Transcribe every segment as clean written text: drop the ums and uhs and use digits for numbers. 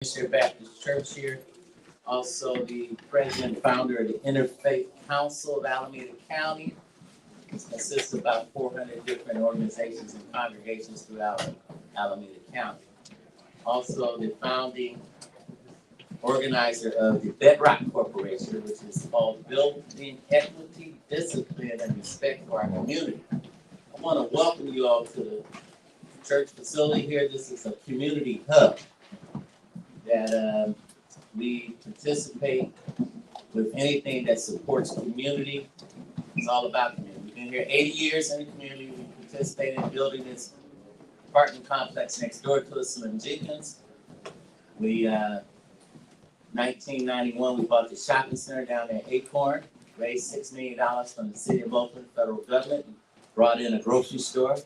Baptist Church here. Also the president and founder of the Interfaith Council of Alameda County. It consists of about 400 different organizations and congregations throughout Alameda County. Also the founding organizer of the Bedrock Corporation, which is called Building Equity, Discipline, and Respect for Our Community. I want to welcome you all to the church facility here. This is a community hub that we participate with anything that supports community. It's all about community. We've been here 80 years in the community. We participate in building this apartment complex next door to us in Jenkins. We, 1991, we bought the shopping center down there at Acorn, raised $6 million from the city of Oakland, federal government, and brought in a grocery store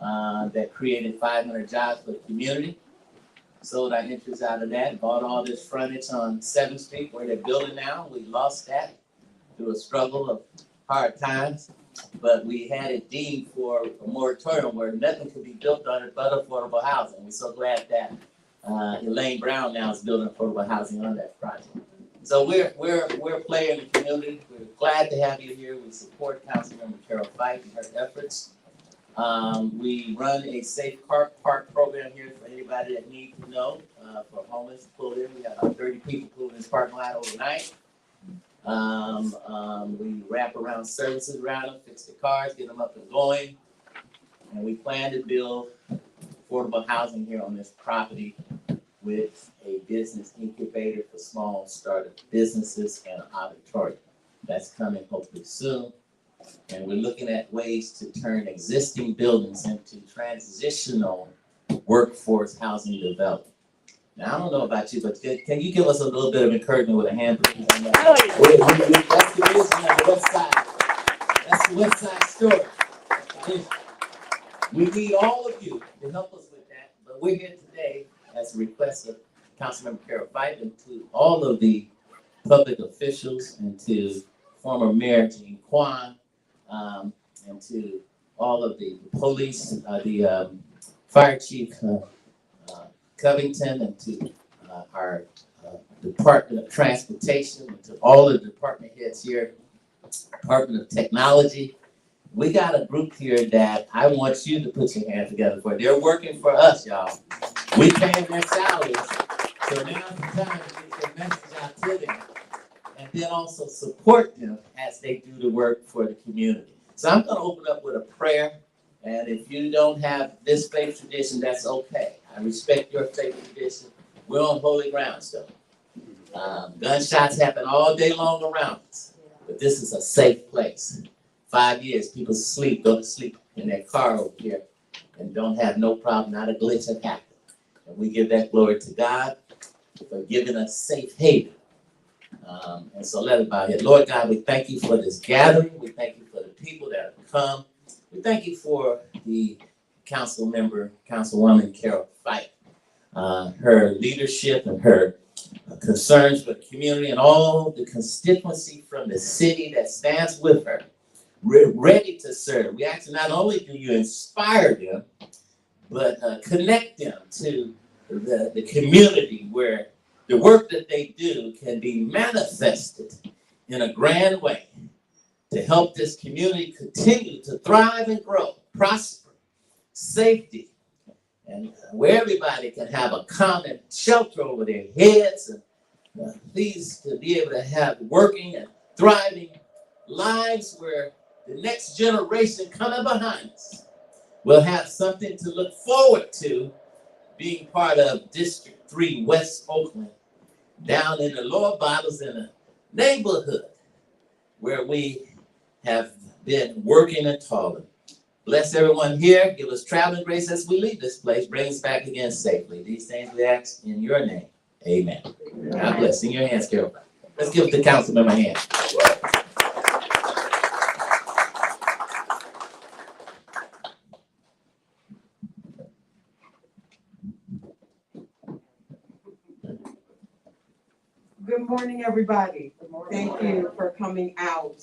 that created 500 jobs for the community. Sold our interest out of that, bought all this frontage on 7th Street where they're building now. We lost that through a struggle of hard times, but we had it deemed for a moratorium where nothing could be built on it but affordable housing. We're so glad that Elaine Brown now is building affordable housing on that project. So we're a player in the community. We're glad to have you here. We support Councilmember Carol Fife and her efforts. We run a safe car park program here for anybody that needs to know, for homeless pull in. We got about 30 people pull in this parking lot overnight. We wrap around services around them, fix the cars, get them up and going. And we plan to build affordable housing here on this property with a business incubator for small startup businesses and an auditorium. That's coming hopefully soon. And we're looking at ways to turn existing buildings into transitional workforce housing development. Now, I don't know about you, but can you give us a little bit of encouragement with a hand, please? That's the vision of the West Side. That's the West Side story. We need all of you to help us with that, but we're here today as a request of Councilmember Carol Fife and to all of the public officials and to former Mayor Jean Quan, and to all of the police, the fire chief Covington, and to our Department of Transportation, and to all the department heads here, Department of Technology. We got a group here that I want you to put your hands together for. They're working for us, y'all. We paying their salaries, so now's the time to get your message out to them. And then also support them as they do the work for the community. So I'm going to open up with a prayer. And if you don't have this faith tradition, that's okay. I respect your faith tradition. We're on holy ground still. Gunshots happen all day long around us. But this is a safe place. 5 years, people go to sleep in their car over here and don't have no problem, not a glitch have happened. And we give that glory to God for giving us safe haven. And so let us bow here. Lord God, we thank you for this gathering. We thank you for the people that have come. We thank you for the Councilwoman Carol Fife, her leadership and her concerns for the community and all the constituency from the city that stands with her, ready to serve. We ask not only do you inspire them, but connect them to the community where the work that they do can be manifested in a grand way to help this community continue to thrive and grow, prosper, safety, and where everybody can have a common shelter over their heads, and please to be able to have working and thriving lives where the next generation coming behind us will have something to look forward to being part of District 3 West Oakland, down in the lower bottles in a neighborhood where we have been working and toiling. Bless everyone here. Give us traveling grace as we leave this place. Bring us back again safely. These things we ask in your name. Amen. God bless. In your hands, Carol. Let's give the council member a hand. Good morning, everybody. Thank you for coming out.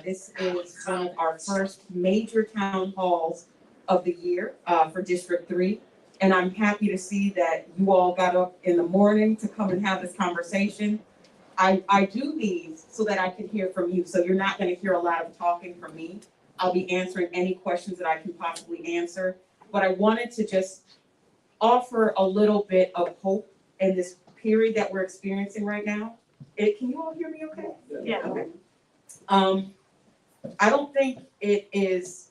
This is one of our first major town halls of the year for District 3. And I'm happy to see that you all got up in the morning to come and have this conversation. I do these so that I can hear from you. So you're not going to hear a lot of talking from me. I'll be answering any questions that I can possibly answer. But I wanted to just offer a little bit of hope in this period that we're experiencing right now. Can you all hear me okay? Yeah. Okay. I don't think it is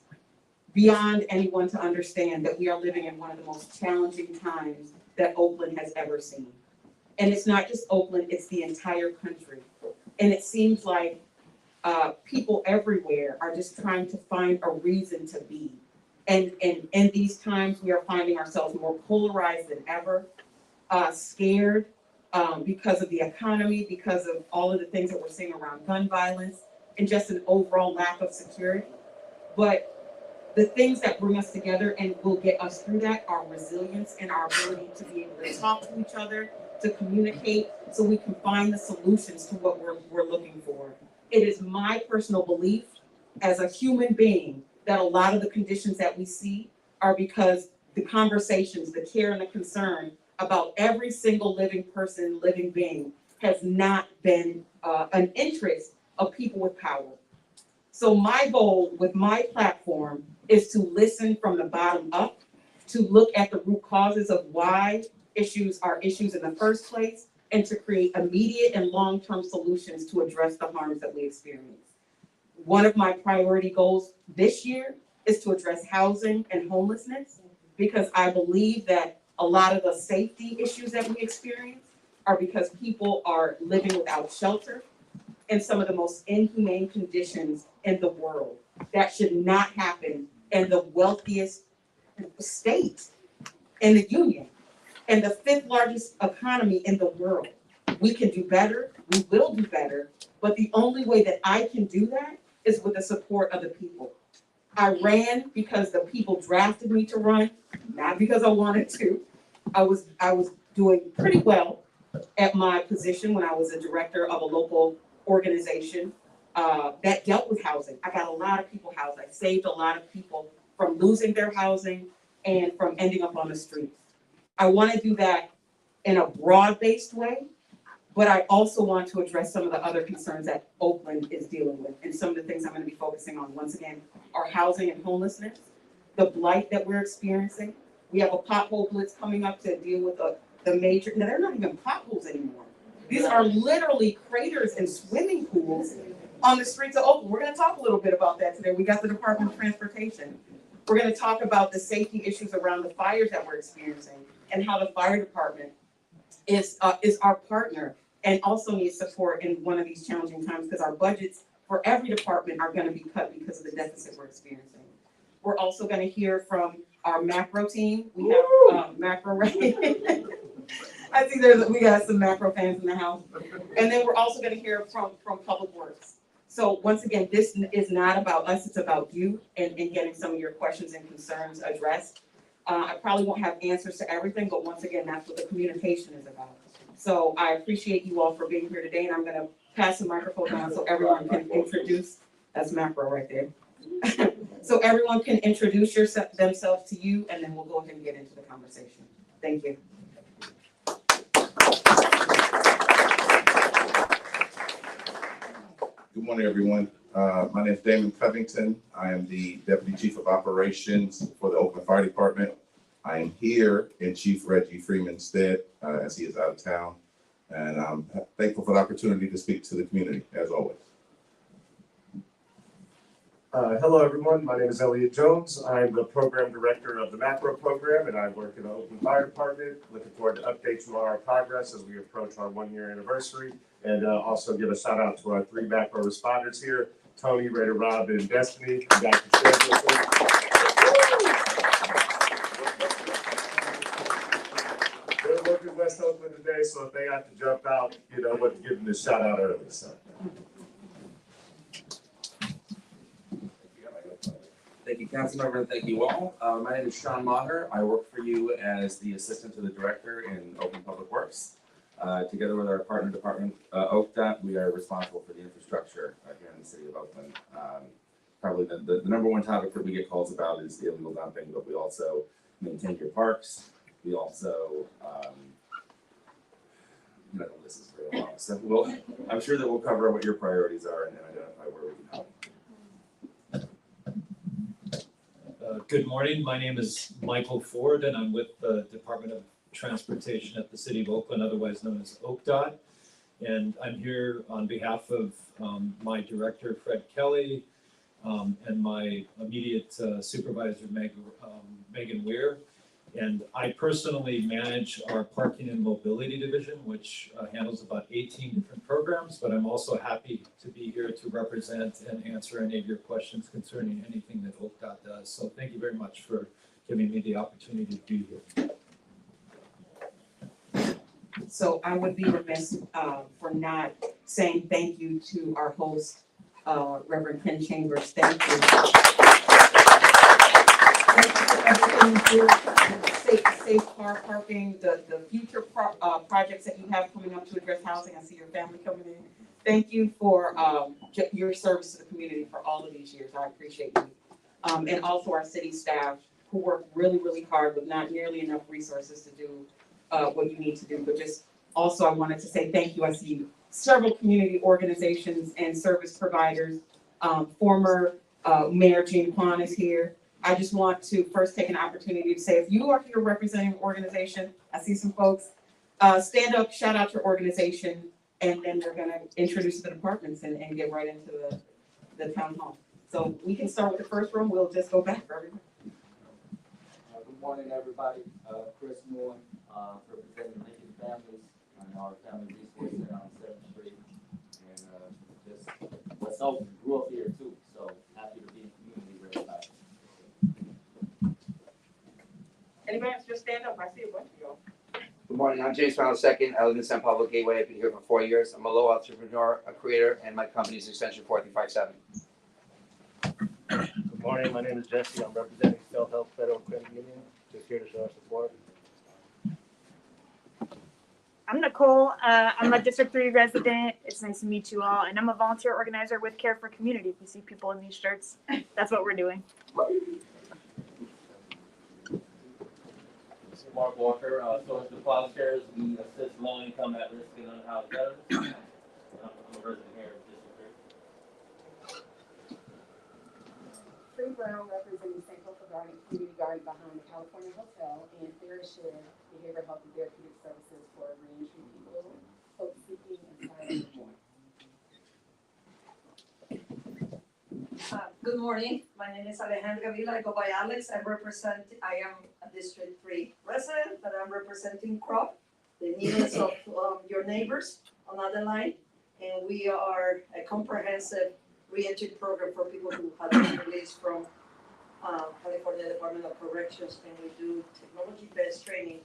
beyond anyone to understand that we are living in one of the most challenging times that Oakland has ever seen. And it's not just Oakland, it's the entire country. And it seems like people everywhere are just trying to find a reason to be. And in these times, we are finding ourselves more polarized than ever, scared because of the economy, because of all of the things that we're seeing around gun violence, and just an overall lack of security. But the things that bring us together and will get us through that are resilience and our ability to be able to talk to each other, to communicate, so we can find the solutions to what we're looking for. It is my personal belief as a human being that a lot of the conditions that we see are because the conversations, the care and the concern about every single living person, living being has not been an interest of people with power. So my goal with my platform is to listen from the bottom up, to look at the root causes of why issues are issues in the first place, and to create immediate and long-term solutions to address the harms that we experience. One of my priority goals this year is to address housing and homelessness, because I believe that a lot of the safety issues that we experience are because people are living without shelter in some of the most inhumane conditions in the world. That should not happen in the wealthiest state in the union and the fifth largest economy in the world. We can do better, we will do better, but the only way that I can do that is with the support of the people. I ran because the people drafted me to run, not because I wanted to. I was doing pretty well at my position when I was a director of a local organization that dealt with housing. I got a lot of people housed. I saved a lot of people from losing their housing and from ending up on the streets. I want to do that in a broad-based way, but I also want to address some of the other concerns that Oakland is dealing with. And some of the things I'm going to be focusing on, once again, are housing and homelessness, the blight that we're experiencing. We have a pothole blitz coming up to deal with the major, no, they're not even potholes anymore. These are literally craters and swimming pools on the streets of Oakland. We're going to talk a little bit about that today. We got the Department of Transportation. We're going to talk about the safety issues around the fires that we're experiencing and how the fire department is our partner and also needs support in one of these challenging times, because our budgets for every department are going to be cut because of the deficit we're experiencing. We're also going to hear from our macro team. We have macro right. I see we got some macro fans in the house. And then we're also going to hear from Public Works. So once again, this is not about us, it's about you and getting some of your questions and concerns addressed. I probably won't have answers to everything, but once again, that's what the communication is about. So I appreciate you all for being here today, and I'm going to pass the microphone down so everyone can introduce. That's macro right there. So everyone can introduce themselves to you, and then we'll go ahead and get into the conversation. Thank you. Good morning, everyone. My name is Damon Covington. I am the Deputy Chief of Operations for the Oakland Fire Department. I am here in Chief Reggie Freeman's stead as he is out of town. And I'm thankful for the opportunity to speak to the community, as always. Hello, everyone. My name is Elliot Jones. I'm the Program Director of the Macro Program, and I work in the Oakland Fire Department. Looking forward to update you on our progress as we approach our one-year anniversary, and also give a shout out to our 3 macro responders here, Tony, Raider, Rob, and Destiny. You guys can share with us. They're working West Oakland today, so if they have to jump out, you know what, to give them a shout out early. So. Thank you, Councilmember, and thank you all. My name is Sean Maher. I work for you as the Assistant to the Director in Oakland Public Works. Together with our partner department, OakDOT, we are responsible for the infrastructure here in the city of Oakland. Probably the number one topic that we get calls about is the illegal dumping, but we also maintain your parks, We also, the list is very long, so I'm sure that we'll cover what your priorities are and identify where we can help. Good morning, my name is Michael Ford and I'm with the Department of Transportation at the City of Oakland, otherwise known as OakDOT. And I'm here on behalf of my director, Fred Kelly, and my immediate supervisor, Megan Weir. And I personally manage our parking and mobility division, which handles about 18 different programs, but I'm also happy to be here to represent and answer any of your questions concerning anything that OakDOT does. So thank you very much for giving me the opportunity to be here. So I would be remiss for not saying thank you to our host, Reverend Ken Chambers. Thank you. Thank you for everything you do. Safe car parking, the future projects that you have coming up to address housing. I see your family coming in. Thank you for your service to the community for all of these years. I appreciate you. And also our city staff who work really, really hard with not nearly enough resources to do what you need to do. But just also I wanted to say thank you. I see several community organizations and service providers. Former Mayor Jean Kwan is here. I just want to first take an opportunity to say, if you are here representing an organization, I see some folks, stand up, shout out your organization, and then we're gonna introduce the departments and get right into the town hall. So we can start with the first room, we'll just go back for everyone. Good morning, everybody. Chris Moore, representing Lincoln Families and our family resource center on 7th Street. And just what's open, grew up here too, so happy to be in community very much. Anybody else just stand up? I see a bunch of y'all. Good morning, I'm James Brown II. I live in San Pablo Gateway. I've been here for 4 years. I'm a low entrepreneur, a creator, and my company is Extension 4357. Good morning, my name is Jesse. I'm representing Self Help Federal Credit Union. Just here to show our support. I'm Nicole. I'm a District 3 resident. It's nice to meet you all. And I'm a volunteer organizer with Care for Community. If you see people in these shirts, that's what we're doing. Mark Walker, Social Supply Chairs. We assist low-income, at-risk, and unhoused veterans. I'm a resident here of District 3. Free Brown representing Central Garden Community Garden behind the California Hotel and Fair Share Behavioral Health and Therapeutic Services for reentry people, hope seeking, and silent more. Good morning. My name is Alejandra Vila. I go by Alex. I am a District 3 resident, but I'm representing CROP, the needs of your neighbors on the line. And we are a comprehensive reentry program for people who have been released from California Department of Corrections. And we do technology-based training.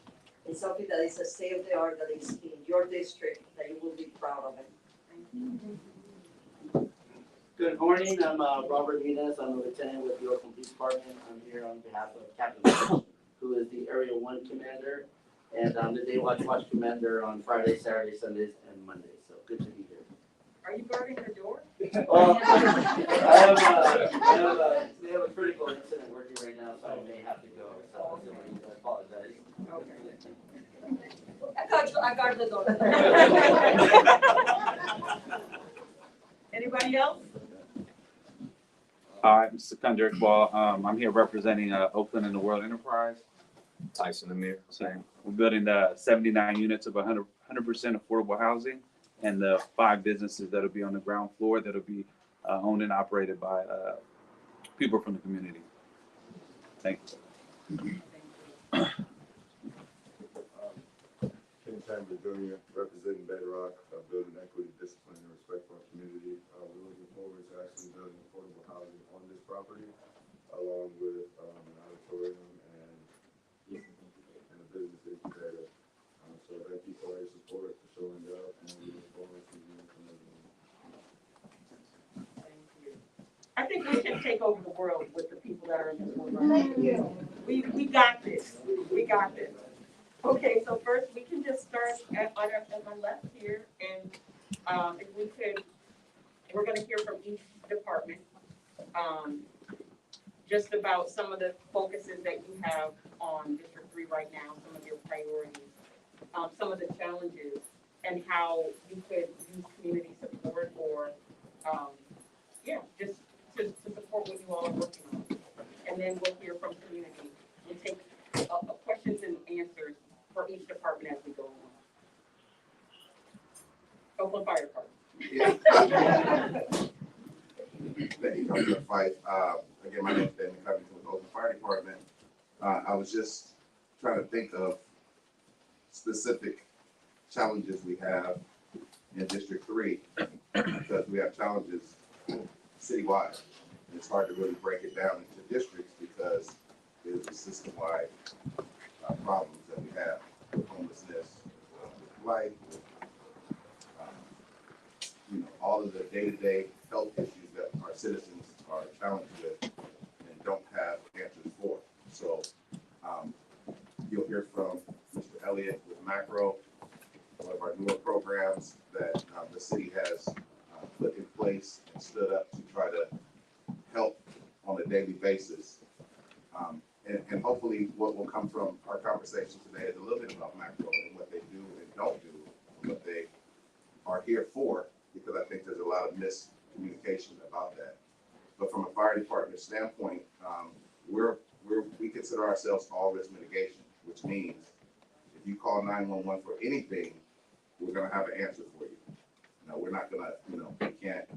It's something that is a state-of-the-art that is in your district that you will be proud of it. Thank you. Good morning, I'm Robert Venus. I'm a lieutenant with the Oakland Police Department. I'm here on behalf of Captain Welch, who is the Area 1 commander, and I'm the Day Watch commander on Fridays, Saturdays, Sundays, and Mondays. So good to be here. Are you guarding the door? Well, I have a critical incident working right now, so I may have to go. So I apologize. Okay. I got the door. Anybody else? Hi, I'm Sikandar Iqbal. I'm here representing Oakland and the World Enterprise. Tyson Amir. Same. We're building 79 units of 100% affordable housing and the 5 businesses that'll be on the ground floor that'll be owned and operated by people from the community. Thank you. Time Jr., representing Bedrock, building equity, discipline, and respect for our community. We're looking forward to actually building affordable housing on this property, along with an auditorium and a business incubator. So thank you for your support, for showing up, and we look forward to hearing from everyone. Thank you. I think we can take over the world with the people that are in this room. Thank you. We got this. We got this. Okay, so first we can just start at my left here, and if we could, we're gonna hear from each department, just about some of the focuses that you have on District 3 industry right now, some of your priorities, some of the challenges, and how you could use community support or, just to support what you all are working on. And then we'll hear from community. We'll take questions and answers for each department as we go along. Oakland Fire Department. Thank you, Councilor Fife. Again, my name is Damon Covington with the Oakland Fire Department. I was just trying to think of specific challenges we have in District 3 because we have challenges citywide. It's hard to really break it down into districts because there's a system-wide problems that we have with homelessness, with life, with, all of the day-to-day health issues that our citizens are challenged with and don't have answers for. So you'll hear from Mr. Elliott with Macro, one of our newer programs that the city has put in place and stood up to try to help on a daily basis. And hopefully what will come from our conversation today is a little bit about Macro and what they do and don't do, and what they are here for, because I think there's a lot of miscommunication about that. But from a fire department standpoint, we consider ourselves all risk mitigation, which means if you call 911 for anything, we're gonna have an answer for you. Now, we're not gonna, we can't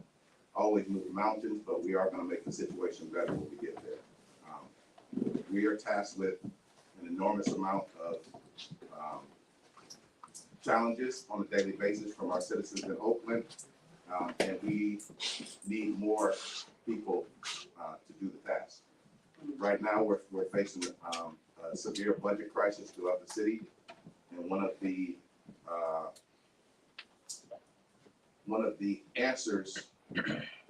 always move mountains, but we are gonna make the situation better when we get there. We are tasked with an enormous amount of challenges on a daily basis from our citizens in Oakland, and we need more people to do the task. Right now, we're facing a severe budget crisis throughout the city, and one of the answers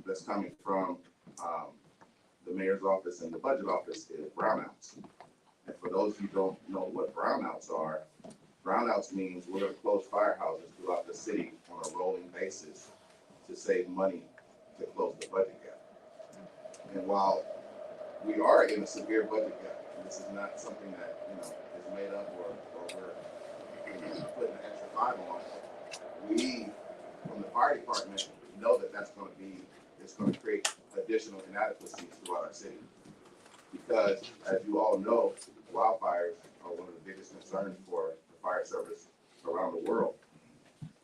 that's coming from the mayor's office and the budget office is brownouts. And for those who don't know what brownouts are, brownouts means we're going to close firehouses throughout the city on a rolling basis to save money to close the budget gap. And while we are in a severe budget gap, and this is not something that is made up or we're putting an extra 5 on, we from the fire department know that it's going to create additional inadequacies throughout our city. Because as you all know, wildfires are one of the biggest concerns for the fire service around the world.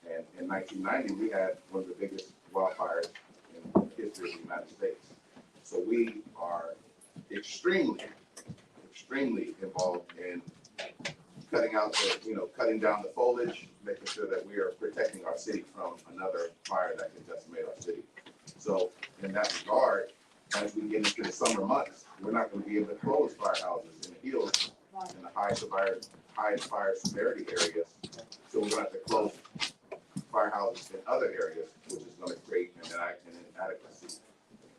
And in 1990, we had one of the biggest wildfires in the history of the United States. So we are extremely involved in cutting down the foliage, making sure that we are protecting our city from another fire that can decimate our city. So in that regard, as we get into the summer months, we're not going to be able to close firehouses in the hills in the highest fire severity areas. So we're going to have to close firehouses in other areas, which is going to create an inadequacy.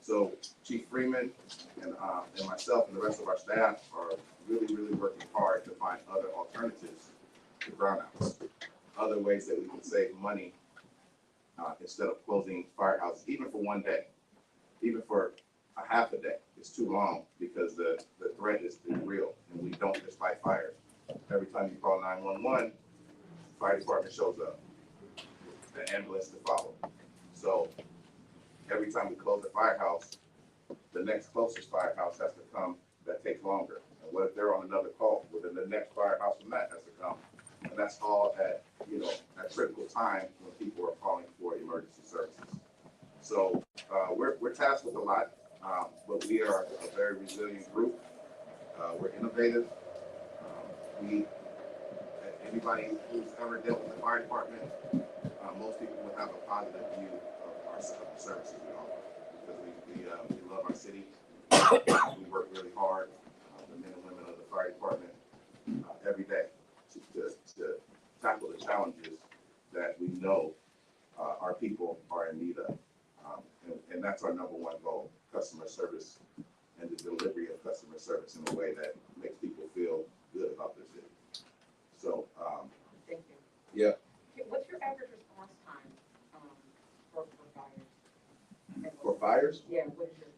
So Chief Freeman and myself and the rest of our staff are really working hard to find other alternatives to brownouts, other ways that we can save money instead of closing firehouses, even for one day, even for a half a day. It's too long because the threat is real, and we don't just fight fires. Every time you call 911, the fire department shows up, the ambulance to follow. So every time we close a firehouse, the next closest firehouse has to come. That takes longer. And what if they're on another call? Well, then the next firehouse from that has to come. And that's all at critical time when people are calling for emergency services. So we're tasked with a lot, but we are a very resilient group. We're innovative. Anybody who's ever dealt with the fire department, most people will have a positive view of our services we offer because we love our city. We work really hard, the men and women of the fire department, every day to tackle the challenges that we know our people are in need of. And that's our number one goal, customer service and the delivery of customer service in a way that makes people feel good about their city. So, Thank you. Yeah. What's your average response time for fires? For fires? Yeah, what is your?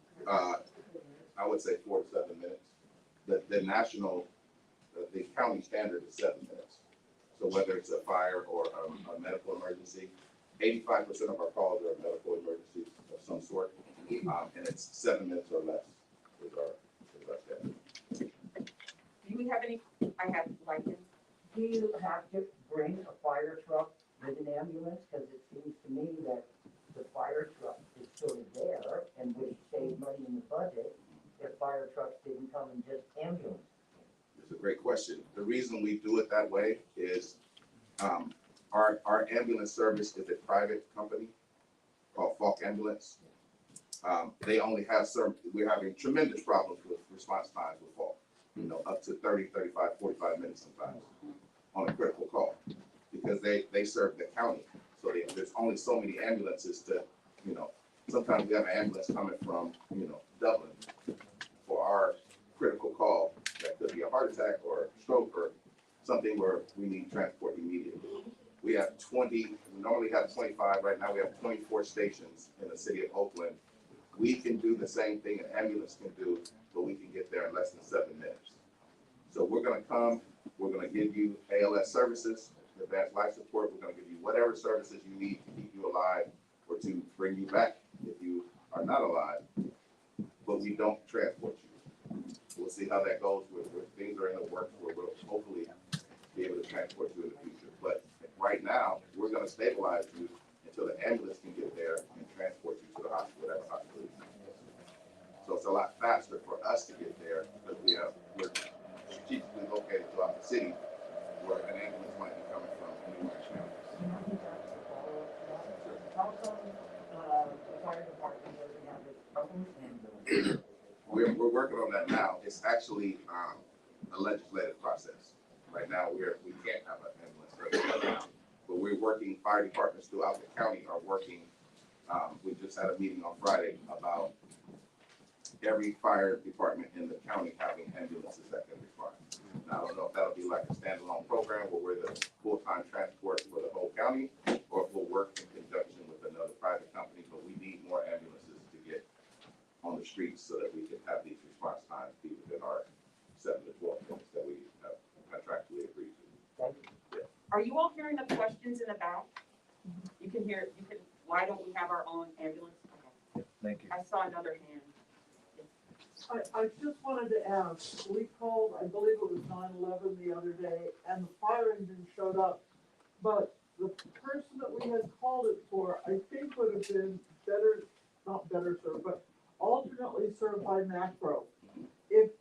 I would say 4 to 7 minutes. The national the county standard is 7 minutes. So whether it's a fire or a medical emergency, 85% of our calls are medical emergencies of some sort, and it's 7 minutes or less is our standard. Do we have any, I have Lycan. Do you have to bring a fire truck with an ambulance? Because it seems to me that the fire truck is sort of there and would save money in the budget if fire trucks didn't come and just ambulance. It's a great question. The reason we do it that way is our ambulance service is a private company called Falk Ambulance. They only have we're having tremendous problems with response times with Falk, up to 30, 35, 45 minutes sometimes on a critical call because they serve the county. So there's only so many ambulances to, sometimes we have an ambulance coming from, Dublin for our critical call that could be a heart attack or stroke or something where we need transport immediately. We have 20, we normally have 25, right now we have 24 stations in the city of Oakland. We can do the same thing an ambulance can do, but we can get there in less than 7 minutes. So we're gonna come, we're gonna give you ALS services, advanced life support, we're gonna give you whatever services you need to keep you alive or to bring you back if you are not alive, but we don't transport you. We'll see how that goes. Things are in the works where we'll hopefully be able to transport you in the future. But right now, we're going to stabilize you until the ambulance can get there and transport you to the hospital, whatever hospital you need. So it's a lot faster for us to get there because we're strategically located throughout the city where an ambulance might be coming from anywhere in town. How come the fire department doesn't have its own ambulance? We're working on that now. It's actually a legislative process. Right now, we can't have an ambulance service right now, but we're working. Fire departments throughout the county are working. We just had a meeting on Friday about every fire department in the county having ambulances that can respond. Now, I don't know if that'll be like a standalone program where we're the full-time transport for the whole county, or if we'll work in conjunction with another private company, but we need more ambulances to get on the streets so that we can have these response times be within our 7 to 12 minutes that we have contractually agreed to. Are you all hearing the questions in the back? Why don't we have our own ambulance? Okay. Thank you. I saw another hand. I just wanted to ask, we called, I believe it was 9/11 the other day, and the fire engine showed up. But the person that we had called it for, I think would have been not better served, but alternately served by macro. If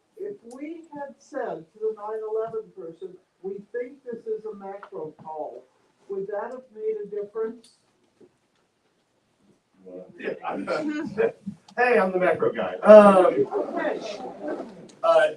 we had said to the 9/11 person, we think this is a macro call, would that have made a difference? Hey, I'm the macro guy.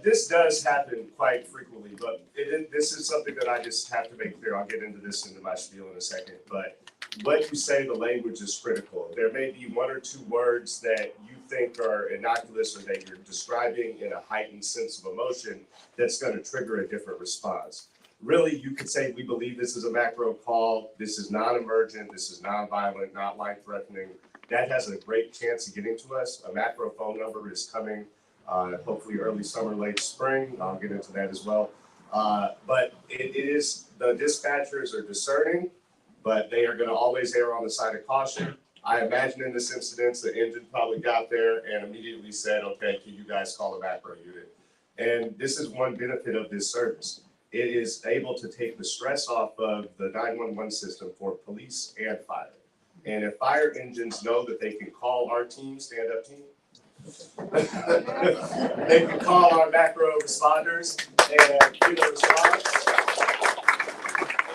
This does happen quite frequently, but this is something that I just have to make clear. I'll get into this into my spiel in a second, but what you say, the language is critical. There may be 1 or 2 words that you think are innocuous or that you're describing in a heightened sense of emotion that's going to trigger a different response. Really, you could say, we believe this is a macro call. This is non-emergent. This is non-violent, not life-threatening. That has a great chance of getting to us. A macro phone number is coming, hopefully early summer, late spring. I'll get into that as well. But it is, the dispatchers are discerning, but they are going to always err on the side of caution. I imagine in this incident, the engine probably got there and immediately said, okay, can you guys call a macro unit? And this is one benefit of this service. It is able to take the stress off of the 911 system for police and fire. And if fire engines know that they can call our team, stand-up team, they can call our macro responders and get a response.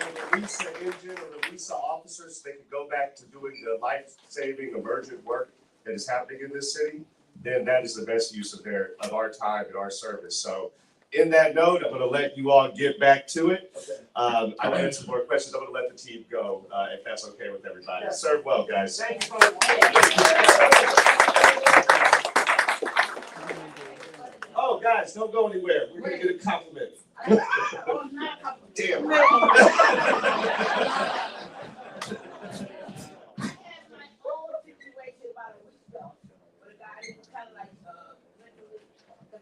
And release the engine or release the officers, they can go back to doing the life-saving emergent work that is happening in this city. Then that is the best use of our time and our service. So in that note, I'm going to let you all get back to it. I want to answer more questions. I'm going to let the team go, if that's okay with everybody. Yeah. Serve well, guys. Thank you. Oh, guys, don't go anywhere. We're going to get a compliment. Damn.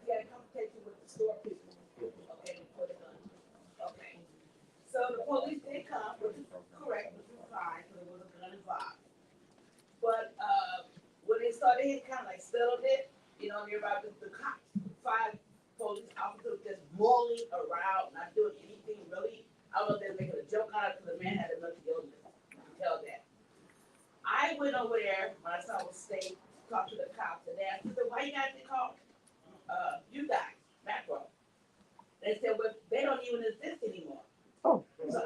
He had a conversation with the store people, okay, before the gun. he kind of like settled it, you know, nearby the cops, 5 police officers just mulling around, not doing anything really. I don't know if they're making a joke out of it, because the man had a mental illness, you can tell that. I went over there, my son was staying, talked to the cops, and they asked, he said, why you guys didn't call, you guys, Macro? They said, well, they don't even exist anymore. Oh. So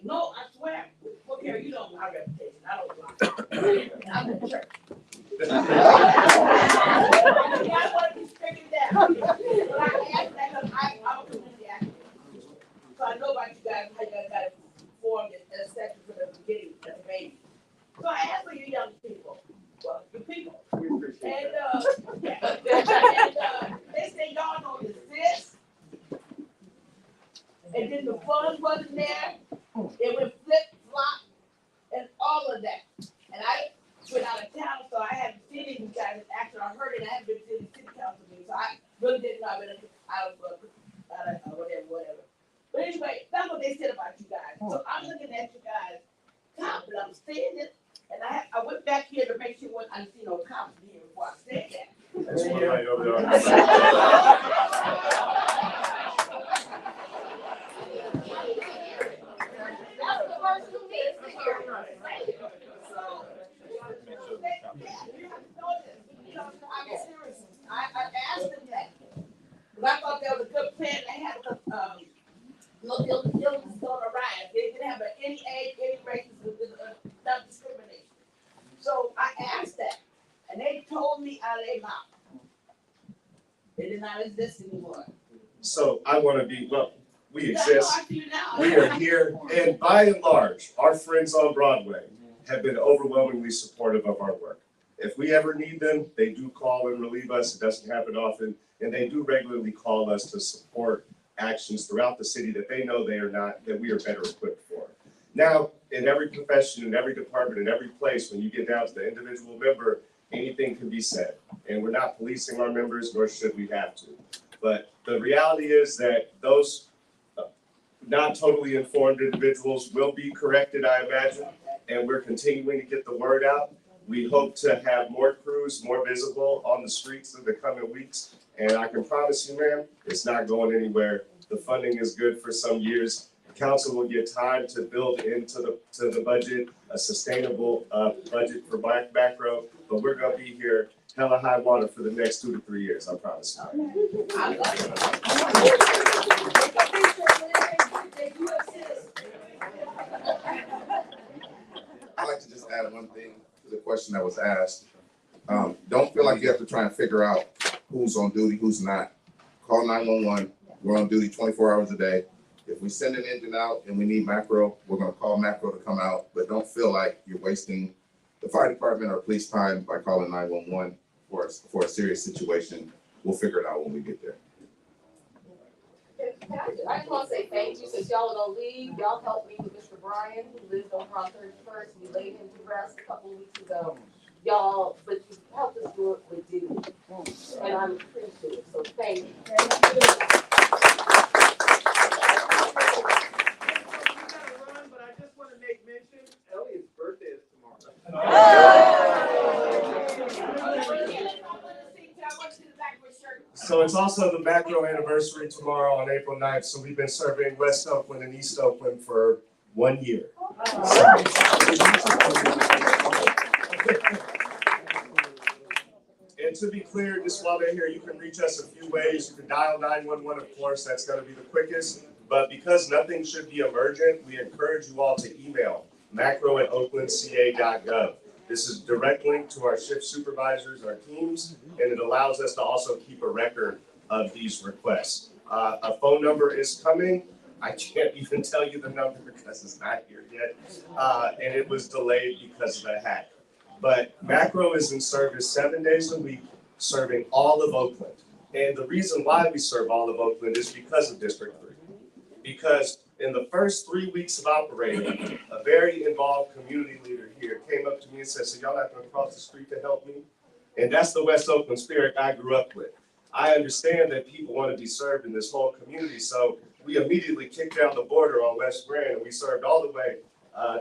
no, I swear, look here, you know my reputation, I don't lie. I'm in church. I want to be stricken down. But I asked that because I'm a community activist. So I know about you guys, how you guys got it formed as a section from the beginning, as a baby. So I asked for you young people, well, you people. And, they say y'all don't exist. And then the funds wasn't there. It went flip-flop and all of that. And I went out of town, so I haven't seen it, you guys. Actually, I heard it, I haven't been to the city council meeting, so I really didn't know. I've been out of whatever. But anyway, that's what they said about you guys. So I'm looking at you guys, cops, and I'm saying it, and I went back here to make sure I didn't see no cops here before I said that. That's one right over there. That's the first 2 meetings here. So, you have to know this, because I'm serious. I asked them that. But I thought that was a good plan. They had no illness going around. They didn't have any age, any race, not discrimination. So I asked that, and they told me out of their mouth. They did not exist anymore. So I want to be, well, we Yeah, I know, exist. I see you now. We are here, and by and large, our friends on Broadway have been overwhelmingly supportive of our work. If we ever need them, they do call and relieve us. It doesn't happen often, and they do regularly call us to support actions throughout the city that they know that we are better equipped for. Now, in every profession, in every department, in every place, when you get down to the individual member, anything can be said. And we're not policing our members, nor should we have to. But the reality is that those not totally informed individuals will be corrected, I imagine, and we're continuing to get the word out. We hope to have more crews, more visible on the streets in the coming weeks. And I can promise you, ma'am, it's not going anywhere. The funding is good for some years. The council will get time to build into the budget, a sustainable budget for Macro, but we're gonna be here hella high water for the next 2 to 3 years, I promise you. I'd like to just add one thing to the question that was asked. Don't feel like you have to try and figure out who's on duty, who's not. Call 911. We're on duty 24 hours a day. If we send an engine out and we need Macro, we're gonna call Macro to come out, but don't feel like you're wasting the fire department or police time by calling 911 for a serious situation. We'll figure it out when we get there. I just want to say thank you, since y'all are gonna leave, y'all helped me with Mr. Bryan, who lives over on 31st, we laid him to rest a couple of weeks ago. Y'all, but you helped us do it with dignity, and I'm appreciative, so thank you. But I just want to make mention, Elliot's birthday is tomorrow. So it's also the Macro anniversary tomorrow on April 9th. So we've been serving West Oakland and East Oakland for 1 year. And to be clear, just while they're here, you can reach us a few ways. You can dial 911, of course, that's gonna be the quickest. But because nothing should be emergent, we encourage you all to email macro@oaklandca.gov. This is a direct link to our shift supervisors, our teams, and it allows us to also keep a record of these requests. A phone number is coming. I can't even tell you the number because it's not here yet. And it was delayed because of a hack. But Macro is in service 7 days a week, serving all of Oakland. And the reason why we serve all of Oakland is because of District 3. Because in the first 3 weeks of operating, a very involved community leader here came up to me and said, so y'all not gonna cross the street to help me? And that's the West Oakland spirit I grew up with. I understand that people want to be served in this whole community, so we immediately kicked down the border on West Grand and we served all the way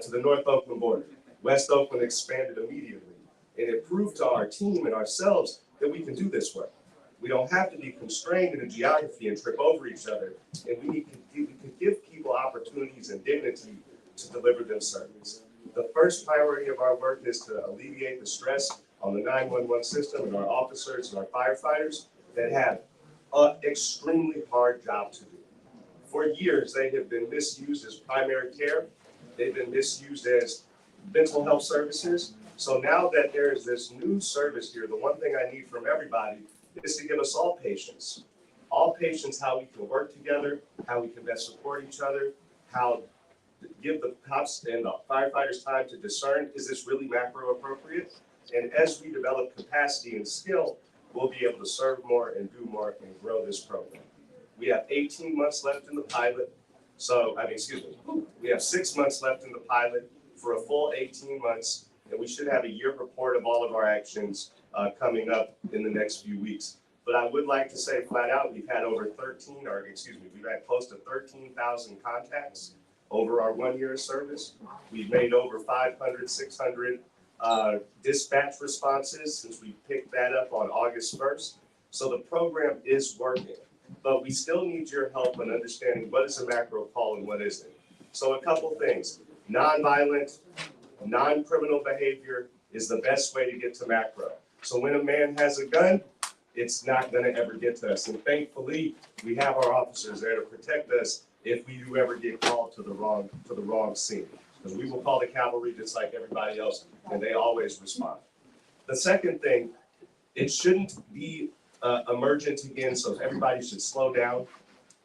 to the North Oakland border. West Oakland expanded immediately. And it proved to our team and ourselves that we can do this work. We don't have to be constrained in the geography and trip over each other. And we can give people opportunities and dignity to deliver them service. The first priority of our work is to alleviate the stress on the 911 system and our officers and our firefighters that have an extremely hard job to do. For years, they have been misused as primary care. They've been misused as mental health services. So now that there is this new service here, the one thing I need from everybody is to give us all patience how we can work together, how we can best support each other, how to give the cops and the firefighters time to discern, is this really macro appropriate? And as we develop capacity and skill, we'll be able to serve more and do more and grow this program. We have 18 months left in the pilot. We have 6 months left in the pilot for a full 18 months, and we should have a year report of all of our actions coming up in the next few weeks. But I would like to say flat out, we've had close to 13,000 contacts over our 1 year of service. We've made over 500, 600 dispatch responses since we picked that up on August 1st. So the program is working, but we still need your help in understanding what is a macro call and what isn't. So a couple things: nonviolent, non-criminal behavior is the best way to get to macro. So when a man has a gun, it's not gonna ever get to us. And thankfully, we have our officers there to protect us if we do ever get called to the wrong scene. Because we will call the cavalry just like everybody else, and they always respond. The second thing, it shouldn't be emergent again, so everybody should slow down.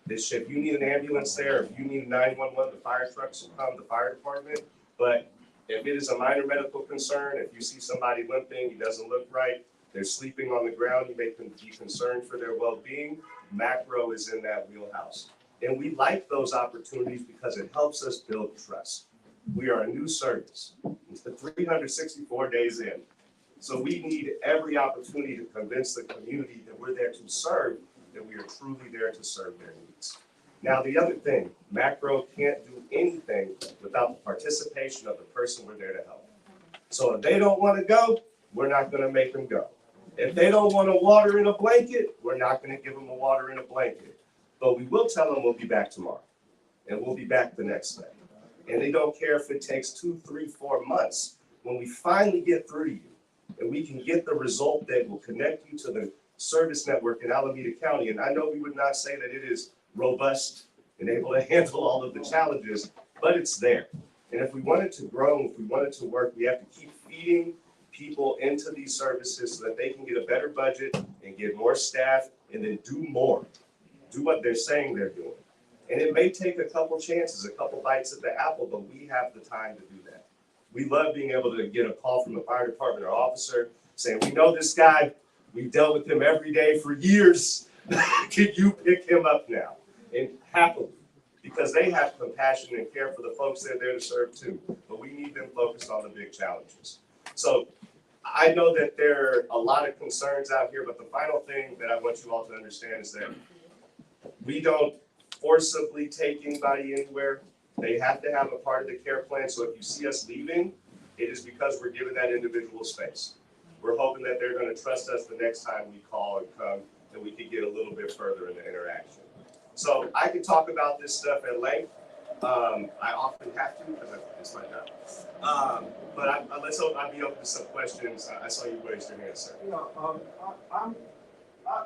If you need an ambulance there, if you need 911, the fire trucks will come, the fire department. But if it is a minor medical concern, if you see somebody limping, he doesn't look right, they're sleeping on the ground, you may be concerned for their well-being, macro is in that wheelhouse. And we like those opportunities because it helps us build trust. We are a new service. It's the 364 days in. So we need every opportunity to convince the community that we're there to serve, that we are truly there to serve their needs. Now, the other thing, macro can't do anything without the participation of the person we're there to help. So if they don't want to go, we're not going to make them go. If they don't want a water in a blanket, we're not going to give them a water in a blanket. But we will tell them we'll be back tomorrow, and we'll be back the next day. And they don't care if it takes 2, 3, 4 months. When we finally get through to you, and we can get the result that will connect you to the service network in Alameda County. And I know we would not say that it is robust and able to handle all of the challenges, but it's there. And if we want it to grow, if we want it to work, we have to keep feeding people into these services so that they can get a better budget and get more staff and then do more. Do what they're saying they're doing. And it may take a couple chances, a couple bites at the apple, but we have the time to do that. We love being able to get a call from the fire department or officer saying, we know this guy, we've dealt with him every day for years. Can you pick him up now? And happily, because they have compassion and care for the folks they're there to serve too. But we need them focused on the big challenges. So I know that there are a lot of concerns out here, but the final thing that I want you all to understand is that we don't forcibly take anybody anywhere. They have to have a part of the care plan. So if you see us leaving, it is because we're giving that individual space. We're hoping that they're going to trust us the next time we call and come, and we can get a little bit further in the interaction. So I can talk about this stuff at length. I often have to because it's my job. But let's hope I'll be open to some questions. I saw you raise your hand, sir. Yeah,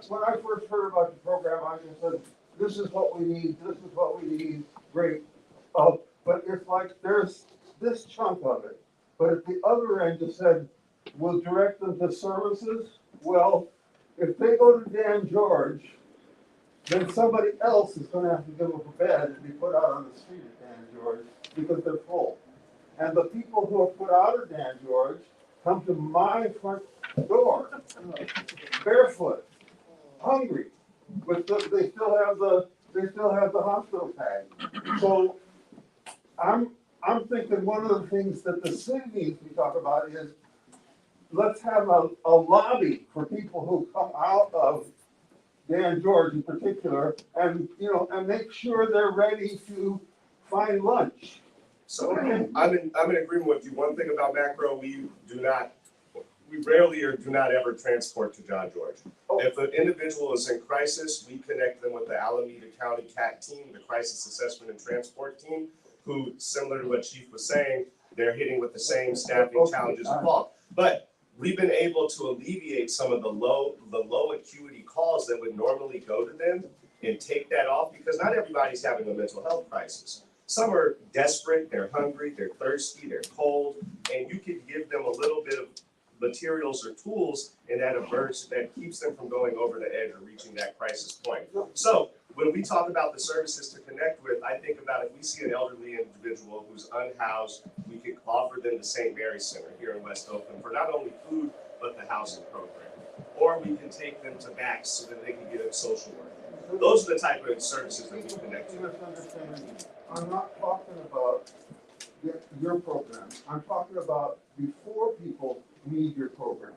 when I first heard about the program, I just said, this is what we need, great. But it's like, there's this chunk of it. But at the other end, it said, we'll direct them to services. Well, if they go to Dan George, then somebody else is gonna have to give them a bed and be put out on the street at Dan George because they're full. And the people who are put out of Dan George come to my front door, barefoot, hungry, but they still have the hospital tag. So I'm thinking one of the things that the city needs to talk about is let's have a lobby for people who come out of Dan George in particular, and and make sure they're ready to find lunch. So I'm in agreement with you. One thing about macro, we do not we rarely or do not ever transport to John George. If an individual is in crisis, we connect them with the Alameda County CAT team, the Crisis Assessment and Transport Team, who, similar to what Chief was saying, they're hitting with the same staffing challenges involved. But we've been able to alleviate some of the low acuity calls that would normally go to them and take that off, because not everybody's having a mental health crisis. Some are desperate, they're hungry, they're thirsty, they're cold, and you could give them a little bit of materials or tools in that burst that keeps them from going over the edge or reaching that crisis point. So when we talk about the services to connect with, I think about if we see an elderly individual who's unhoused, we could offer them the St. Mary's Center here in West Oakland for not only food, but the housing program. Or we can take them to BACS so that they can get a social work. Those are the type of services that we connect to. I'm not talking about your program. I'm talking about before people need your program.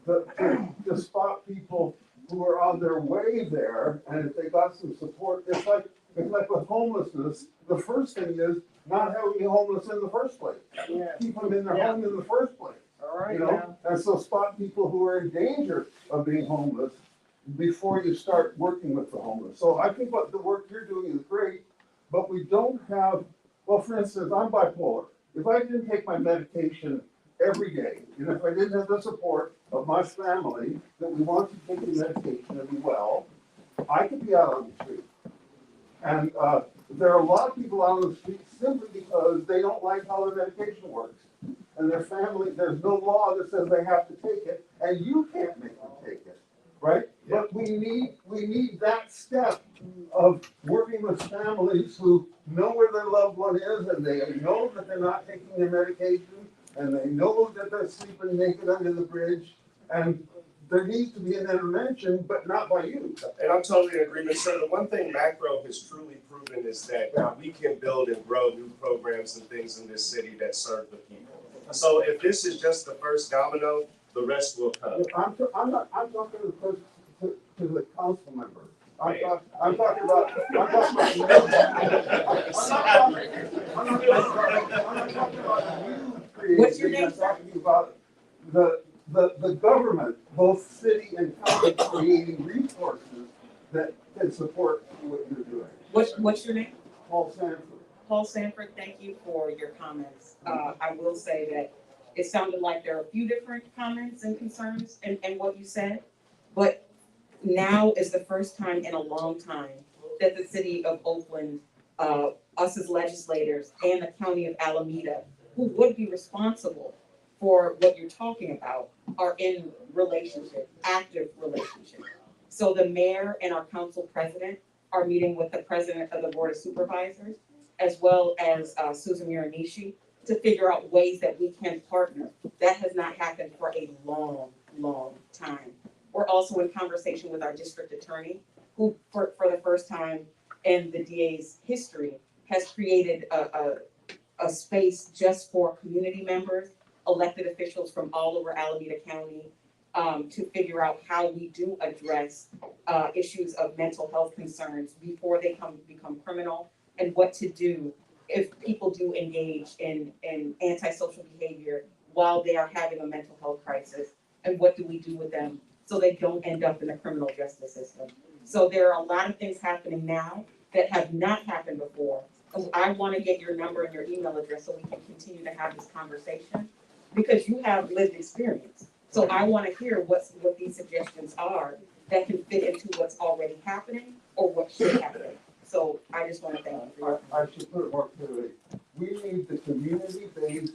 To spot people who are on their way there, and if they got some support, it's like with homelessness, the first thing is not having you homeless in the first place. Yeah. Keep them in their home in the first place. All right, You know, and so spot people who are in danger of being homeless before you start working with the homeless. So I think what the work you're doing is great, but we don't have, well, for instance, I'm bipolar. If I didn't take my medication every day, and if I didn't have the support of my family that we want to take the medication and be well, I could be out on the street. And there are a lot of people out on the street simply because they don't like how the medication works. And their family, there's no law that says they have to take it, and you can't make them take it, right? But we need that step of working with families who know where their loved one is, and they know that they're not taking their medication, and they know that they're sleeping naked under the bridge, and there needs to be an intervention, but not by you. And I'm totally in agreement, sir. The one thing Macro has truly proven is that we can build and grow new programs and things in this city that serve the people. So if this is just the first domino, the rest will come. I'm talking to the council member. I'm talking about you creating. What's your name, I'm talking about the government, both city and county, creating resources that can support what you're doing. What's your name? Paul Sanford. Paul Sanford, thank you for your comments. I will say that it sounded like there are a few different comments and concerns in what you said, but now is the first time in a long time that the city of Oakland, us as legislators and the county of Alameda, who would be responsible for what you're talking about, are in relationship, active relationship. So the mayor and our council president are meeting with the president of the board of supervisors, as well as Susan Miranishi, to figure out ways that we can partner. That has not happened for a long, long time. We're also in conversation with our district attorney, who for the first time in the DA's history has created a space just for community members, elected officials from all over Alameda County, to figure out how we do address issues of mental health concerns before they become criminal, and what to do if people do engage in antisocial behavior while they are having a mental health crisis, and what do we do with them so they don't end up in the criminal justice system. So there are a lot of things happening now that have not happened before. And I want to get your number and your email address so we can continue to have this conversation, because you have lived experience. So I want to hear what these suggestions are that can fit into what's already happening or what should happen. So I just want to thank you for your. I should put it more clearly. We need the community-based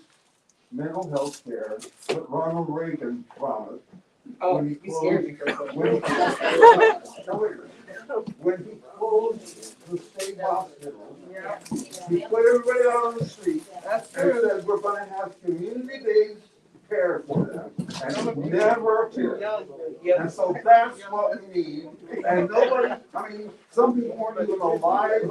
mental health care that Ronald Reagan promised. Oh, when he you scared me for a closed, second. when he closed the state hospital, he put everybody out on the street and said, we're gonna have community-based care for them. And it never appeared. And so that's what we need. And nobody, I mean, some people weren't even alive to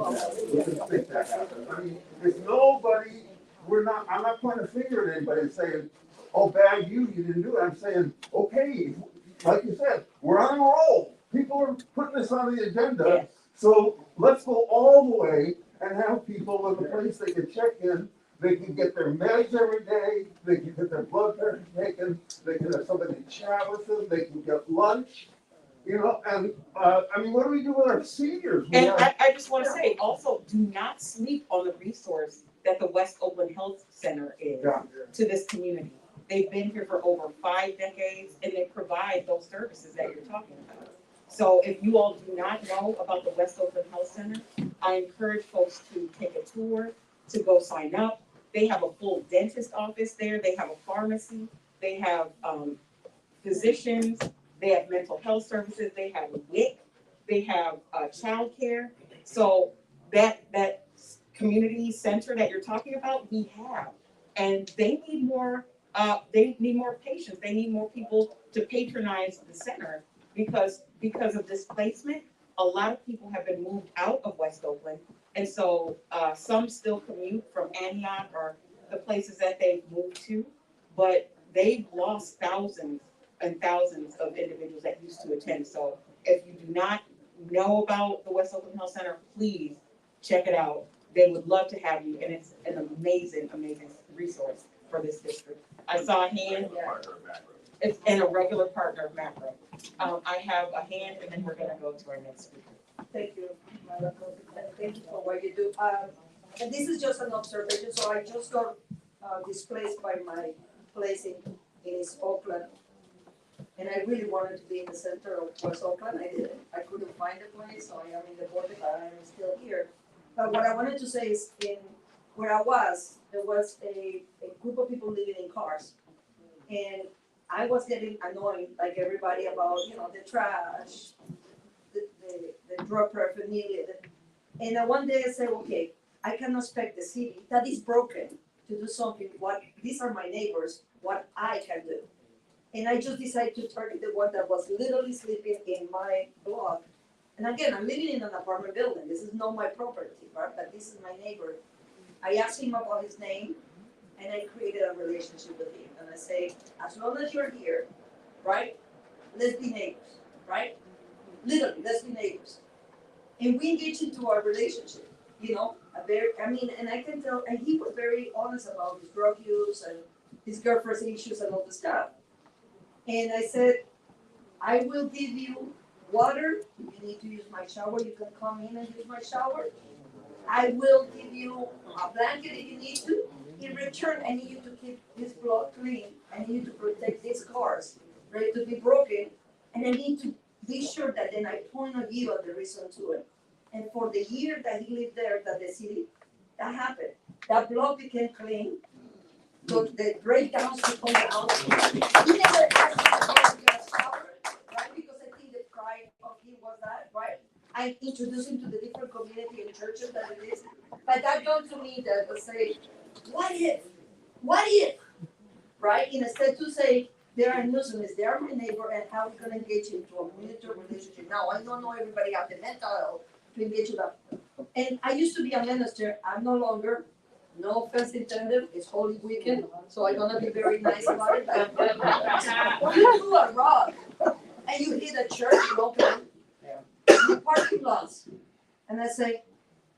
think that happened. I mean, it's nobody, I'm not pointing a finger at anybody and saying, oh, bad you didn't do it. I'm saying, okay, like you said, we're on a roll. People are putting this on the agenda. So let's go all the way and have people in the place they can check in. They can get their meds every day. They can get their blood pressure taken. They can Traverses, they can get lunch, you know, and, I mean, what do we do with our seniors? We And have- I just wanna say, also, do not sleep on the resource that the West Oakland Health Center is Yeah. to this community. They've been here for over 5 decades, and they provide those services that you're talking about. So if you all do not know about the West Oakland Health Center, I encourage folks to take a tour, to go sign up. They have a full dentist office there, they have a pharmacy, they have, physicians, they have mental health services, they have WIC, they have, childcare. So that community center that you're talking about, we have. And they need more patients, they need more people to patronize the center because of displacement. A lot of people have been moved out of West Oakland. And so, some still commute from Antioch or the places that they've moved to, but they've lost thousands and thousands of individuals that used to attend. So if you do not know about the West Oakland Health Center, please check it out. They would love to have you, and it's an amazing, amazing resource for this district. I saw a hand. It's and a regular partner of Macro. I have a hand, and then we're gonna go to our next speaker. Thank you, Madam President. Thank you for what you do. And this is just an observation, so I just got displaced by my place in East Oakland. And I really wanted to be in the center of West Oakland. I didn't. I couldn't find a place, so I am in the border, but I am still here. But what I wanted to say is in where I was, there was a group of people living in cars. And I was getting annoyed like everybody about, you know, the trash, the drug paraphernalia. And one day I said, okay, I cannot expect the city that is broken to do something. What these are my neighbors, what I can do. And I just decided to target the one that was literally sleeping in my block. And again, I'm living in an apartment building. This is not my property, right? But this is my neighbor. I asked him about his name, and I created a relationship with him. And I say, as long as you're here, right? Let's be neighbors, right? Literally, let's be neighbors. And we engage into our relationship, you know, and I can tell, and he was very honest about his drug use and his girlfriend's issues and all the stuff. And I said, I will give you water. If you need to use my shower, you can come in and use my shower. I will give you a blanket if you need to. In return, I need you to keep this block clean. I need you to protect these cars, ready to be broken. And I need to be sure that then I point of view at the reason to it. And for the year that he lived there, that the city, that happened. That block became clean. So the breakdowns would come down. He never asked me to get a shower, right? Because I think the pride of him was that, right? I introduced him to the different community and churches that it is. But that got to me that would say, what if? What if? Right? Instead to say, they are nuisance, they are my neighbor, and how we can engage into a mutual relationship. Now, I don't know everybody have the mental health to engage with that. And I used to be a minister, I'm no longer. No offense intended, it's Holy Weekend, so I'm gonna be very nice about it. When you do a rock and you hit a church locally, the parking lots, and I say,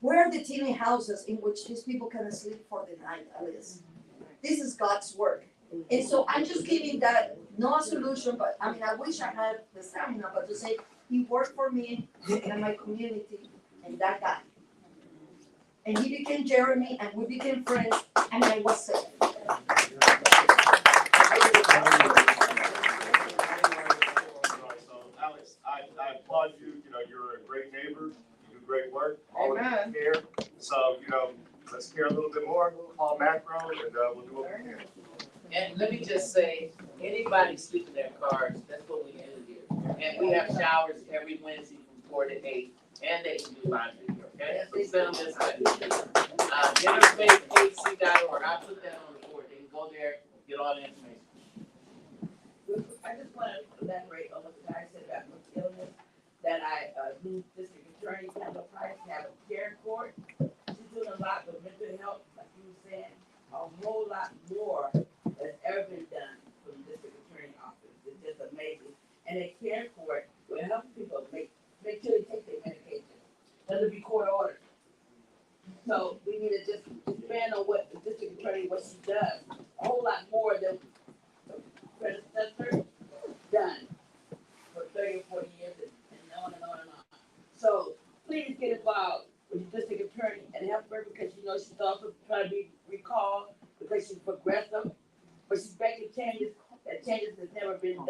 where are the teeny houses in which these people can sleep for the night at least? This is God's work. And so I'm just giving that, no solution, but I mean, I wish I had the stamina, but to say, he worked for me and my community, and that guy. And he became Jeremy, and we became friends, and I was safe. So Alex, I applaud you, you know, you're a great neighbor, you do great work, all of you care. So, you know, let's care a little bit more, call Macro, and we'll do what we can. And let me just say, anybody sleep in their cars, that's what we do here. And we have showers every Wednesday from 4 to 8, and they can do laundry, okay? So send them this way. InterfaceAC.org, I put that on the board, they can go there, get all the information. I just want to elaborate on what the guy said about mental illness, that new district attorney, Kendall Price, have a care court. She's doing a lot with mental health, like you were saying, a whole lot more has ever been done from the district attorney office. It's just amazing. And a care court will help people make sure they take their medication. That'll be court ordered. So we need to just expand on what the district attorney, what she does, a whole lot more than the predecessor.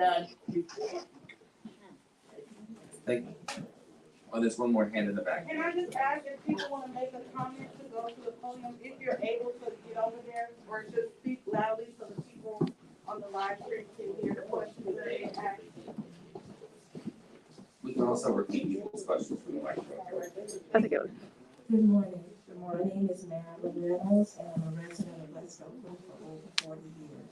done before. Thank you. Oh, there's one more hand in the back. Can I just ask if people wanna make a comment to go to the podium, if you're able to get over there, or just speak loudly so the people on the live stream can hear the questions that they ask? We can also repeat people's questions from the microphone. Good morning. My name is Marilyn Reynolds, and I'm a resident of West Oakland for over 40 years.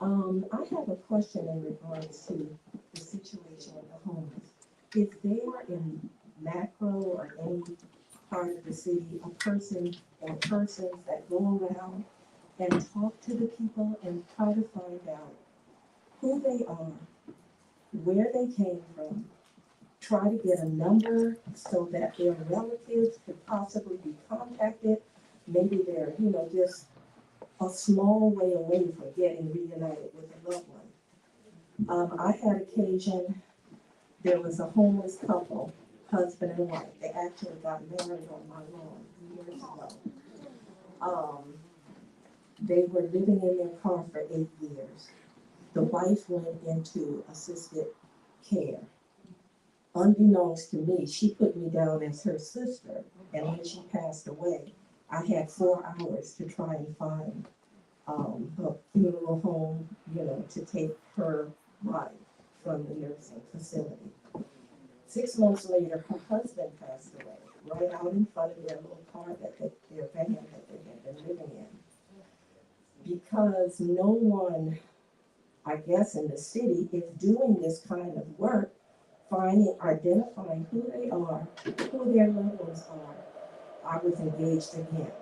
I have a question in regards to the situation with the homeless. Is there in macro or any part of the city a person or persons that go around and talk to the people and try to find out who they are, where they came from, try to get a number so that their relatives could possibly be contacted? Maybe they're, just a small way away from getting reunited with a loved one. I had occasion, there was a homeless couple, husband and wife. They actually got married on my lawn years ago. They were living in their car for 8 years. The wife went into assisted care. Unbeknownst to me, she put me down as her sister, and when she passed away, I had 4 hours to try and find a funeral home, to take her life from the nursing facility. 6 months later, her husband passed away, right out in front of their little car their van that they had been living in. Because no one, I guess, in the city is doing this kind of work, identifying who they are, who their loved ones are, I was engaged again.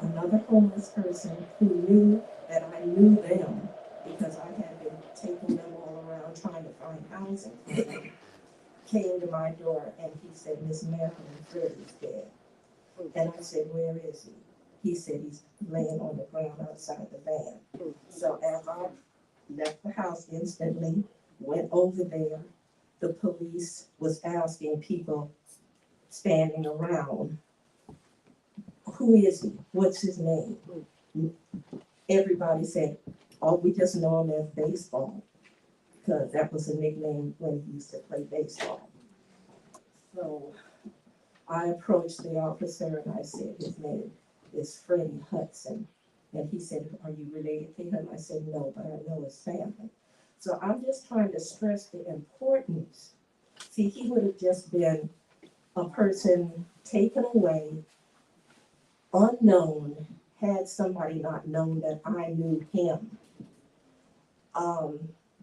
Another homeless person who knew that I knew them because I had been taking them all around trying to find housing for them, came to my door and he said, "Miss Marilyn, Freddie's dead." And I said, "Where is he?" He said, "He's laying on the ground outside the van." So as I left the house instantly, went over there, the police was asking people standing around, "Who is he? What's his name?" Everybody said, "Oh, we just know him as baseball," because that was a nickname when he used to play baseball. So I approached the officer and I said, "His name is Freddie Hudson." And he said, "Are you related to him?" I said, "No, but I know his family." So I'm just trying to stress the importance. See, he would have just been a person taken away, unknown, had somebody not known that I knew him.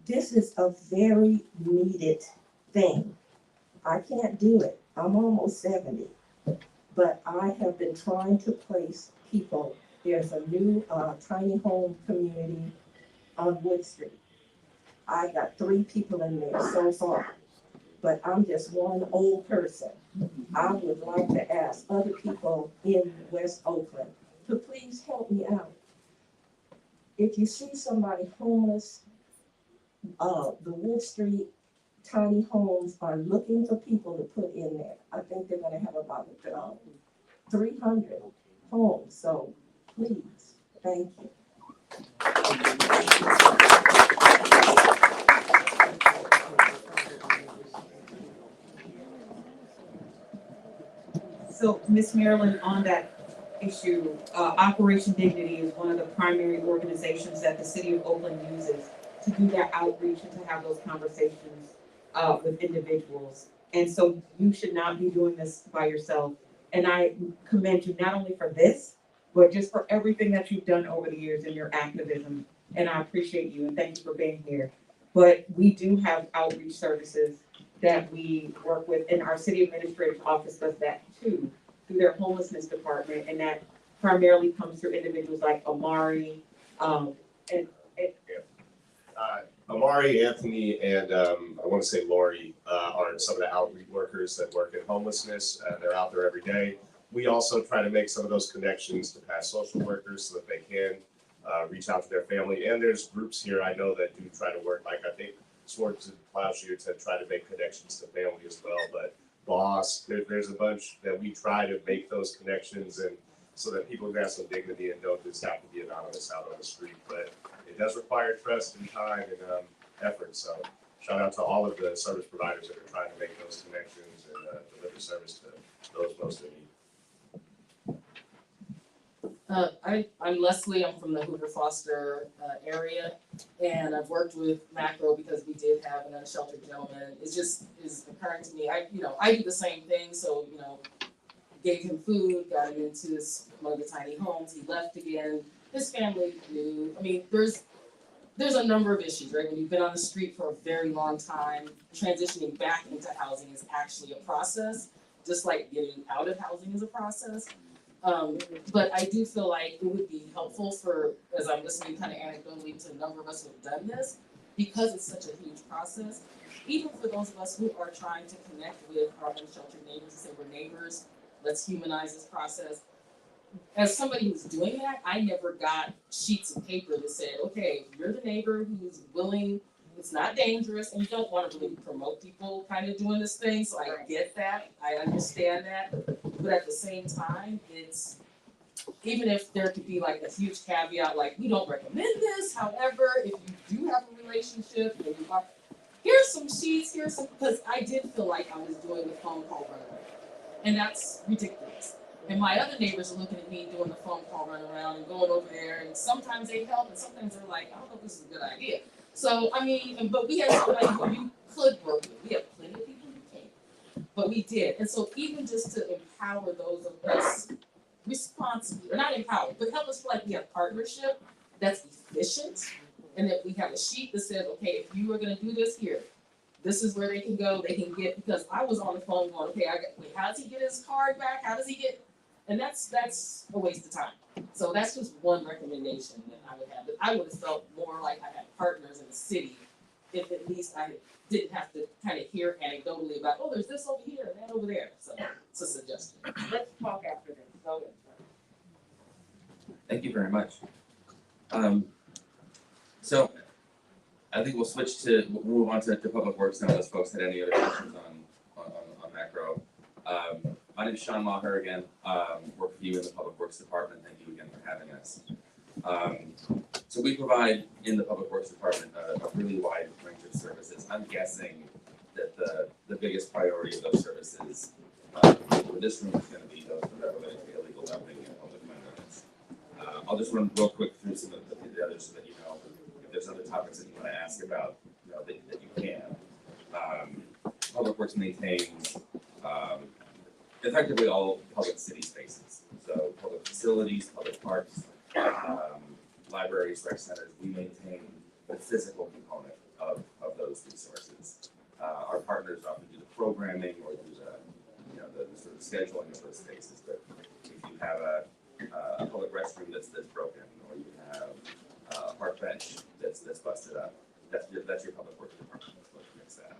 This is a very needed thing. I can't do it. I'm almost 70, but I have been trying to place people. There's a new tiny home community on Wood Street. I got 3 people in there so far, but I'm just one old person. I would like to ask other people in West Oakland to please help me out. If you see somebody homeless, the Wood Street tiny homes are looking for people to put in there. I think they're gonna have about 300 homes, so please, thank you. So, Ms. Marilyn, on that issue, Operation Dignity is one of the primary organizations that the city of Oakland uses to do that outreach and to have those conversations with individuals. And so you should not be doing this by yourself. And I commend you not only for this, but just for everything that you've done over the years in your activism. And I appreciate you and thank you for being here. But we do have outreach services that we work with, and our city administrator's office does that too, through their homelessness department, and that primarily comes through individuals like Amari, Amari, Anthony, and I want to say Lori are some of the outreach workers that work in homelessness. They're out there every day. We also try to make some of those connections to past social workers so that they can reach out to their family. And there's groups here I know that do try to work, like I think Swartz and Plowshares have tried to make connections to family as well. But Boss, there's a bunch that we try to make those connections and so that people can have some dignity and don't just have to be anonymous out on the street. But it does require trust and time and effort. So shout out to all of the service providers that are trying to make those connections and deliver service to those most in need. I'm Leslie, I'm from the Hoover Foster area, and I've worked with Macro because we did have an unsheltered gentleman. It just is occurring to me, I do the same thing, so, gave him food, got him into one of the tiny homes, he left again, his family knew, there's a number of issues, right? When you've been on the street for a very long time, transitioning back into housing is actually a process, just like getting out of housing is a process. But I do feel like it would be helpful for, as I'm listening kind of anecdotally to a number of us who have done this, because it's such a huge process, even for those of us who are trying to connect with our unsheltered neighbors and say we're neighbors, let's humanize this process. As somebody who's doing that, I never got sheets of paper that said, okay, you're the neighbor who's willing, it's not dangerous, and you don't want to really promote people kind of doing this thing, so I get that, I understand that. But at the same time, it's, even if there could be like a huge caveat, like, we don't recommend this, however, if you do have a relationship, and you are, here's some sheets, here's some, because I did feel like I was doing the phone call runaway. And that's ridiculous. And my other neighbors are looking at me doing the phone call run around and going over there, and sometimes they help, and sometimes they're like, I don't know if this is a good idea. So, but we had somebody who you could work with. We have plenty of people who can't, but we did. And so even just to empower those of us responsibly, or not empower, but help us feel like we have partnership that's efficient, and that we have a sheet that says, okay, if you are gonna do this here, this is where they can go, they can get, because I was on the phone going, okay, wait, how does he get his card back? How does he get, and that's a waste of time. So that's just one recommendation that I would have. But I would have felt more like I had partners in the city if at least I didn't have to kind of hear anecdotally about, oh, there's this over here and that over there. So it's a suggestion. Let's talk after this. So, Thank you very much. So I think we'll move on to public works now, unless folks had any other questions on macro. My name is Sean Maher again, work for you in the Public Works Department. Thank you again for having us. So we provide in the Public Works Department a really wide range of services. I'm guessing that the biggest priority of those services for this room is going to be those that are related to illegal dumping and public cleanliness. I'll just run real quick through some of the others so that you know if there's other topics that you want to ask about, that you can. Public Works maintains effectively all public city spaces. So public facilities, public parks, libraries, rec centers, we maintain the physical component of those resources. Our partners often do the programming or do the sort of scheduling of those spaces. But if you have a public restroom that's broken, or you have a park bench that's busted up, that's your public works department that's supposed to fix that.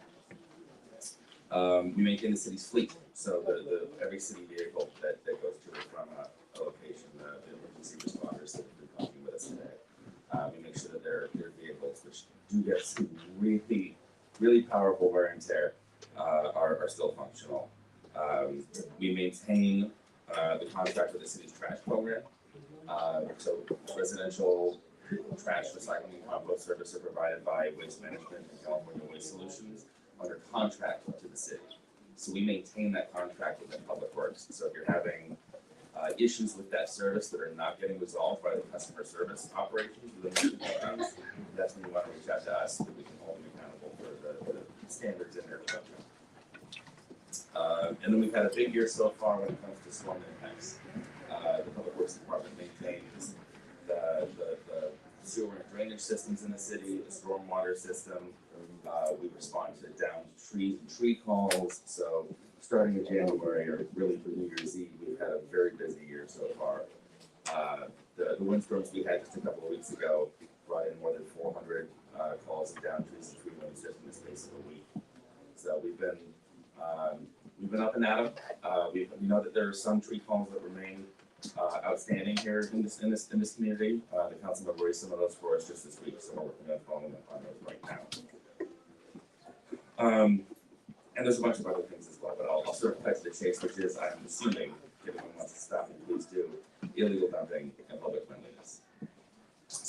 We maintain the city's fleet, so every city vehicle that goes to or from a location, the emergency responders that have been talking with us today. We make sure that their vehicles, which do get some really, really powerful wear and tear, are still functional. We maintain the contract with the city's trash program. So residential trash recycling and compost service are provided by Waste Management and California Waste Solutions under contract to the city. So we maintain that contract within Public Works. So if you're having issues with that service that are not getting resolved by the customer service operations within the programs, that's when you want to reach out to us so that we can hold you accountable for the standards in their program. And then we've had a big year so far when it comes to storm impacts. The Public Works Department maintains the sewer and drainage systems in the city, the stormwater system. We respond to downed trees and tree calls. So starting in January, or really for New Year's Eve, we've had a very busy year so far. The windstorms we had just a couple of weeks ago brought in more than 400 calls of downed trees and tree limbs just in the space of a week. So we've been up and at 'em. We know that there are some tree calls that remain outstanding here in this community. The council member raised some of those for us just this week, so we're working on following up on those right now. And there's a bunch of other things as well, but I'll sort of cut to the chase, which is, I'm assuming, if anyone wants to stop me, please do, illegal dumping and public cleanliness.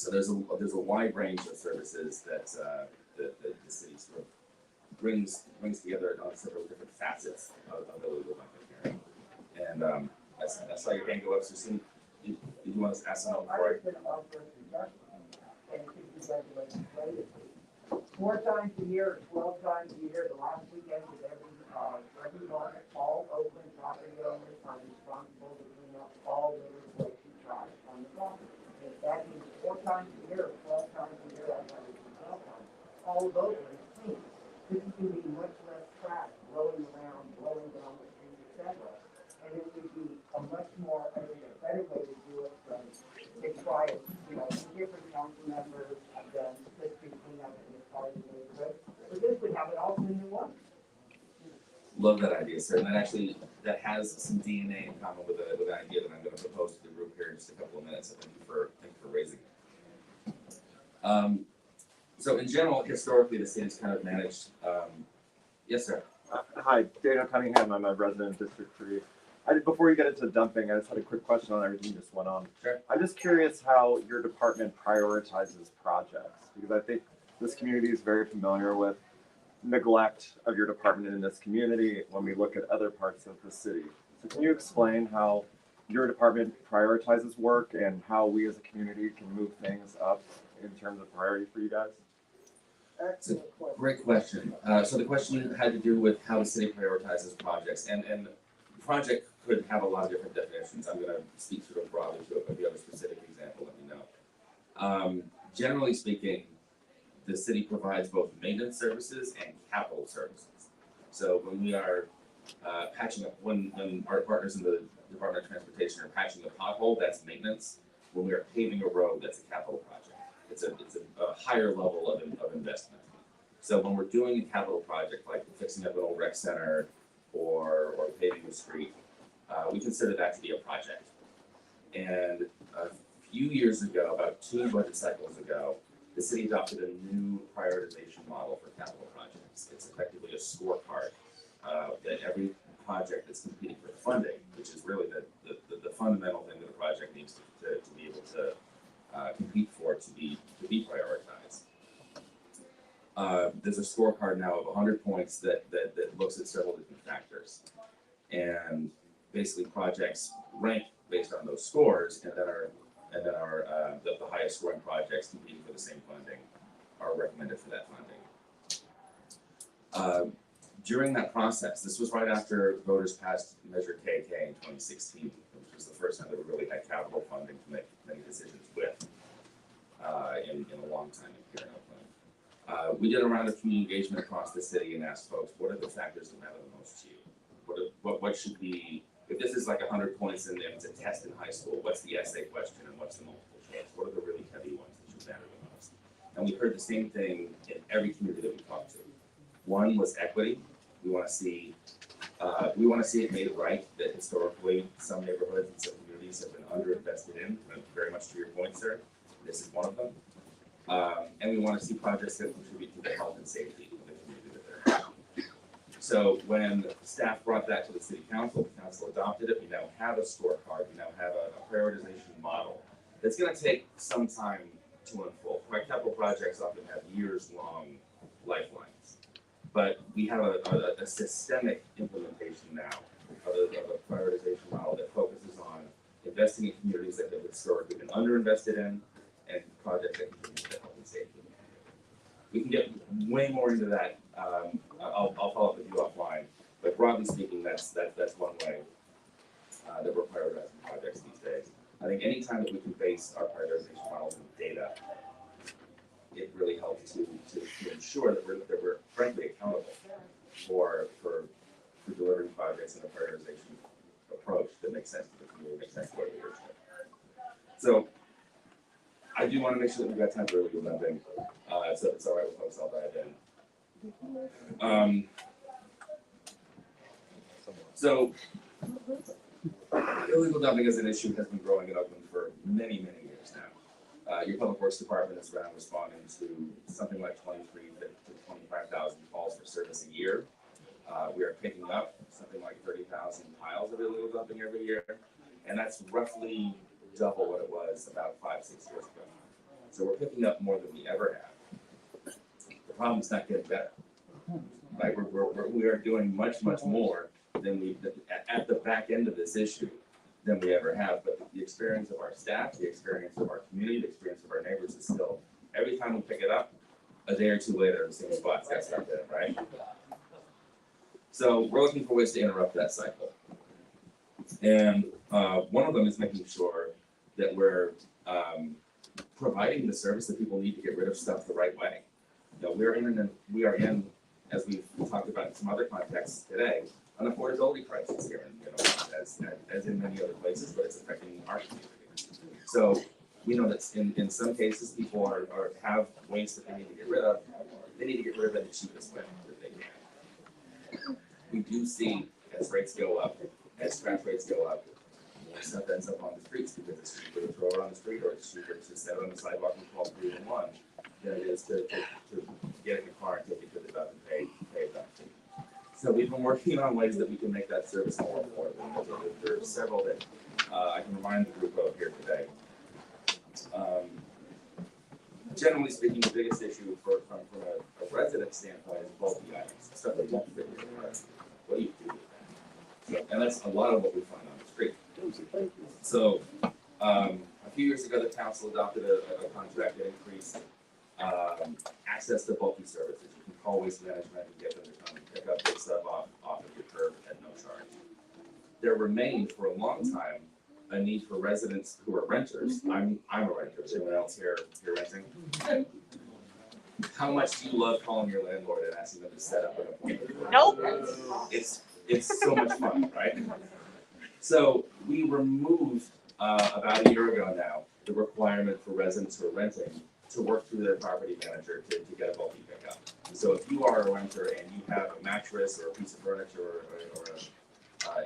So there's a wide range of services that the city sort of brings together on several different facets of the legal document area. And I saw your hand go up, so soon. Did you want to ask something before? I was gonna offer a suggestion, and it could be regulated creatively. 4 times a year, 12 times a year, the last weekend of every month, all Oakland property owners are responsible to clean up all the waste and trash on the property. If that means 4 times a year, 12 times a year, that's how it is 12 times. All of those are clean. This is gonna be much less trash blowing around, blowing down the street, etc. And it would be a much more, I think, a better way to do it than to try it, different council members have done this to clean up in this part of the neighborhood. But this would have it all clean at once. Love that idea, sir. And that has some DNA in common with an idea that I'm going to propose to the group here in just a couple of minutes. So thank you for raising it. So in general, historically, the city's kind of managed. Yes, sir. Hi, Daniel Cunningham. I'm a resident of District 3. Before you get into dumping, I just had a quick question on everything you just went on. Sure. I'm just curious how your department prioritizes projects, because I think this community is very familiar with neglect of your department in this community when we look at other parts of the city. So can you explain how your department prioritizes work and how we as a community can move things up in terms of priority for you guys? Excellent question. Great question. So the question had to do with how the city prioritizes projects, and project could have a lot of different definitions. I'm going to speak sort of broadly to it, but if you have a specific example, let me know. Generally speaking, the city provides both maintenance services and capital services. So when we are patching up, when our partners in the Department of Transportation are patching a pothole, that's maintenance. When we are paving a road, that's a capital project. It's a higher level of investment. So when we're doing a capital project like fixing up an old rec center or paving the street, we consider that to be a project. And a few years ago, about 2 budget cycles ago, the city adopted a new prioritization model for capital projects. It's effectively a scorecard that every project that's competing for funding, which is really the fundamental thing that a project needs to be able to compete for to be prioritized. There's a scorecard now of 100 points that looks at several different factors, and basically projects rank based on those scores, and then the highest scoring projects competing for the same funding are recommended for that funding. During that process, this was right after voters passed Measure KK in 2016, which was the first time that we really had capital funding to make many decisions with in a long time here in Oakland. We did a round of community engagement across the city and asked folks, what are the factors that matter the most to you? What should be, if this is like 100 points and it's a test in high school, what's the essay question and what's the multiple choice? What are the really heavy ones that should matter the most? And we heard the same thing in every community that we talked to. One was equity. We want to see it made right, that historically some neighborhoods and some communities have been underinvested in, and very much to your point, sir. This is one of them. And we want to see projects that contribute to the health and safety of the community that they're in. So when staff brought that to the city council, the council adopted it. We now have a scorecard. We now have a prioritization model that's going to take some time to unfold. Right? Capital projects often have years-long lifelines. But we have a systemic implementation now of a prioritization model that focuses on investing in communities that have historically been underinvested in and projects that contribute to health and safety. We can get way more into that. I'll follow up with you offline. But broadly speaking, that's one way that we're prioritizing projects these days. I think anytime that we can base our prioritization models on data, it really helps to ensure that we're frankly accountable for delivering projects in a prioritization approach that makes sense to the community, makes sense to our leadership. So I do want to make sure that we've got time for illegal dumping. So if it's all right with folks, I'll dive in. So illegal dumping as an issue has been growing in Oakland for many, many years now. Your public works department is around responding to something like 23,000 to 25,000 calls for service a year. We are picking up something like 30,000 piles of illegal dumping every year, and that's roughly double what it was about 5-6 years ago. So we're picking up more than we ever have. The problem is not getting better. Right, we are doing much more than we, at the back end of this issue than we ever have. But the experience of our staff, the experience of our community, the experience of our neighbors is still, every time we pick it up, a day or two later, the same spot's got stuck in it, right? So we're looking for ways to interrupt that cycle. And one of them is making sure that we're providing the service that people need to get rid of stuff the right way. You know, we are in, as we've talked about in some other contexts today, an affordability crisis here, as in many other places, but it's affecting our community. So we know that in some cases, people have waste that they need to get rid of. They need to get rid of it the cheapest way that they can. We do see, as rates go up, as scratch rates go up, more stuff ends up on the streets because it's cheaper to throw it on the street, or it's cheaper to set it on the sidewalk and call 311 than it is to get in the car and take it to the dump and pay that fee. So we've been working on ways that we can make that service more affordable. There are several that I can remind the group of here today. Generally speaking, the biggest issue from a resident standpoint is bulky items, stuff that won't fit your car. What do you do with that? So, and that's a lot of what we find on the street. So a few years ago, the council adopted a contract that increased access to bulky services. You can call Waste Management and get them to come and pick up this stuff off of your curb at no charge. There remained for a long time a need for residents who are renters. I'm a renter. Is anyone else here renting? How much do you love calling your landlord and asking them to set up an appointment? Nope. It's so much fun, right? So we removed about a year ago now the requirement for residents who are renting to work through their property manager to get a bulky pickup. So if you are a renter and you have a mattress or a piece of furniture or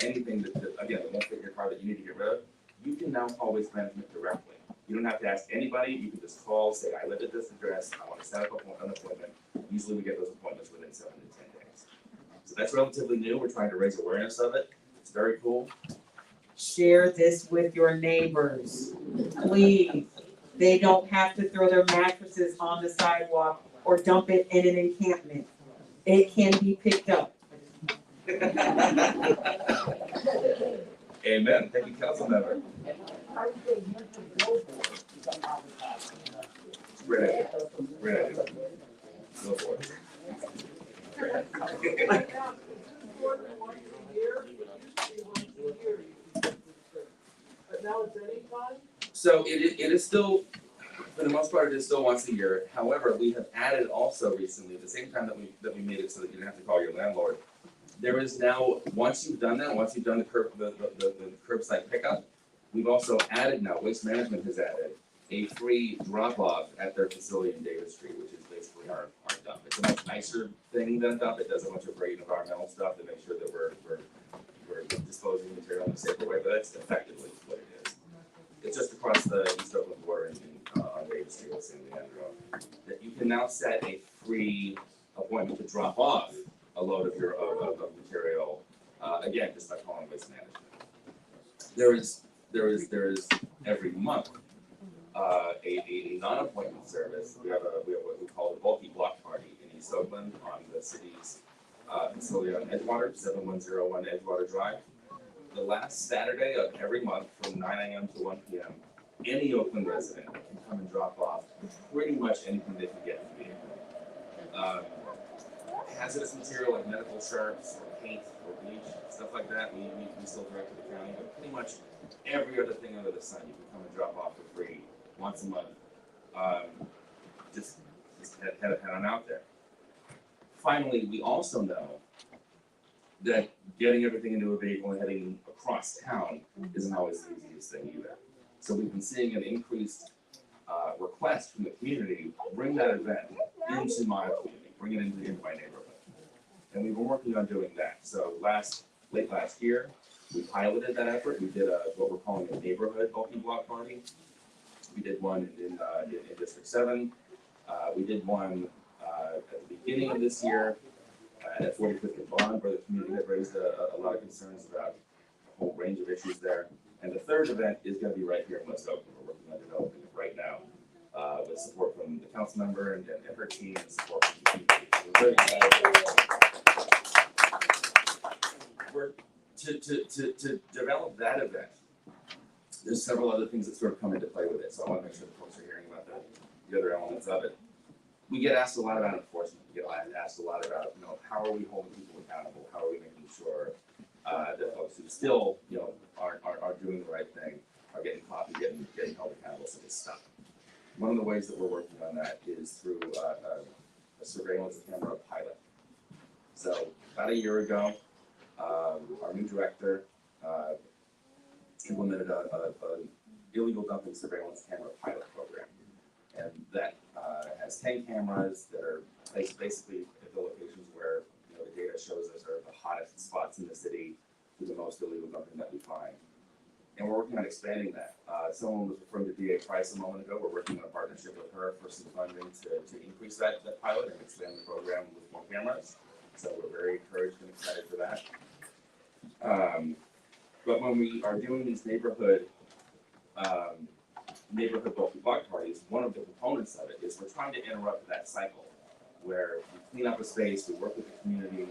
anything that again that won't fit your car that you need to get rid of, you can now call Waste Management directly. You don't have to ask anybody. You can just call, say, I live at this address. I want to set up an appointment. Usually we get those appointments within 7 to 10 days. So that's relatively new. We're trying to raise awareness of it. It's very cool. Share this with your neighbors, please. They don't have to throw their mattresses on the sidewalk or dump it in an encampment. It can be picked up. Amen. Thank you, council member. Great idea. Great idea. Go for it. But now it's anytime? So it is still, for the most part, it is still once a year. However, we have added also recently, at the same time that we made it so that you don't have to call your landlord, there is now, once you've done that, once you've done the curbside pickup, we've also added now, Waste Management has added a free drop-off at their facility in Davis Street, which is basically our dump. It's a much nicer thing than a dump. It does a bunch of great environmental stuff to make sure that we're disposing of material in a safer way, but that's effectively what it is. It's just across the East Oakland border on Davis Street, in Leandro, that you can now set a free appointment to drop off a load of your of material, again, just by calling Waste Management. There is every month a non-appointment service. We have what we call the bulky block party in East Oakland on the city's facility on Edgewater, 7101 Edgewater Drive. The last Saturday of every month from 9 a.m. to 1 p.m., any Oakland resident can come and drop off pretty much anything they can get in the vehicle. Hazardous material like medical sharps or paint or bleach, stuff like that, we still direct to the county, but pretty much every other thing under the sun you can come and drop off for free once a month. Just head on out there. Finally, we also know that getting everything into a vehicle and heading across town isn't always the easiest thing either. So we've been seeing an increased request from the community, bring that event into my community, bring it into my neighborhood. And we've been working on doing that. So late last year, we piloted that effort. We did what we're calling a neighborhood bulky block party. We did one in District 7. We did one at the beginning of this year at 45th and Bond, where the community had raised a lot of concerns about a whole range of issues there. And the third event is going to be right here in West Oakland. We're working on developing it right now with support from the council member and her team and support from the community. We're very excited. To develop that event, there's several other things that sort of come into play with it. So I want to make sure the folks are hearing about the other elements of it. We get asked a lot about enforcement. We get asked a lot about, how are we holding people accountable? How are we making sure that folks who still, are doing the right thing are getting caught and getting held accountable for this stuff. One of the ways that we're working on that is through a surveillance camera pilot. So about a year ago, our new director implemented a illegal dumping surveillance camera pilot program. And that has 10 cameras that are placed basically at the locations where the data shows us are the hottest spots in the city with the most illegal dumping that we find. And we're working on expanding that. Someone was referring to DA Price a moment ago. We're working on a partnership with her for some funding to increase that pilot and expand the program with more cameras. So we're very encouraged and excited for that. But when we are doing these neighborhood block parties, one of the components of it is we're trying to interrupt that cycle where we clean up a space, we work with the community,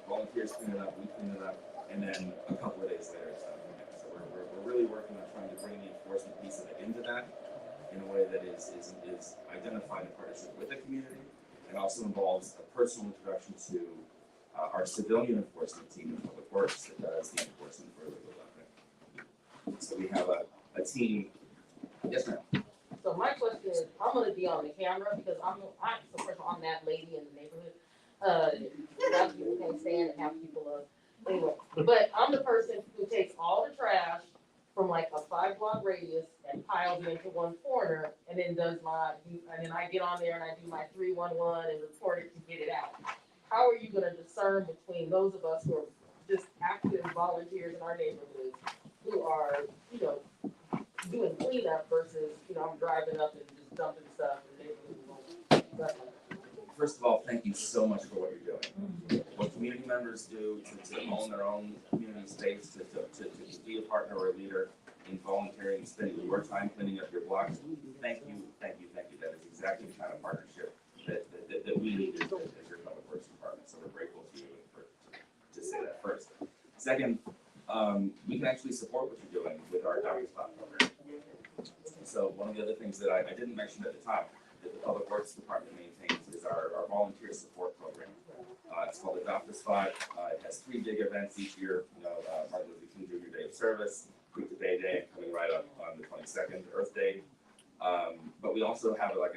volunteers clean it up, we clean it up, and then a couple of days later it's done again. So we're really working on trying to bring the enforcement piece of it into that in a way that is identified in partnership with the community and also involves a personal introduction to our civilian enforcement team in Public Works that does the enforcement for illegal dumping. So we have a team. Yes, ma'am. So my question is, I'm gonna be on the camera because I'm that lady in the neighborhood. A lot of people can't stand and have people anyway. But I'm the person who takes all the trash from like a 5-block radius and piles it into one corner and then and then I get on there and I do my 311 and report it to get it out. How are you gonna discern between those of us who are just active volunteers in our neighborhoods who are, doing cleanup versus, I'm driving up and just dumping stuff in the neighborhood? First of all, thank you so much for what you're doing. What community members do to own their own community space, to be a partner or a leader in volunteering, spending your time cleaning up your blocks. Thank you. That is exactly the kind of partnership that we need as your Public Works department. So we're grateful to you to say that first. Second, we can actually support what you're doing with our Adopt a Spot program. So one of the other things that I didn't mention at the time that the Public Works Department maintains is our volunteer support program. It's called Adopt a Spot. It has 3 big events each year. Martin Luther King Jr. Day of Service, Creek to Bay Day, coming right up on the 22nd, Earth Day. But we also have like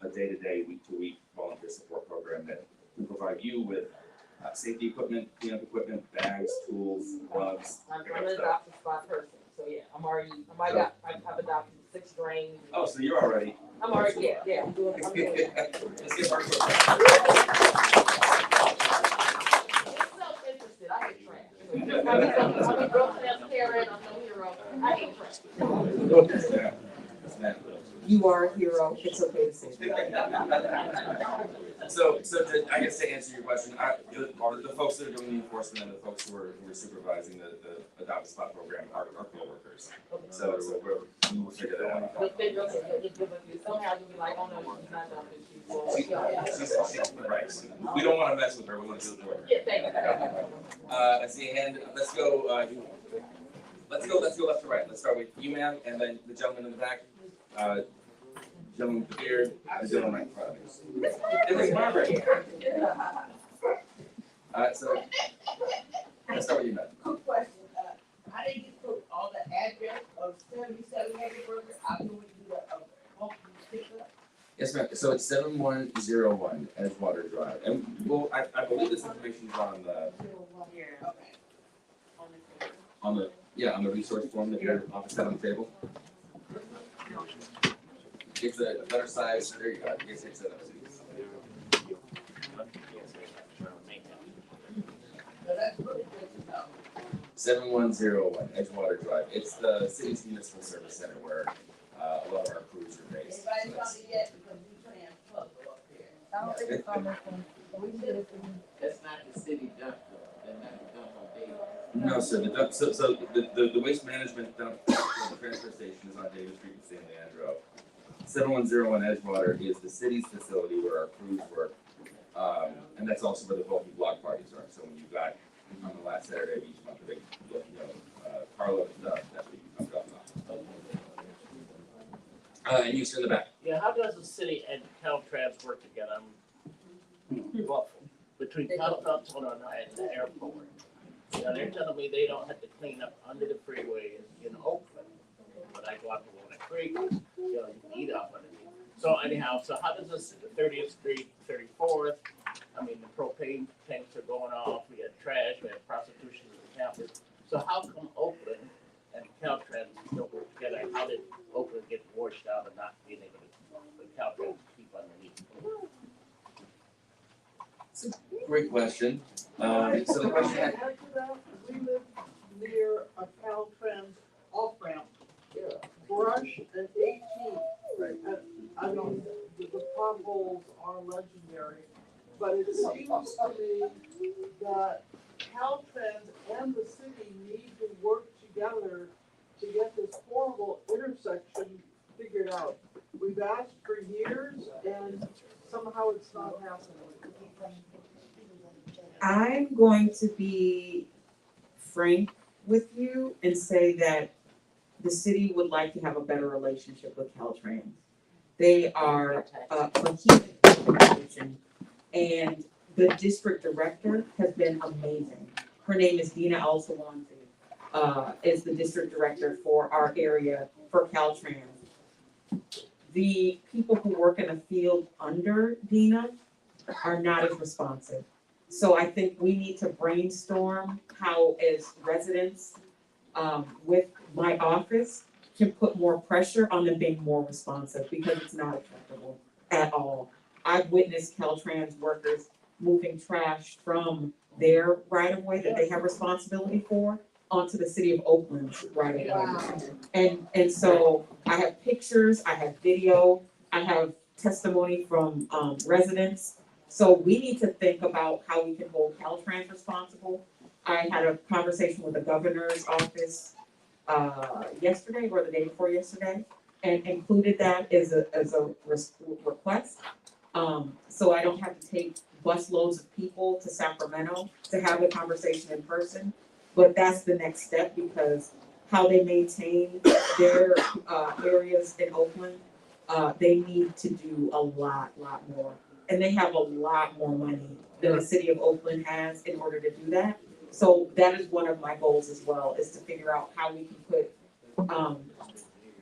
a day-to-day, week-to-week volunteer support program that can provide you with safety equipment, cleanup equipment, bags, tools, gloves. I'm an Adopt a Spot person, so yeah, I've adopted 6 strains. Oh, so you're already. I'm already, yeah, I'm doing Let's get Mark. It's self-interested, I hate trash. I'm a girl transparent, I'm no hero, I hate trash. You are a hero, it's okay to say So I guess to answer your question, the folks that are doing the enforcement and the folks who are supervising the Adopt a Spot program are co-workers. So we will figure that out. Somehow you'll be like, oh no, she's not done this. She's right. We don't want to mess with her, we want to do it for her. Yeah, thank you. I see a hand, let's go left to right. Let's start with you, ma'am, and then the gentleman in the back. Gentleman with the beard, the gentleman right in front of me. And it's Margaret. So let's start with you, ma'am. Quick question, I didn't get put all the address of 77 Hamburger, I'm going to do the pickup. Yes, ma'am. So it's 7101 Edgewater Drive. And well, I believe this information is on the resource form that your office had on the table. It's a better size. There you go. I guess it's 7101 Edgewater Drive. It's the city's municipal service center where a lot of our crews are based. Anybody found it yet? Because we playing puzzle up there. I don't think it's on this one. We can get it from. That's not the city dump, they're not dump on Davis. No, sir. The dump, so the waste management dump for the transfer station is on Davis Street in San Leandro. 7101 Edgewater is the city's facility where our crews work. And that's also where the bulky block parties are. So when you've got on the last Saturday of each month, a big, carload of stuff, that's what you come dropping off. And you sit in the back. Yeah, how does the city and Caltrans work together? I'm waffled. Between Caltrans and the airport. You know, they're telling me they don't have to clean up under the freeway in Oakland. But I go out to Walnut Creek, you know, you can eat off underneath. So anyhow, so how does this, 30th Street, 34th, I mean, the propane tanks are going off, we had trash, we had prostitution in the campus. So how come Oakland and Caltrans don't work together? How did Oakland get washed out and not being able to, the Caltrans keep underneath? Great question. So the question To add to that, we live near a Caltrans off-ramp. Brush and 18. Right. And I know the potholes are legendary, but it seems to me that Caltrans and the city need to work together to get this horrible intersection figured out. We've asked for years and somehow it's not happening. I'm going to be frank with you and say that the city would like to have a better relationship with Caltrans. They are a cohesive organization, and the district director has been amazing. Her name is Dina Al-Sawanti, is the district director for our area for Caltrans. The people who work in the field under Dina are not as responsive. So I think we need to brainstorm how, as residents, with my office, can put more pressure on them being more responsive, because it's not acceptable at all. I've witnessed Caltrans workers moving trash from their right of way that they have responsibility for onto the city of Oakland's right of way. And so I have pictures, I have video, I have testimony from residents. So we need to think about how we can hold Caltrans responsible. I had a conversation with the governor's office yesterday or the day before yesterday, and included that as a request. So I don't have to take bus loads of people to Sacramento to have the conversation in person. But that's the next step, because how they maintain their areas in Oakland, they need to do a lot more. And they have a lot more money than the city of Oakland has in order to do that. So that is one of my goals as well, is to figure out how we can put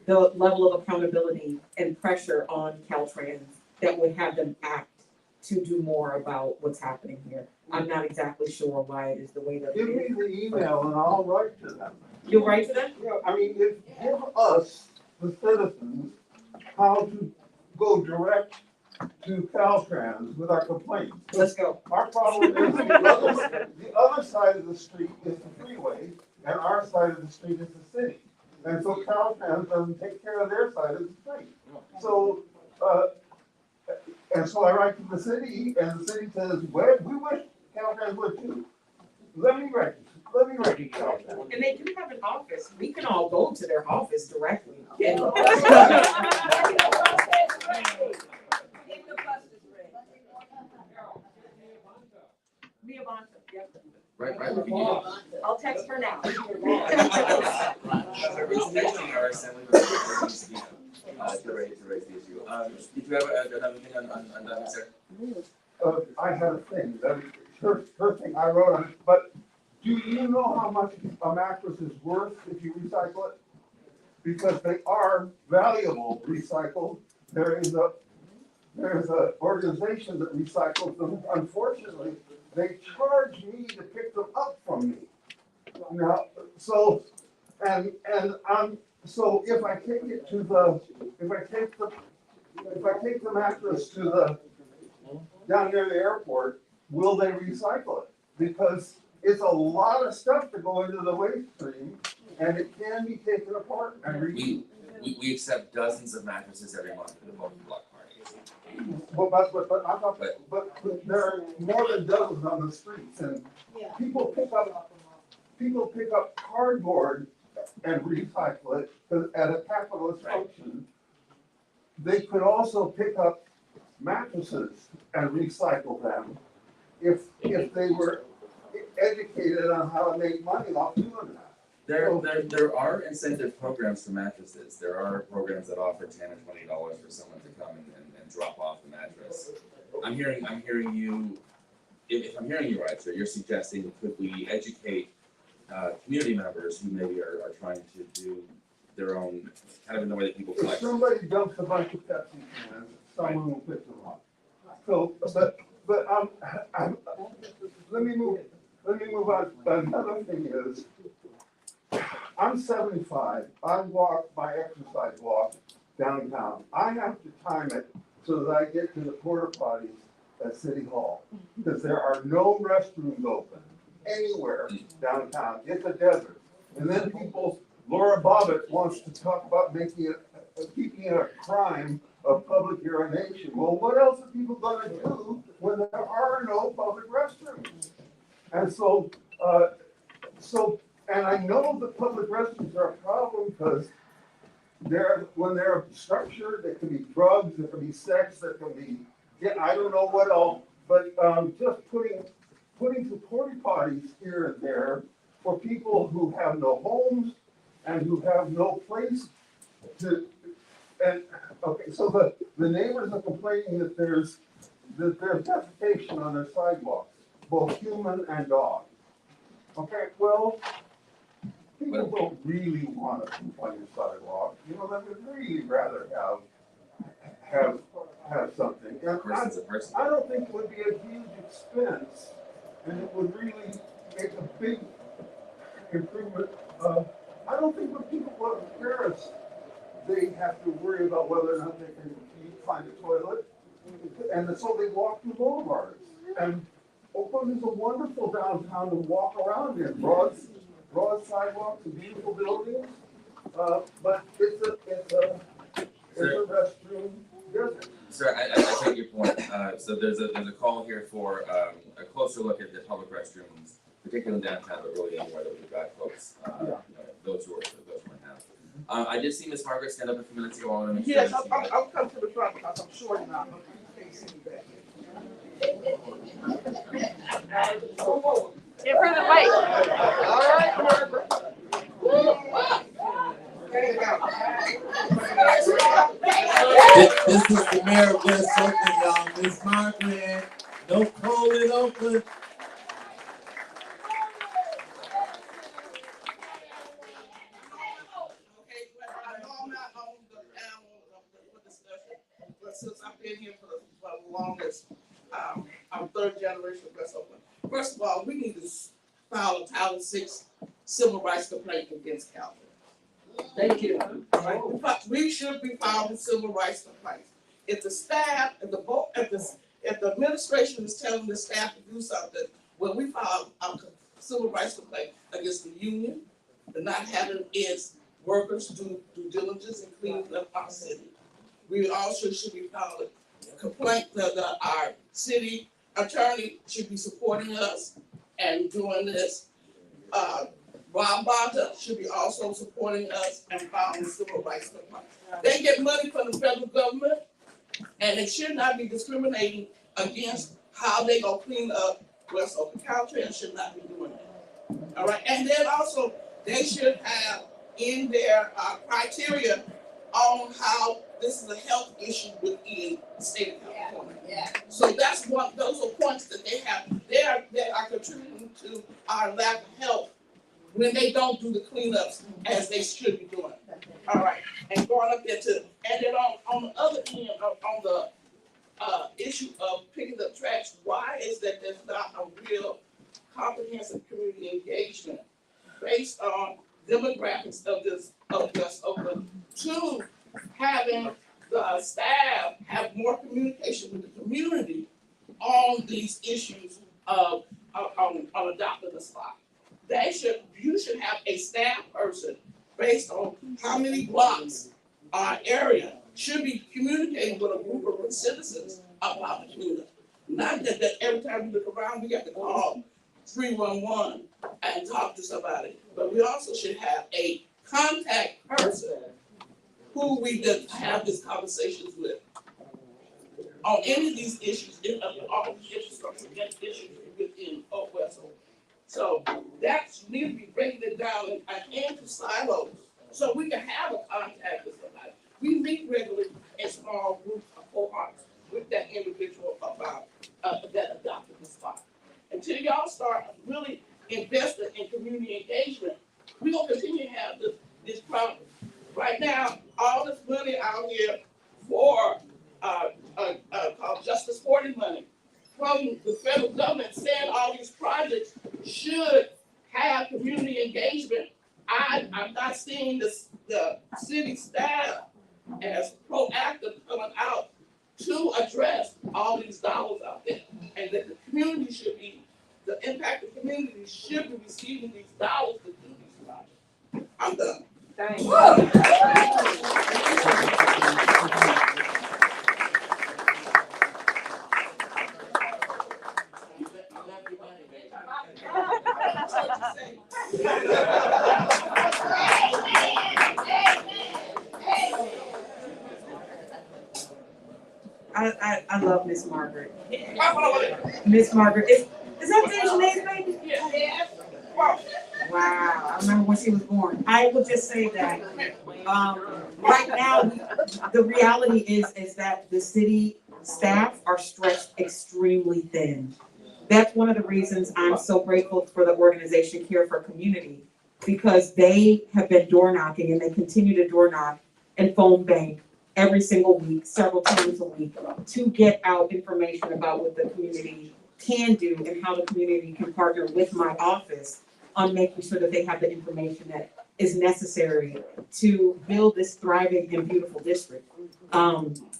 the level of accountability and pressure on Caltrans that would have them act to do more about what's happening here. I'm not exactly sure why it is the way that it Give me is. the email and I'll write to them. You'll write to them? Yeah, I mean, give us, the citizens, how to go direct to Caltrans with our complaints. Let's go. Our problem is the other side of the street is the freeway, and our side of the street is the city. And so Caltrans doesn't take care of their side of the street. So, and so I write to the city, and the city says, well, we wish Caltrans would too. Let me write to Caltrans. And they do have an office. We can all go to their office directly. And Right, we can use it. I'll text her now. As a representation of our assembly, to raise the issue. Did you have another thing on that, sir? I had a thing, her thing, I wrote on it, but do you know how much a mattress is worth if you recycle it? Because they are valuable recycled. There's a organization that recycles them. Unfortunately, they charge me to pick them up from me. Now, so, so if I take it to if I take the mattress to down near the airport, will they recycle it? Because it's a lot of stuff to go into the waste stream, and it can be taken apart and reused. We accept dozens of mattresses every month for the bulky block parties. But there are more than dozens on the streets, and people pick up cardboard and recycle it at a capitalist function. they could also pick up mattresses and recycle them if they were educated on how to make money off doing that. There are incentive programs for mattresses. There are programs that offer $10 or $20 for someone to come and drop off the mattress. I'm hearing you, if I'm hearing you right, sir, you're suggesting could we educate community members who maybe are trying to do their own, kind of in the way that people If collect. somebody dumps a bunch of Pepsi cans, someone will pick them up. So, but let me move on. Another thing is, I'm 75. I walk my exercise walk downtown. I have to time it so that I get to the porta potties at City Hall, because there are no restrooms open anywhere downtown. It's a desert. And then Laura Bobbitt wants to talk about keeping it a crime of public urination. Well, what else are people gonna do when there are no public restrooms? And and I know the public restrooms are a problem because when they're structured, there can be drugs, there can be sex, there can be, I don't know what all, but just putting some porta potties here and there for people who have no homes and who have no place to, and, okay, so the neighbors are complaining that there's defecation on their sidewalks, both human and dog. Okay, well, people don't really want to poop on your sidewalk, you know, they would really rather have something. And I don't think it would be a huge expense, and it would really make a big improvement. I don't think when people go to Paris, they have to worry about whether or not they can find a toilet, and so they walk through boulevards. And Oakland is a wonderful downtown to walk around in, broad sidewalks and beautiful buildings, but it's a restroom desert. Sir, I take your point. So there's a call here for a closer look at the public restrooms, particularly in downtown, but really anywhere that we've got folks, those who are in house. I did see Ms. Margaret stand up a few minutes ago. I want to make sure. Yes, I'll come to the front because I'm short now. Give her the mic. All right, Margaret. This is the mayor of West Oakland, y'all. Miss Margaret. No cold in Oakland. But since I've been here for the longest, I'm third generation of West Oakland. First of all, we need to file a Title VI civil rights complaint against Calvin. Thank you. Right? We should be filing civil rights complaints. If the staff, if the administration is telling the staff to do something, well, we file a civil rights complaint against the union, for not having its workers do due diligence in cleaning up our city. We also should be filing a complaint that our city attorney should be supporting us and doing this. Rob Bonta should be also supporting us and filing civil rights complaints. They get money from the federal government, and they should not be discriminating against how they go clean up West Oakland. Caltrans should not be doing that. All right, and then also they should have in their criteria on how this is a health issue within the state of California. So that's one. Those are points that they have. They are contributing to our lack of health when they don't do the cleanups as they should be doing. All right, and going up there too. And then on the other end, on the issue of picking up trash, why is that there's not a real comprehensive community engagement based on demographics of West Oakland to having the staff have more communication with the community on these issues of on adopting the spot. You should have a staff person based on how many blocks our area should be communicating with a group of citizens about the cleanup. Not that every time we look around, we got to call 311 and talk to somebody. But we also should have a contact person who we just have these conversations with on any of these issues, all the infrastructure issues within Oak West. So that's need to be breaking it down into silos so we can have a contact with somebody. We meet regularly in small groups of cohorts with that individual about that adopted the spot. Until y'all start really investing in community engagement, we're gonna continue to have this problem. Right now, all this money out here for called Justice Sporting money from the federal government saying all these projects should have community engagement. I'm not seeing the city staff as proactive coming out to address all these dollars out there. And that the community should be, the impacted community should be receiving these dollars to do these projects. I'm done. Thanks. I love Miss Margaret. Miss Margaret, is that Dejanae's baby? Yeah. Wow, I remember when she was born. I will just say that, right now, the reality is that the city staff are stretched extremely thin. That's one of the reasons I'm so grateful for the organization Care for Community, because they have been door knocking and they continue to door knock and phone bank every single week, several times a week, to get out information about what the community can do and how the community can partner with my office on making sure that they have the information that is necessary to build this thriving and beautiful district.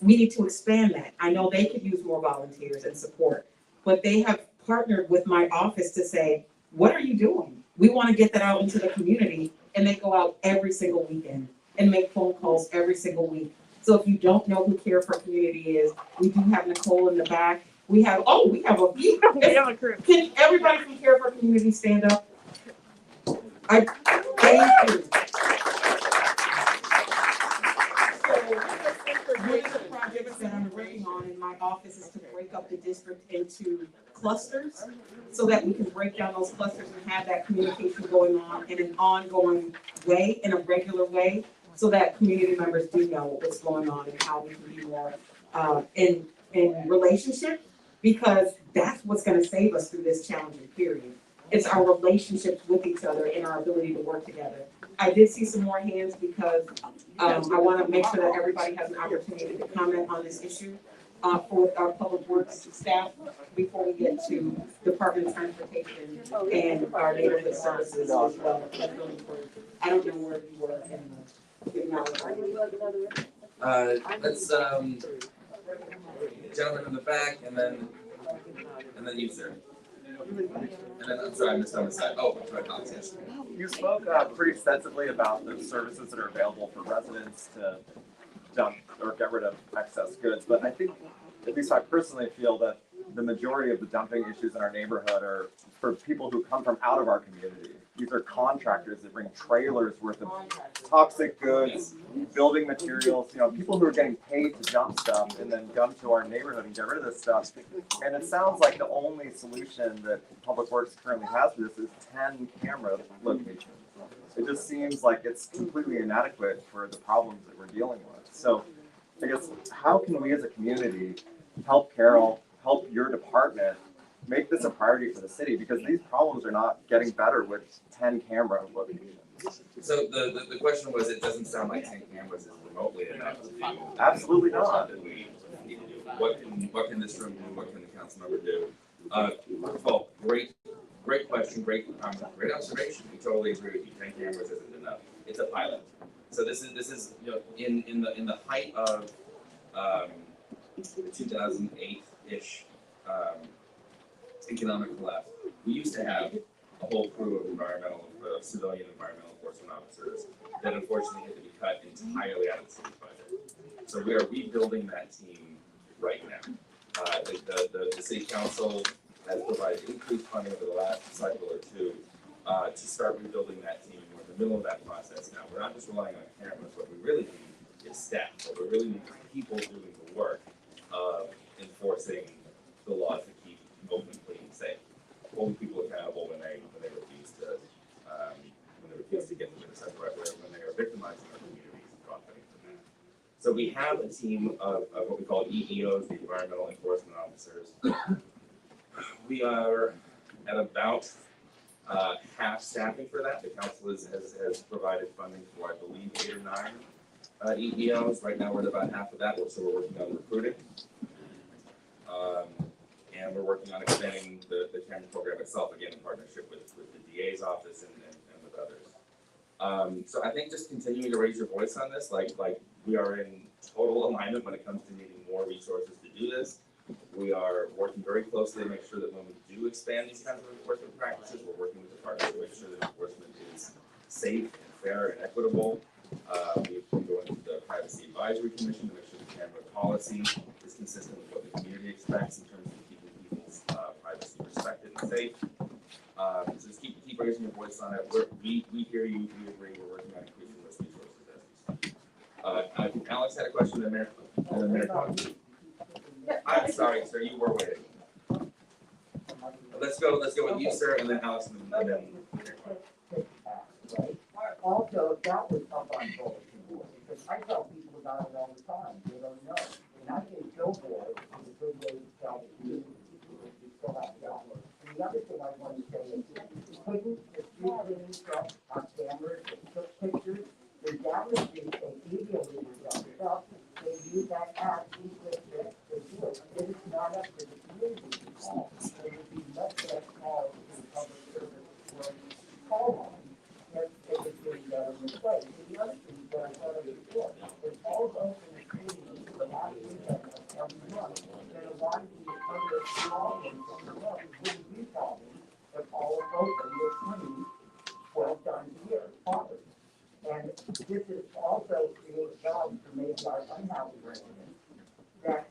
We need to expand that. I know they could use more volunteers and support, but they have partnered with my office to say, what are you doing? We want to get that out into the community, and they go out every single weekend and make phone calls every single week. So if you don't know who Care for Community is, we do have Nicole in the back. We have a few. We have a crew. Can everybody from Care for Community stand up? Thank you. So one of the projects that I'm working on in my office is to break up the district into clusters so that we can break down those clusters and have that communication going on in an ongoing way, in a regular way, so that community members do know what's going on and how we can be more in relationship, because that's what's going to save us through this challenging period. It's our relationships with each other and our ability to work together. I did see some more hands because I want to make sure that everybody has an opportunity to comment on this issue for our public works staff before we get to Department of Transportation and our neighborhood services as well. I don't know where you were in Let's gentleman in the back, and then you, sir. And then, I'm sorry, I missed on the side. Oh, my apologies. You spoke pretty extensively about the services that are available for residents to dump or get rid of excess goods, but I think, at least I personally feel that the majority of the dumping issues in our neighborhood are for people who come from out of our community. These are contractors that bring trailers worth of toxic goods, building materials, people who are getting paid to dump stuff and then come to our neighborhood and get rid of this stuff. And it sounds like the only solution that Public Works currently has for this is 10 camera locations. It just seems like it's completely inadequate for the problems that we're dealing with. So I guess, how can we as a community help Carol, help your department make this a priority for the city, because these problems are not getting better with 10 camera locations. So the question was, it doesn't sound like 10 cameras is remotely enough. Absolutely not. That we need to do. What can this room do? What can the council member do? First of all, great question, great observation. We totally agree with you. 10 cameras isn't enough. It's a pilot. So this is in the height of the 2008-ish economic collapse. We used to have a whole crew of civilian environmental enforcement officers that unfortunately had to be cut entirely out of the city budget. So we are rebuilding that team right now. The city council has provided increased funding over the last cycle or two to start rebuilding that team. We're in the middle of that process now. We're not just relying on cameras. What we really need is is staff. What we really need is people doing the work of enforcing the laws that keep Oakland clean and safe. Holding people accountable when they refuse to get the business right, when they are victimizing our communities and profiting from that. So we have a team of what we call EEOs, the environmental enforcement officers. We are at about half staffing for that. The council has provided funding for, I believe, 8 or 9 EEOs. Right now we're at about half of that, so we're working on recruiting. And we're working on expanding the camera program itself, again, in partnership with the DA's office and with others. So I think just continuing to raise your voice on this, like we are in total alignment when it comes to needing more resources to do this. We are working very closely to make sure that when we do expand these kinds of enforcement practices, we're working with the partners to make sure that enforcement is safe and fair and equitable. We've been going to the Privacy Advisory Commission to make sure the camera policy is consistent with what the community expects in terms of keeping people's privacy respected and safe. So just keep raising your voice on it. We hear you, we agree, we're working on increasing those resources as we speak. I think Alex had a question, and then Mayor Cohen. I'm sorry, sir, you were waiting. Let's go with you, sir, and then Alex, and then Mayor Cohen. Also, that was up on bulletin board, because I tell people about it all the time, they don't know. And I think billboard is a good way to tell the community people that you still have that. And the other thing I want to say is, couldn't the street cleaning truck on cameras that took pictures, they're down the street, they email it yourself, they use that app, they do it. It is not up to the community to call. There would be much less calls to the public service for call on. If they were doing that in the place. And the other thing that I thought of before, is all those in the cleaning, the last weekend of every month, that a lot of these other problems on the road wouldn't be problems if all of Oakland was clean 12 times a year, properly. And this is also create jobs for maybe our unhoused residents, that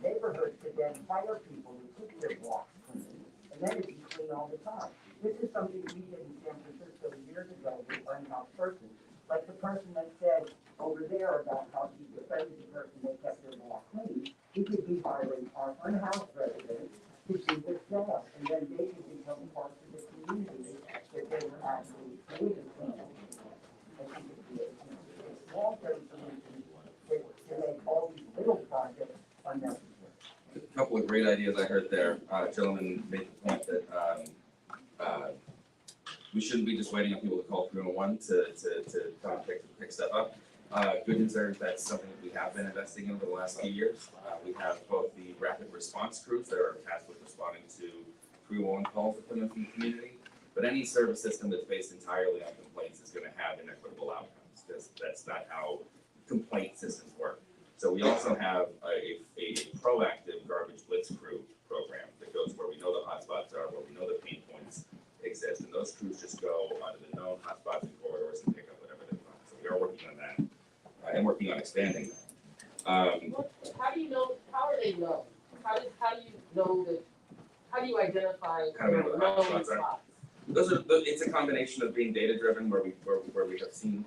neighborhoods could then hire people to keep their blocks clean, and then it'd be clean all the time. This is something we did in San Francisco years ago with unhoused persons. Like the person that said over there about how he defended the person they kept their block clean, he could be hiring our unhoused residents to do this job, and then they could become part of the community that they were actually creating. I think it'd be a long-term solution to make all these little projects unnecessary. A couple of great ideas I heard there. Gentleman made the point that we shouldn't be just waiting on people to call 311 to come and pick stuff up. Good news there is that's something that we have been investing in over the last few years. We have both the rapid response crews that are tasked with responding to 311 calls that come in from the community, but any service system that's based entirely on complaints is going to have inequitable outcomes, because that's not how complaint systems work. So we also have a proactive garbage blitz crew program that goes where we know the hotspots are, where we know the pain points exist, and those crews just go onto the known hotspots and corridors and pick up whatever they want. So we are working on that and working on expanding that. How do you know? How are they known? How do you know that? How do you identify Kind of known hotspots are. spots? It's a combination of being data driven, where we have seen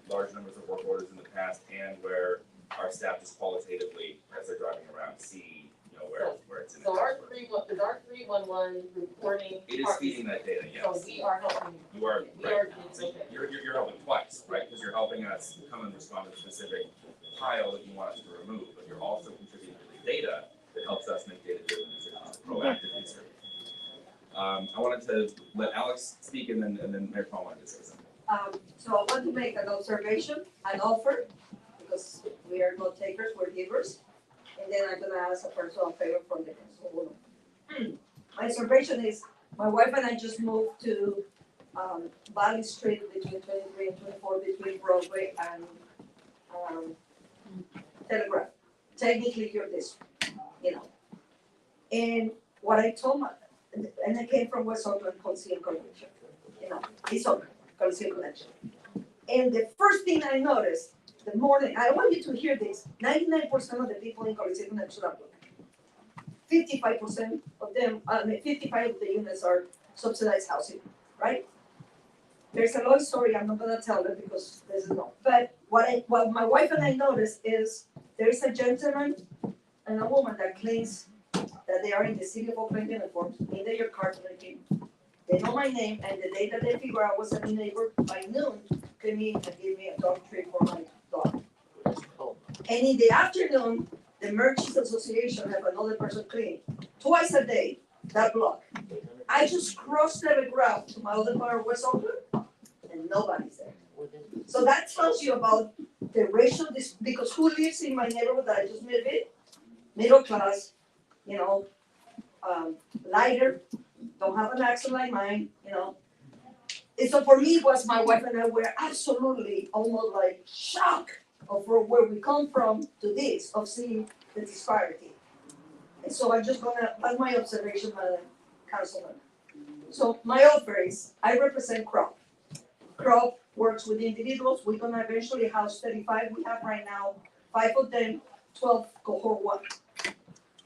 large numbers of work orders in the past, and where our staff just qualitatively, as they're driving around, see where it's in. So our 311 reporting. It is feeding that data, yes. So we are helping. You are We right. are So okay. you're helping twice, right? Because you're helping us come and respond to a specific pile that you want us to remove, but you're also contributing to the data that helps us make data-driven decisions proactively. I wanted to let Alex speak, and then Mayor Paul wanted to say something. So I want to make an observation, an offer, because we are not takers, we're givers. And then I'm gonna ask a personal favor from the council. My observation is, my wife and I just moved to Valley Street between 23 and 24, between Broadway and Telegraph. Technically, you're this, And what I told my, and I came from West Oakland, Concierge Connection, East Oakland, Concierge Connection. And the first thing I noticed, the morning, I want you to hear this, 99% of the people in Concierge Connection are black. 55% of them, 55 of the units are subsidized housing, right? There's a long story, I'm not gonna tell it because this is not, but what my wife and I noticed is there's a gentleman and a woman that claims that they are in the city of Oakland uniforms, in their car drinking. They know my name, and the day that they figure out I was a neighbor, by noon, came in and gave me a dog treat for my dog. And in the afternoon, the Merchants Association have another person clean, twice a day, that block. I just crossed the ground to my other part of West Oakland, and nobody's there. So that tells you about the racial, because who lives in my neighborhood that I just live in? Middle class, you know, lighter, don't have an accent like mine, you know. And so for me, it was my wife and I were absolutely almost like shocked of where we come from to this, of seeing the disparity. And so I'm just gonna, that's my observation, Madam Councilman. So my offer is, I represent CROP. CROP works with individuals, we're gonna eventually house 35, we have right now 5 of them, 12 cohort 1.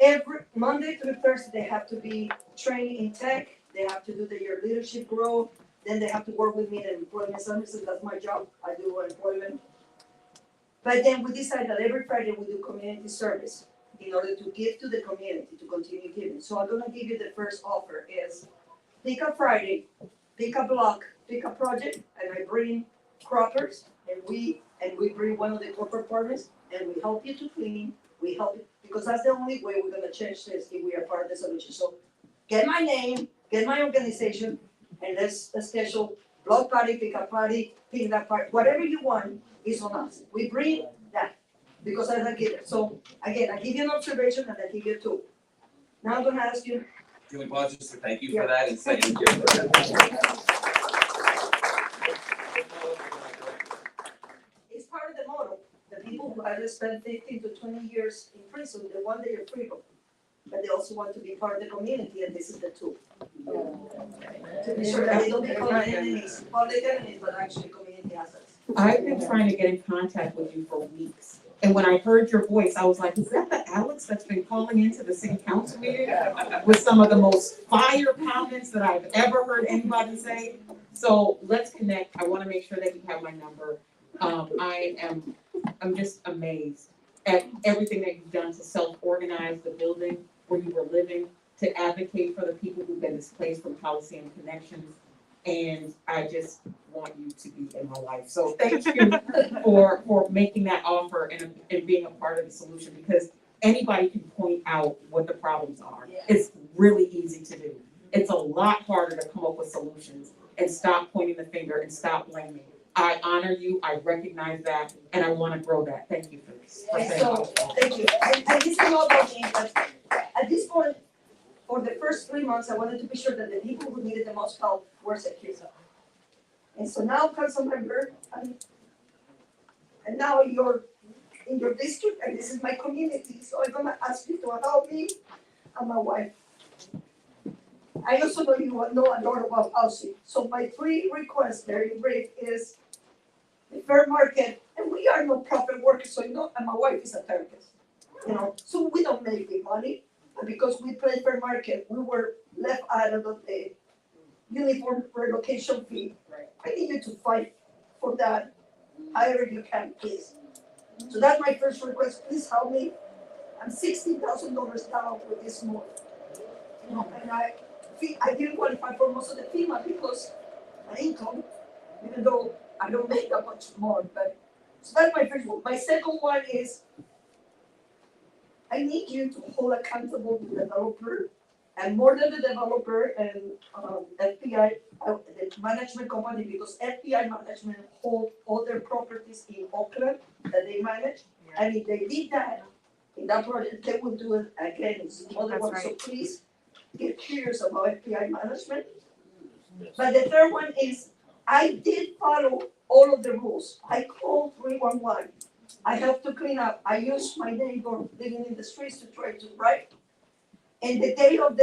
Every Monday through Thursday, they have to be trained in tech, they have to do their leadership growth, then they have to work with me in employment services, that's my job, I do employment. But then we decide that every Friday we do community service in order to give to the community, to continue giving. So I'm gonna give you the first offer is, pick a Friday, pick a block, pick a project, and I bring croppers, and we bring one of the corporate partners, and we help you to clean, we help you, because that's the only way we're gonna change this if we are part of the solution. So get my name, get my organization, and let's schedule block party, pick up party, pick up party, whatever you want is on us. We bring that, because I like it. So again, I give you an observation and I give you 2. Now I'm gonna ask you. Can we pause just to thank you for that and say thank you? It's part of the model. The people who either spend 15 to 20 years in prison, they want their freedom, but they also want to be part of the community, and this is the tool. To be sure that they don't become enemies, public enemies, but actually community assets. I've been trying to get in contact with you for weeks. And when I heard your voice, I was like, is that the Alex that's been calling into the city council meeting with some of the most fire comments that I've ever heard anybody say? So let's connect. I want to make sure that you have my number. I'm just amazed at everything that you've done to self-organize the building where you were living, to advocate for the people who've been displaced from Coliseum Connections. And I just want you to be in my life. So thank you for making that offer and being a part of the solution, because anybody can point out what the problems are. It's really easy to do. It's a lot harder to come up with solutions and stop pointing the finger and stop blaming. I honor you, I recognize that, and I want to grow that. Thank you for this. Thank you. And this is not about me, but at this point, for the first 3 months, I wanted to be sure that the people who needed the most help were secure. And so now, Councilmember, and now you're in your district, and this is my community, so I'm gonna ask you to help me and my wife. I also know you know a lot about housing, so my 3 requests, very brief, is the fair market, and we are non-profit workers, so you know, and my wife is a therapist, you know, so we don't make big money. And because we play fair market, we were left out of the uniform relocation fee. I need you to fight for that, however you can, please. So that's my first request, please help me. I'm $16,000 down with this month. You know, and I didn't qualify for most of the FEMA because my income, even though I don't make that much more, but, so that's my first one. My second one is, I need you to hold accountable the developer, and more than the developer and FBI, the management company, because FBI management hold all their properties in Oakland that they manage. And if they did that in that project, they would do it again in some other ones. So please get curious about FBI management. But the third one is, I did follow all of the rules. I called 311. I have to clean up. I used my neighbor living in the streets to try to, right? And the day of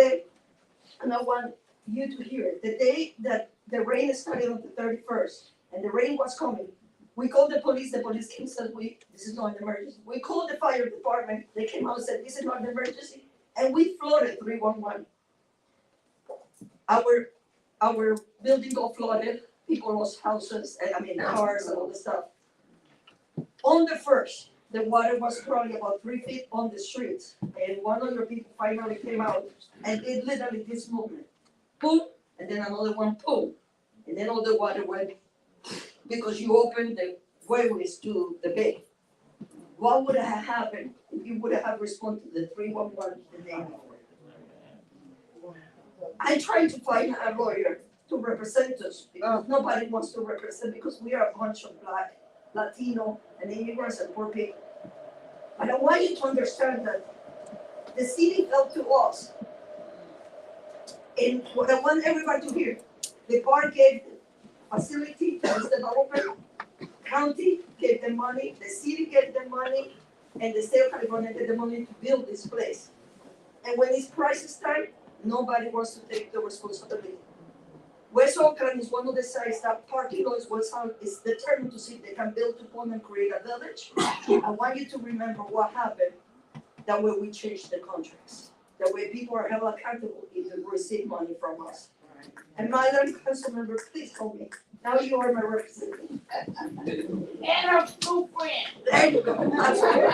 and I want you to hear it, the day that the rain started on the 31st, and the rain was coming, we called the police came and said, this is not an emergency. We called the fire department, they came out and said, this is not an emergency, and we flooded 311. Our building got flooded, people lost houses, cars and all the stuff. On the first, the water was probably about 3 feet on the streets, and one of your people finally came out and did literally this movement. Boom, and then another one, boom, and then all the water went, because you opened the ways to the bay. What would have happened if you would have responded to the 311 the day before? I tried to find a lawyer to represent us, because nobody wants to represent, because we are a bunch of Black, Latino, and immigrants and poor people. But I want you to understand that the city fell to us. And what I want everybody to hear, the park gave the facility to this developer, county gave the money, the city gave the money, and the state of California gave the money to build this place. And when it's crisis time, nobody wants to take the responsibility. West Oakland is one of the sites that parking lot is determined to see if they can build upon and create a village. I want you to remember what happened, that way we changed the contracts. That way people are held accountable if they receive money from us. And Madam Councilmember, please hold me. Now you are my representative. And our school friend. There you go. That's right.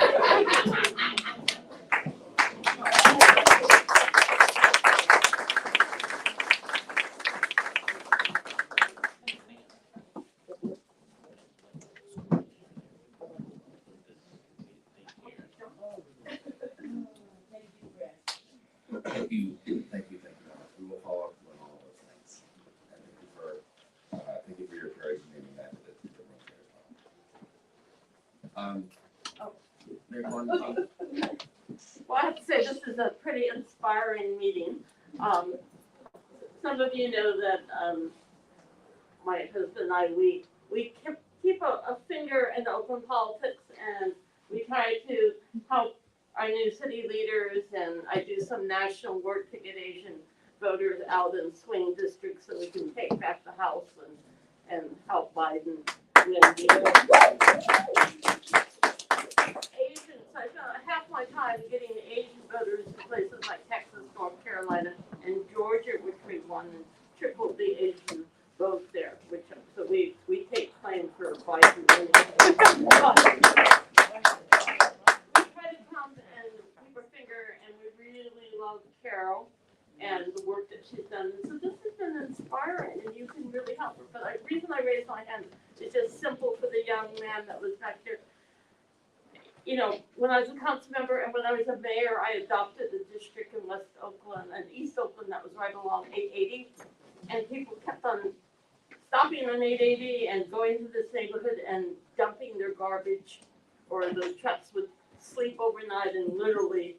Thank you. We will follow up on all those things. And thank you for your courage in naming that to the Mayor Quinn. Well, I have to say, this is a pretty inspiring meeting. Some of you know that my husband and I, we keep a finger in the open politics, and we try to help our new city leaders, and I do some national work to get Asian voters out in swing districts so we can take back the House and help Biden win. Asians, I spent half my time getting Asian voters in places like Texas, North Carolina, and Georgia, which we won and tripled the Asian vote there. So we take claim for Biden winning. And we really love Carol and the work that she's done. So this has been inspiring, and you can really help her. But the reason I raised my hand is just simple for the young man that was back there. You know, when I was a council member and when I was a mayor, I adopted a district in West Oakland and East Oakland that was right along 880. And people kept on stopping on 880 and going to this neighborhood and dumping their garbage, or the trucks would sleep overnight and literally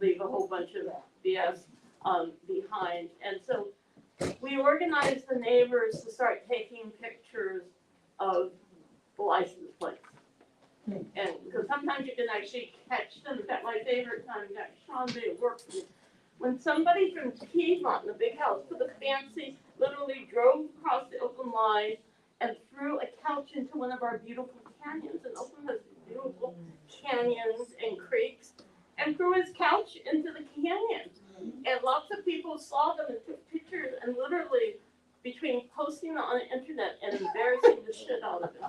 leave a whole bunch of BS behind. And so we organized the neighbors to start taking pictures of the license plates. And because sometimes you can actually catch them. In fact, my favorite time, Sean made it work for me. When somebody from Piedmont in the big house put a fancy, literally drove across the Oakland line and threw a couch into one of our beautiful canyons. And Oakland has beautiful canyons and creeks, and threw his couch into the canyon. And lots of people saw them and took pictures, and literally between posting on the internet and embarrassing the shit out of it.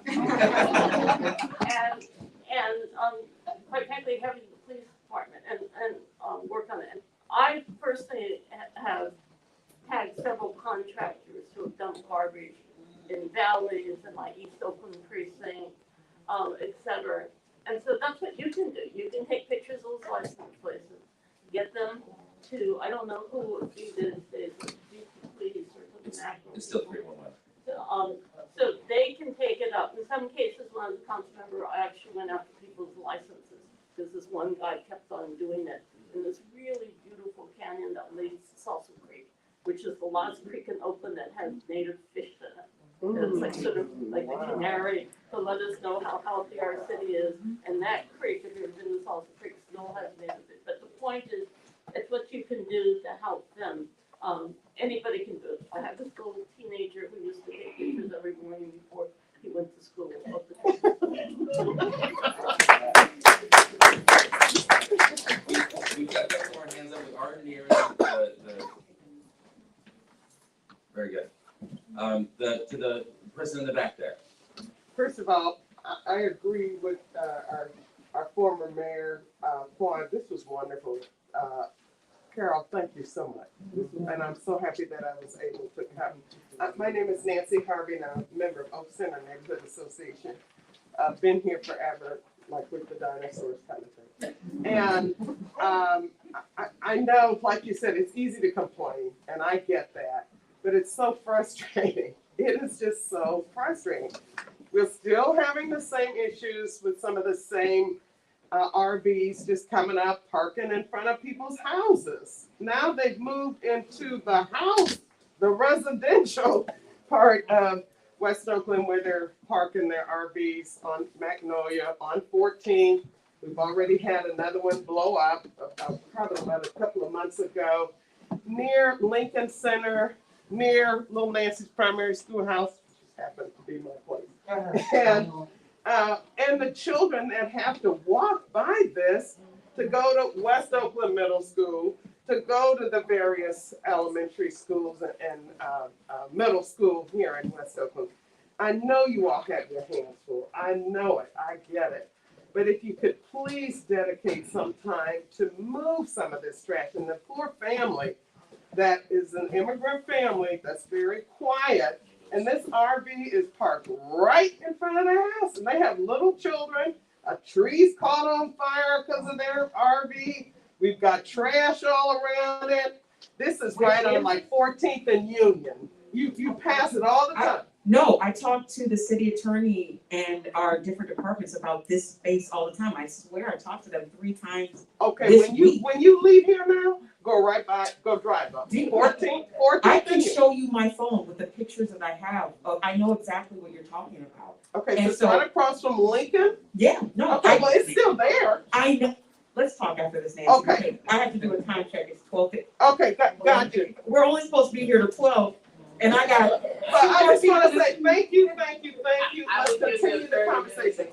and quite frankly, having the police department and work on it. And I personally have had several contractors who have done garbage in valleys in my East Oakland precinct, etc. And so that's what you can do. You can take pictures of those license plates, get them to, I don't know who would be these days, police or something. It's still 311. So they can take it up. In some cases, when I was a council member, I actually went after people's licenses because this one guy kept on doing it in this really beautiful canyon that leads to Salsa Creek, which is the last creek in Oakland that has native fish in it. It's like sort of like the canary to let us know how healthy our city is. And that creek, if you've been to Salsa Creek, still has native fish. But the point is, it's what you can do to help them. Anybody can do it. I have this little teenager who used to take pictures every morning before he went to school. We've got a couple more hands up. We are nearing the very good. To the person in the back there. First of all, I agree with our former mayor, Quan. This was wonderful. Carol, thank you so much. And I'm so happy that I was able to come. My name is Nancy Harvey, and I'm a member of Oak Center Neighborhood Association. I've been here forever, like with the dinosaurs kind of thing. And I know, like you said, it's easy to complain, and I get that, but it's so frustrating. It is just so frustrating. We're still having the same issues with some of the same RVs just coming up, parking in front of people's houses. Now they've moved into the house, the residential part of West Oakland, where they're parking their RVs on Magnolia, on 14. We've already had another one blow up probably about a couple of months ago, near Lincoln Center, near Little Nancy's primary schoolhouse, which just happened to be my place. And the children that have to walk by this to go to West Oakland Middle School, to go to the various elementary schools and middle school here in West Oakland. I know you all have your hands full. I know it. I get it. But if you could please dedicate some time to move some of this trash. And the poor family that is an immigrant family that's very quiet, and this RV is parked right in front of their house, and they have little children. A tree's caught on fire because of their RV. We've got trash all around it. This is right on like 14th and Union. You pass it all the time. No, I talk to the city attorney and our different departments about this space all the time. I swear I talked to them 3 times. Okay, this when week. you leave here now, go right by, go drive up. 14th. I can show you my phone with the pictures that I have. I know exactly what you're talking about. Okay, and so it's right across from Lincoln? Yeah, no. Okay, well, it's still there. I know. Let's talk after this, Nancy. Okay. I have to do a time check. It's 12. Okay, got you. We're only supposed to be here to 12, and I got. But I just want to say thank you. Let's continue the conversation.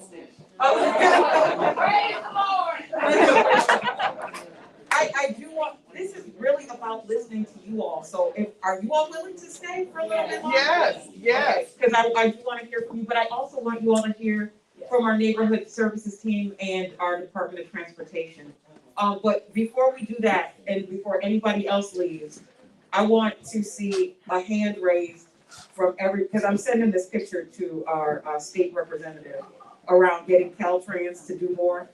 Praise the Lord. I do want, this is really about listening to you all. So are you all willing to stay for a little bit longer? Yes. Because I do want to hear from you, but I also want you all to hear from our neighborhood services team and our Department of Transportation. But before we do that, and before anybody else leaves, I want to see a hand raised from because I'm sending this picture to our state representative around getting Caltrans to do more.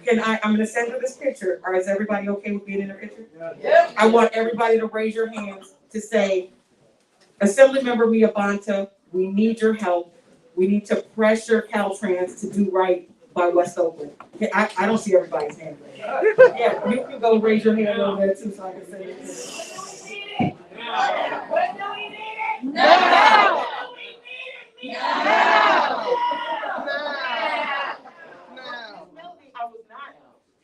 I'm gonna send her this picture. Is everybody okay with being in the picture? Yeah. I want everybody to raise your hands to say, Assemblymember Miabanta, we need your help. We need to pressure Caltrans to do right by West Oakland. I don't see everybody's hand raised. Yeah, you can go raise your hand over there too, so I can say it. When do we need it? Now. I was not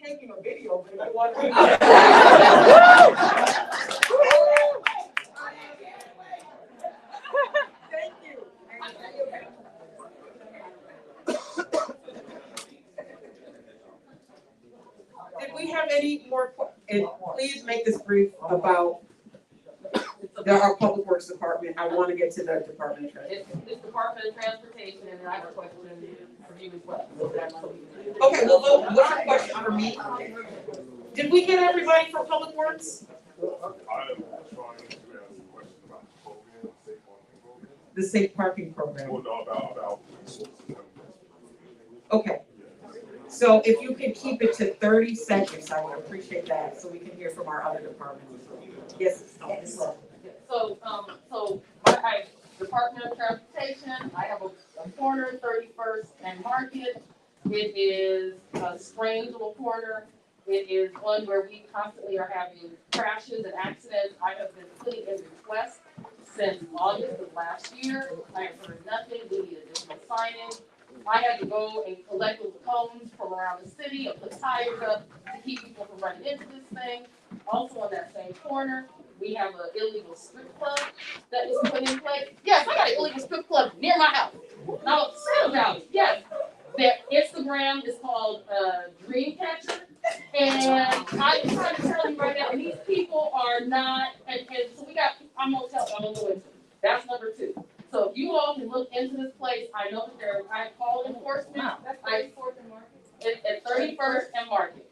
taking a video, but I wanted to. Thank you. Did we have any more? And please make this brief about our Public Works Department. I want to get to the Department of Transportation. It's Department of Transportation, and I have a question for you as well. Okay, well, what's your question for me? Did we get everybody for Public Works? I'm trying to ask a question about the program, safe parking program. The safe parking program. Well, no, about resources. Okay. So if you could keep it to 30 seconds, I would appreciate that, so we can hear from our other departments. Yes. So my Department of Transportation, I have a corner, 31st and Market. It is a strange little corner. It is one where we constantly are having crashes and accidents. I have been putting in requests since August of last year. I have heard nothing. We need additional signage. I had to go and collect those cones from around the city and put tires up to keep people from running into this thing. Also on that same corner, we have an illegal strip club that was put in place. Yes, I got an illegal strip club near my house. No, Valley, yes. Their Instagram is called Dreamcatcher. And I'm trying to tell you right now, these people are not, and so we got, I'm gonna go into it. That's number 2. So if you all can look into this place, I know that I call enforcement, I, at 31st and Market, at 31st and Market.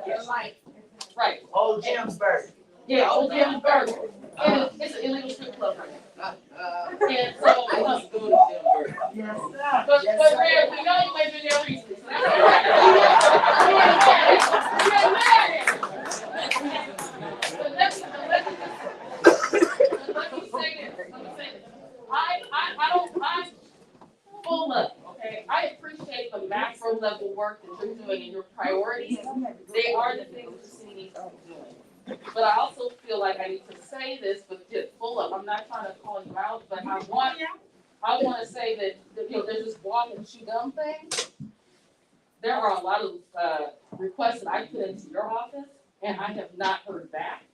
Yeah, like, Right. Old Jim's Burger. Yeah, Old Jim's Burger. And it's an illegal strip club right now. And so, I used to go to Jim's Burger. Yes, sir. but Yes, Ray, sir. we know you ain't been there recently, so that's all right. You're married. But let me say this. I'm full of, okay? I appreciate the macro level work that you're doing and your priorities. They are the things the city needs to be doing. But I also feel like I need to say this, but get full of, I'm not trying to call you out, but I want to say that, you know, there's this walk and chew gum thing. There are a lot of requests that I put into your office, and I have not heard back.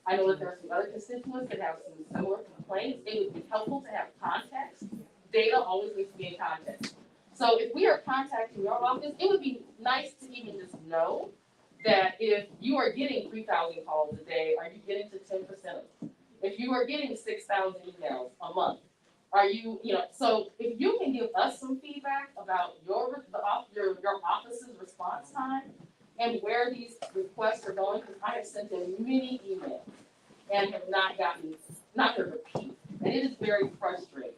I know that there are some other constituents that have some similar complaints. It would be helpful to have context. Data always needs to be in context. So if we are contacting your office, it would be nice to even just know that if you are getting 3,000 calls a day, are you getting to 10% of them? If you are getting 6,000 emails a month, are you, you know, so if you can give us some feedback about your office's response time and where these requests are going, because I have sent in many emails and have not heard repeat, and it is very frustrating.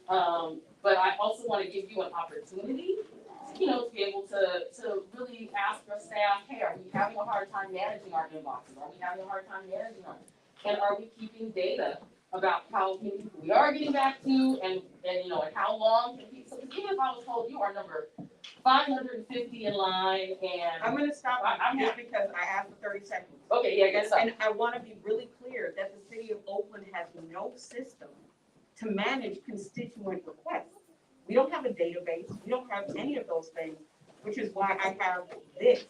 But I also want to give you an opportunity, you know, to be able to really ask your staff, hey, are we having a hard time managing our inboxes? Are we having a hard time managing our, and are we keeping data about how many people we are getting back to, and you know, and how long can people, because even if I was told you are number 550 in line, and I'm gonna stop just because I asked for 30 seconds. Okay, yeah, I guess so. And I wanna be really clear that the city of Oakland has no system to manage constituent requests. We don't have a database, we don't have any of those things, which is why I have this.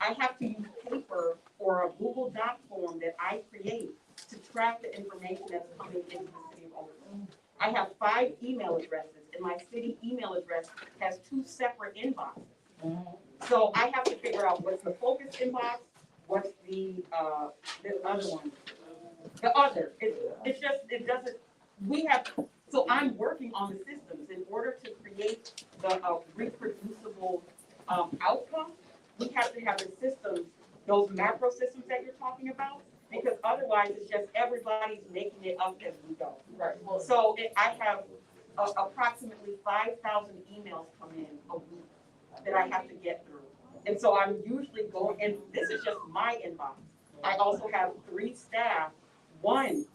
I have to use paper or a Google Doc form that I create to track the information that's coming into the city of Oakland. I have 5 email addresses, and my city email address has 2 separate inboxes. So I have to figure out what's the focus inbox, what's the other one. The other, it's just, it doesn't, we have, so I'm working on the systems in order to create the reproducible outcome. We have to have the systems, those macro systems that you're talking about, because otherwise it's just everybody's making it up as we go. Right. So I have approximately 5,000 emails come in a week that I have to get through. And so I'm usually going, and this is just my inbox. I also have 3 staff, one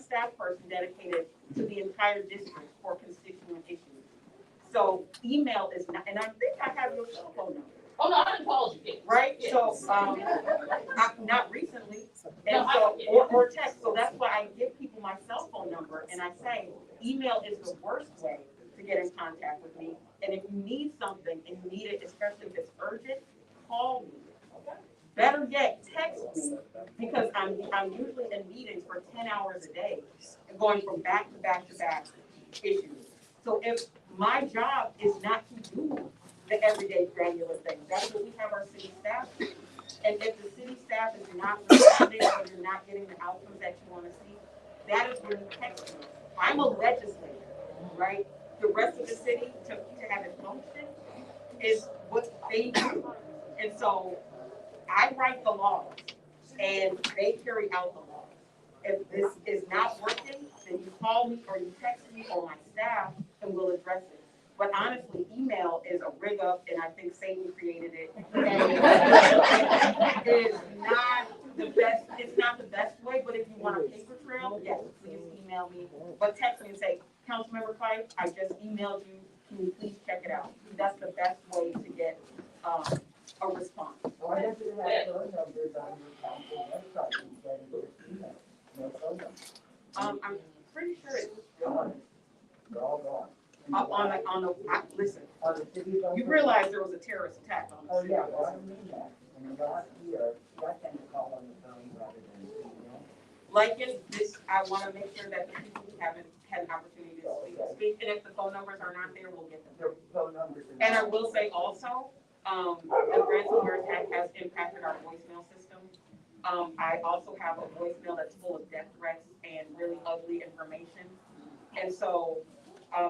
staff person dedicated to the entire district for constituent issues. So email is not, and I think I have your cell phone number. Oh, no, I didn't call you yet. Right? Yes. So, not recently, and No, so, or text, so that's why I give people my cell phone number, and I say, email is the worst way to get in contact with me, and if you need something, and you need it, especially if it's urgent, call me. Better yet, text me, because I'm usually in meetings for 10 hours a day, and going from back to back to back issues. So if my job is not to do the everyday granular things, that's what we have our city staff. And if the city staff is not responding or you're not getting the outcomes that you want to see, that is when you text me. I'm a legislator, right? The rest of the city, to have it function, is what they do. And so I write the laws, and they carry out the laws. If this is not working, then you call me or you text me or my staff, and we'll address it. But honestly, email is a rig up, and I think Satan created it. And it is not the best. It's not the best way. But if you want a paper trail, yes, please email me. But text me and say, Councilmember Fife, I just emailed you. Can you please check it out? That's the best way to get a response. Why doesn't it have phone numbers on your council website instead of just email? No phone numbers. I'm pretty sure it's Gone. They're all gone. Listen, On the city of you Oakland. realize there was a terrorist attack on the Oh, city. yeah, well, I mean that. And last year, I tend to call on the phone rather than email. Like this, I want to make sure that the people who haven't had an opportunity to speak, and if the phone numbers are not there, we'll get them. Their phone numbers. And I will say also, the ransomware attack has impacted our voicemail system. I also have a voicemail that's full of death threats and really ugly information. And so,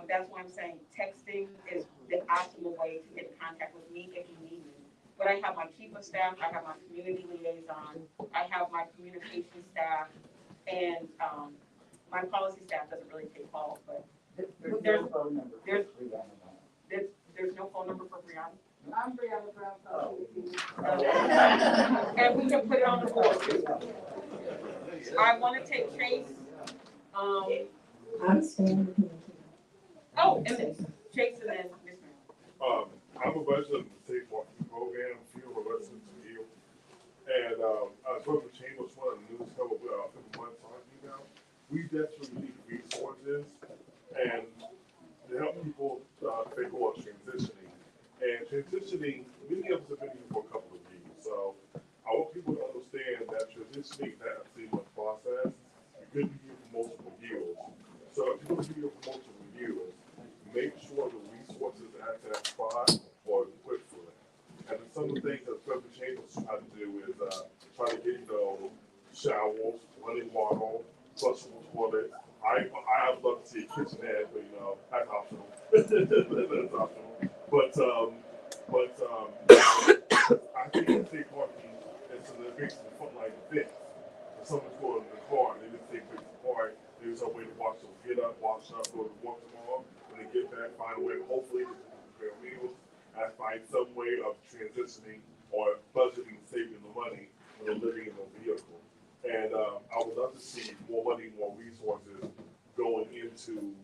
that's why I'm saying texting is the optimal way to get in contact with me if you need me. But I have my chief of staff, I have my community liaison, I have my communication staff, and, my policy staff doesn't really take calls, but there's no phone number for Brianna. There's no phone number for Brianna? I'm Brianna Brown. And we can put it on the board too. I wanna take Chase, I'm staying with you. oh, and then Chase and then Ms. Mary. I'm a resident of the Safe Walking Program, field of residents of Hill. And, I spoke with Chambers one of the news cover, a couple months ago. We desperately need resources and to help people, think about transitioning. And transitioning, many of us have been here for a couple of years. So I want people to understand that transitioning is not a seamless process. You could be here for multiple years. So if you're going to be here for multiple years, make sure the resources at that spot are equipped for that. And some of the things that President Chambers try to do is try to get, showers, running water, flushable toilets. I'd love to see a kitchenette, but that's optional. That's optional. But I think safe parking is the basic frontline defense. If someone's going in the car and they just take things apart, there's a way to watch them get up, wash up, go to work tomorrow. When they get back, find a way, hopefully, to prepare meals and find some way of transitioning or budgeting, saving the money when they're living in a vehicle. And I would love to see more money, more resources going into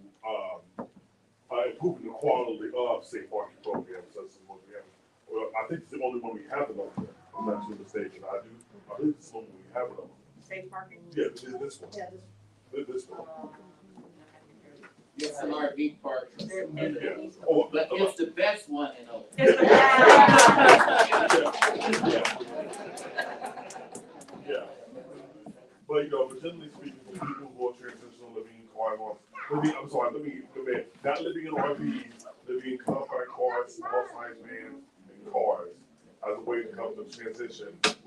improving the quality of safe parking programs such as what we have. Well, I think it's the only one we have it on there. I'm not too mistaken. I believe it's the only one we have it on. Safe parking? Yeah, this one. Yeah. This one. Yes, an RV park. Yeah. But it's the best one in Oakland. Yeah. But but generally speaking, for people who are transitional living in cars, not living in RVs, living in compact cars, small size vans, and cars, as a way to help them transition out of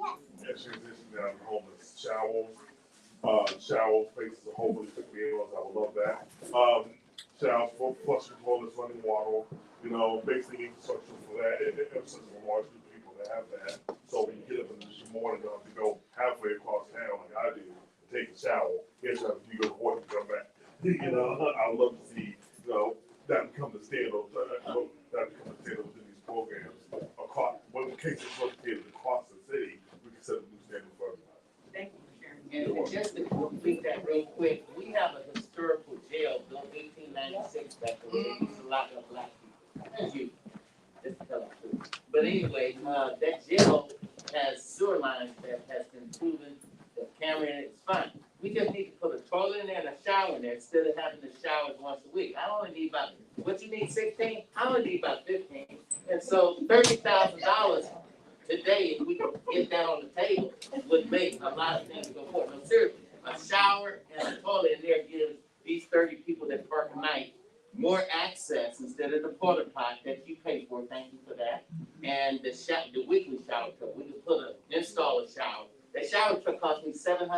homeless. Showers, places to hopefully cook meals. I would love that. Showers, flushing toilets, running water. Basic infrastructure for that. It's such a large group of people that have that. So when you get up in the morning, you don't have to go halfway across town like I do, take a shower. Yes, you go to work and come back. I would love to see that become the standard. That become the standard within these programs. When the case is located across the city, we can set a new standard for everybody. Thank you for sharing. And just to complete that real quick, we have a historical jail built 1896 back there. They used to lock up black people. Just to tell the truth. But anyway, that jail has sewer lines that has been proven that camera in it is fine. We just need to put a toilet in there and a shower in there instead of having to shower once a week. I only need about, what you need, 16? I only need about 15. And so $30,000 today, if we could get that on the table, would make a lot of things go forward. No, seriously, a shower and a toilet in there gives these 30 people that park a night more access instead of the porta pot that you pay for. Thank you for that. And the weekly shower truck, we can install a shower. That shower truck cost me $700 a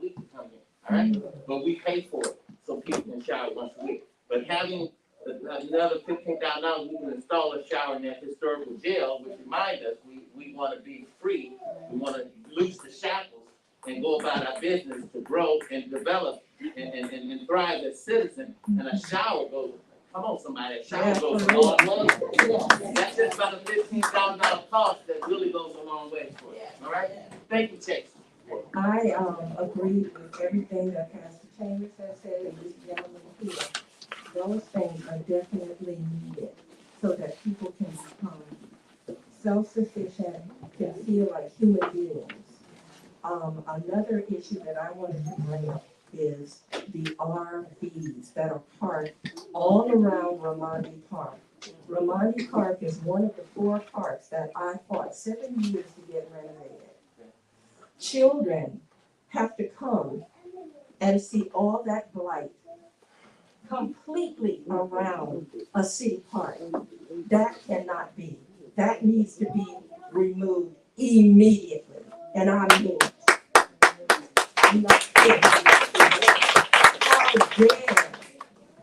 week to come here. All right, but we pay for it so people can shower once a week. But having another $15,000, we can install a shower in that historical jail, which reminds us we want to be free. We want to loose the shackles and go about our business to grow and develop and thrive as citizens. And a shower goes. Come on, somebody, a shower goes a long way. That's just about a $15,000 cost that really goes a long way for us. All right? Thank you, Chase. I agree with everything that Pastor Chambers has said and this gentleman here. Those things are definitely needed so that people can become self-sufficient, can feel like human beings. Another issue that I wanted to bring up is the RVs that are parked all around Ramondi Park. Ramondi Park is one of the 4 parks that I fought 7 years to get renovated. Children have to come and see all that blight completely around a city park. That cannot be. That needs to be removed immediately. And I mean it. How dare,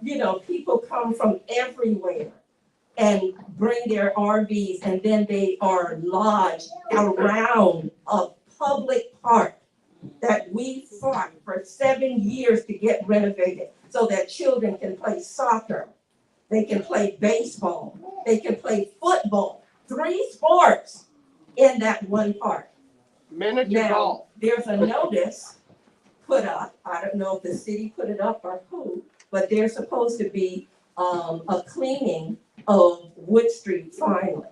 you know, people come from everywhere and bring their RVs and then they are lodged around a public park that we fought for 7 years to get renovated so that children can play soccer, they can play baseball, they can play football, 3 sports in that one park. Miniature Now, golf. there's a notice put up, I don't know if the city put it up or who, but there's supposed to be a cleaning of Wood Street finally.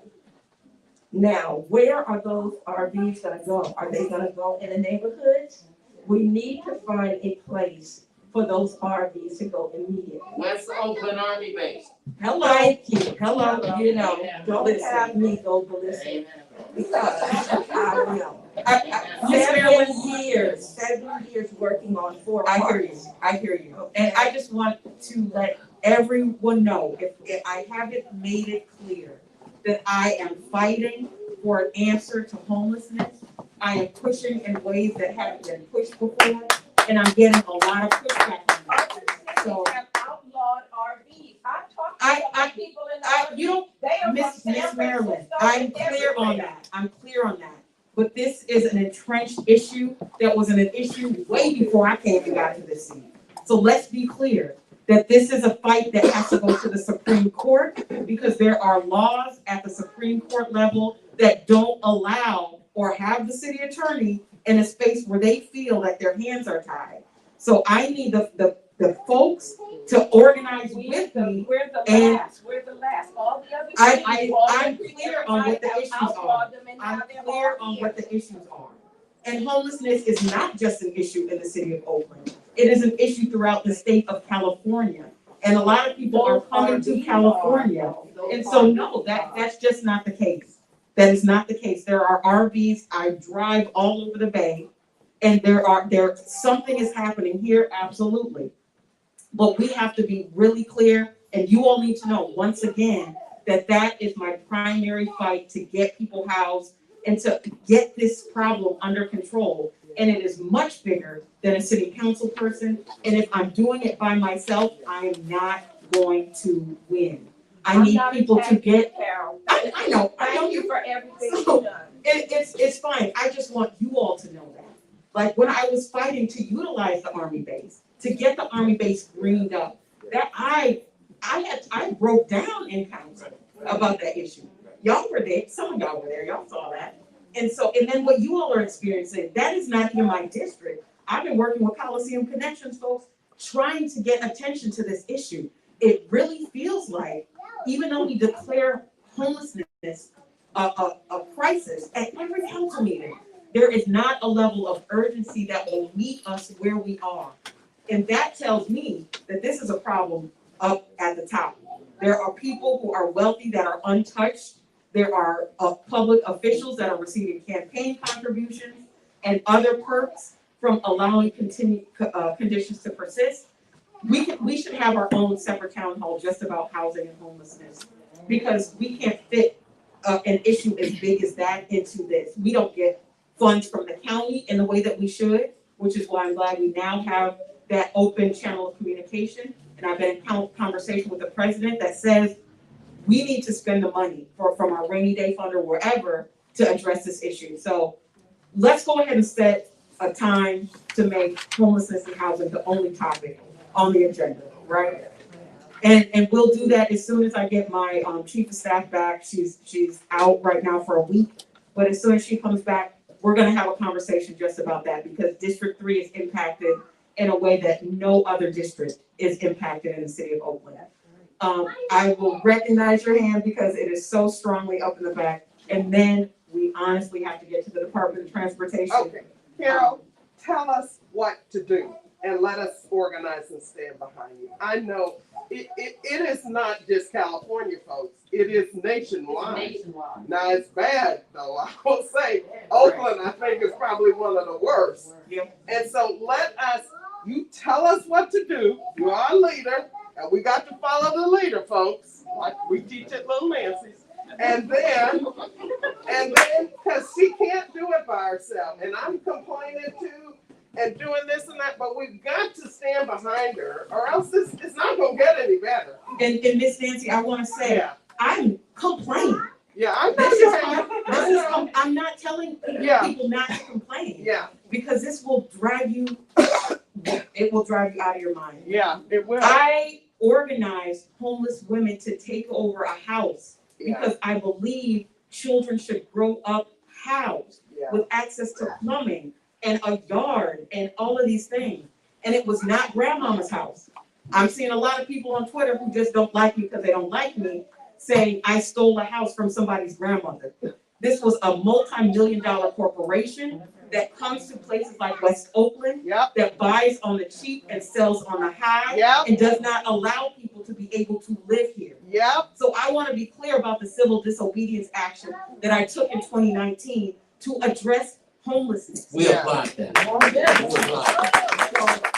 Now, where are those RVs gonna go? Are they gonna go in the neighborhoods? We need to find a place for those RVs to go immediately. Where's the Oakland Army base? Thank you, hello, you know, don't have me go ballistic. Because I will. Miss Marilyn, 7 years working on 4 I parks. hear you, I hear you. And I just want to let everyone know, if I haven't made it clear, that I am fighting for an answer to homelessness. I am pushing in ways that haven't been pushed before, and I'm getting a lot of pushback on that. So, Have outlawed RVs. I talked to some people in the. you don't, They are from Miss San Marilyn, Francisco I'm and clear on everywhere. that, I'm clear on that. But this is an entrenched issue that was an issue way before I came and got to this seat. So let's be clear that this is a fight that has to go to the Supreme Court because there are laws at the Supreme Court level that don't allow or have the city attorney in a space where they feel that their hands are tied. So I need the folks to organize with me. We're the and last, we're the last. All the other I'm clear on what the issues are. I'm clear on what the issues are. And homelessness is not just an issue in the city of Oakland. It is an issue throughout the state of California. And a lot of people are coming to California. And so, no, that's just not the case. That is not the case. There are RVs, I drive all over the bay, and something is happening here, absolutely. But we have to be really clear, and you all need to know, once again, that is my primary fight to get people housed and to get this problem under control. And it is much bigger than a city council person. And if I'm doing it by myself, I am not going to win. I need people to get. I know Thank you for everything you've So, done. it's fine. I just want you all to know that. Like when I was fighting to utilize the Army base, to get the Army base greened up, that I broke down in council about that issue. Y'all were there, some of y'all were there, y'all saw that. And then what you all are experiencing, that is not even my district. I've been working with Coliseum Connections folks, trying to get attention to this issue. It really feels like, even though we declare homelessness a crisis at every council meeting, there is not a level of urgency that will meet us where we are. And that tells me that this is a problem up at the top. There are people who are wealthy that are untouched. There are public officials that are receiving campaign contributions and other perks from allowing conditions to persist. We should have our own separate town hall just about housing and homelessness, because we can't fit an issue as big as that into this. We don't get funds from the county in the way that we should, which is why I'm glad we now have that open channel of communication. And I've been in conversation with the president that says we need to spend the money from our rainy day fund or wherever to address this issue. So let's go ahead and set a time to make homelessness and housing the only topic on the agenda, right? And we'll do that as soon as I get my chief of staff back. She's out right now for a week, but as soon as she comes back, we're gonna have a conversation just about that, because District 3 is impacted in a way that no other district is impacted in the city of Oakland. I will recognize your hand because it is so strongly up in the back, and then we honestly have to get to the Department of Transportation. Okay, Carol, tell us what to do and let us organize and stand behind you. I know it is not just California, folks. It is nationwide. Nationwide. Now, it's bad, though. I will say, Oakland, I think, is probably one of the worst. Yeah. And so you tell us what to do. You are a leader, and we got to follow the leader, folks, like we teach at Little Nancy's. And then, because she can't do it by herself, and I'm complaining too, and doing this and that, but we've got to stand behind her or else it's not gonna get any better. And Miss Nancy, I wanna say, Yeah, I'm complaining. yeah, I know This you is, have. this I is, know. I'm not telling Yeah. people not to complain. Yeah, Because this will drive you, it will drive you out of your mind. yeah, it will. I organized homeless women to take over a house Yeah, because I believe children should grow up housed yeah. with access to plumbing and a yard and all of these things. And it was not grandmama's house. I'm seeing a lot of people on Twitter who just don't like me because they don't like me, saying I stole a house from somebody's grandmother. This was a multi-million-dollar corporation that comes to places like West Oakland, Yep, that buys on the cheap and sells on the high, yep, and does not allow people to be able to live here. yep. So I want to be clear about the civil disobedience action that I took in 2019 to address homelessness. We Yeah. applaud that. We applaud that.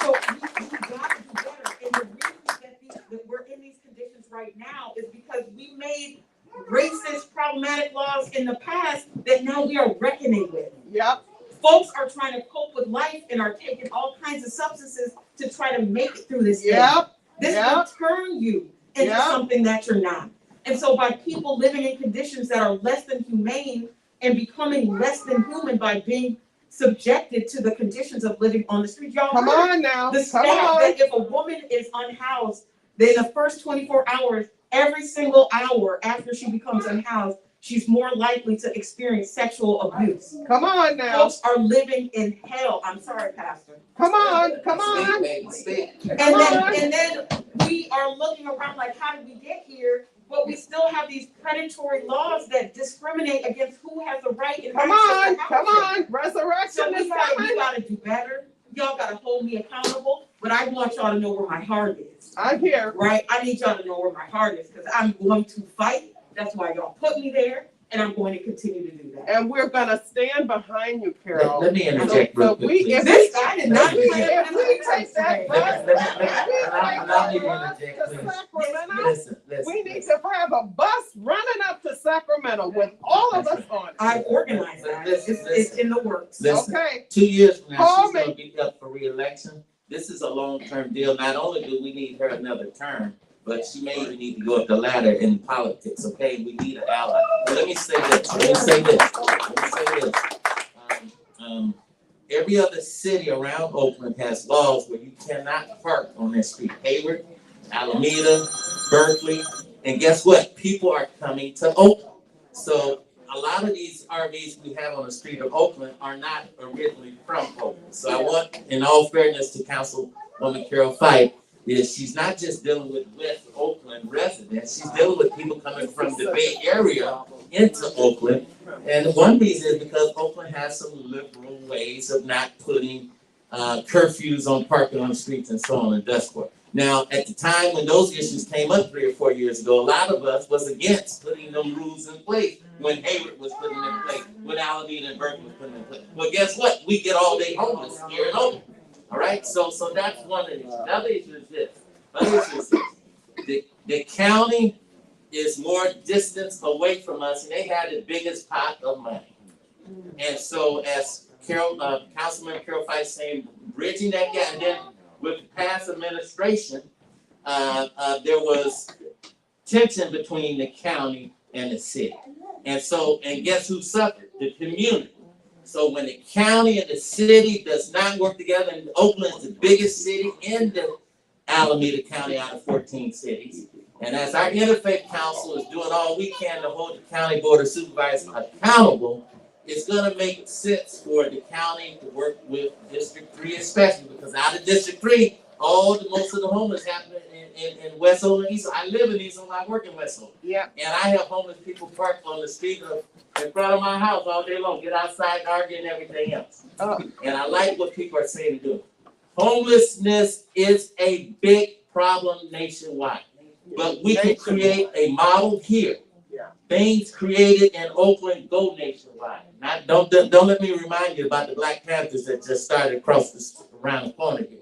So we got to do better. And the reason that we're in these conditions right now is because we made racist, problematic laws in the past that now we are reckoning with. Yep, Folks are trying to cope with life and are taking all kinds of substances to try to make it through this thing. yep, This yep. will turn you into Yep. something that you're not. And so by people living in conditions that are less than humane and becoming less than human by being subjected to the conditions of living on the street, y'all Come heard on now, the come stat on. that if a woman is unhoused, then the first 24 hours, every single hour after she becomes unhoused, she's more likely to experience sexual abuse. Come on now. Folks are living in hell. I'm sorry, Pastor. Come on, come Speak, on. baby, speak. And then we are looking around like, how did we get here? But we still have these predatory laws that discriminate against who has the right and Come access on, to come housing. on. Resurrection So is we coming. gotta do better. Y'all gotta hold me accountable, but I want y'all to know where my heart is, I'm here. right? I need y'all to know where my heart is, because I'm going to fight. That's why y'all put me there, and I'm going to continue to do that. And we're gonna stand behind you, Carol. Let me interject real So quick, we, please. if This, we, I did not if plan we take that bus, Allow me to interject, to please. Sacramento, Listen, we need listen. to have a bus running up to Sacramento with all of us on it. I've organized that. It's in the works. Listen. Okay, 2 years from now, Call she's gonna me. be up for reelection. This is a long-term deal. Not only do we need her another term, but she may even need to go up the ladder in politics, okay? We need an ally. But let me say this. Every other city around Oakland has laws where you cannot park on their street. Hayward, Alameda, Berkeley, and guess what? People are coming to Oakland. So a lot of these RVs we have on the street of Oakland are not originally from Oakland. So I want, in all fairness to Councilwoman Carol Fife, is she's not just dealing with West Oakland residents, she's dealing with people coming from the Bay Area into Oakland. And one reason is because Oakland has some liberal ways of not putting curfews on parking on the streets and so on and thus forth. Now, at the time when those issues came up 3 or 4 years ago, a lot of us was against putting them rules in place when Hayward was putting them in place, when Alameda and Berkeley was putting them in place. Well, guess what? We get all day homeless here in Oakland. All right, so that's one of the issues. The other issue is this. The county is more distance away from us, and they had the biggest pot of money. And so, as Councilman Carol Fife saying, bridging that gap, and then with the past administration, there was tension between the county and the city. And guess who suffered? The community. So when the county and the city does not work together, and Oakland is the biggest city in the Alameda County out of 14 cities. And as our interfaith council is doing all we can to hold the county board of supervisors accountable, it's gonna make sense for the county to work with District 3 especially, because out of District 3, most of the homeless happen in West Oakland, East. I live in East Oakland, I work in West Oakland. yeah. And I have homeless people parked on the street in front of my house all day long, get outside and argue and everything else. And I like what people are saying to do. Homelessness is a big problem nationwide, but we can create a model here. Things created in Oakland go nationwide. Don't let me remind you about the Black Panthers that just started around the corner here.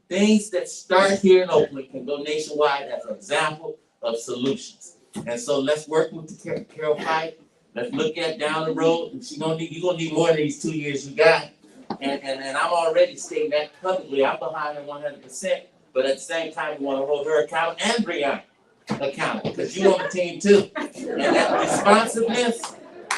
Things that start here in Oakland can go nationwide as an example of solutions. And so let's work with the Carol Fife. Let's look at down the road. You're gonna need more than these 2 years you got. And I'm already stating that publicly, I'm behind her 100%, but at the same time, we wanna hold her accountable and Brianna accountable, because you on the team too. And that responsiveness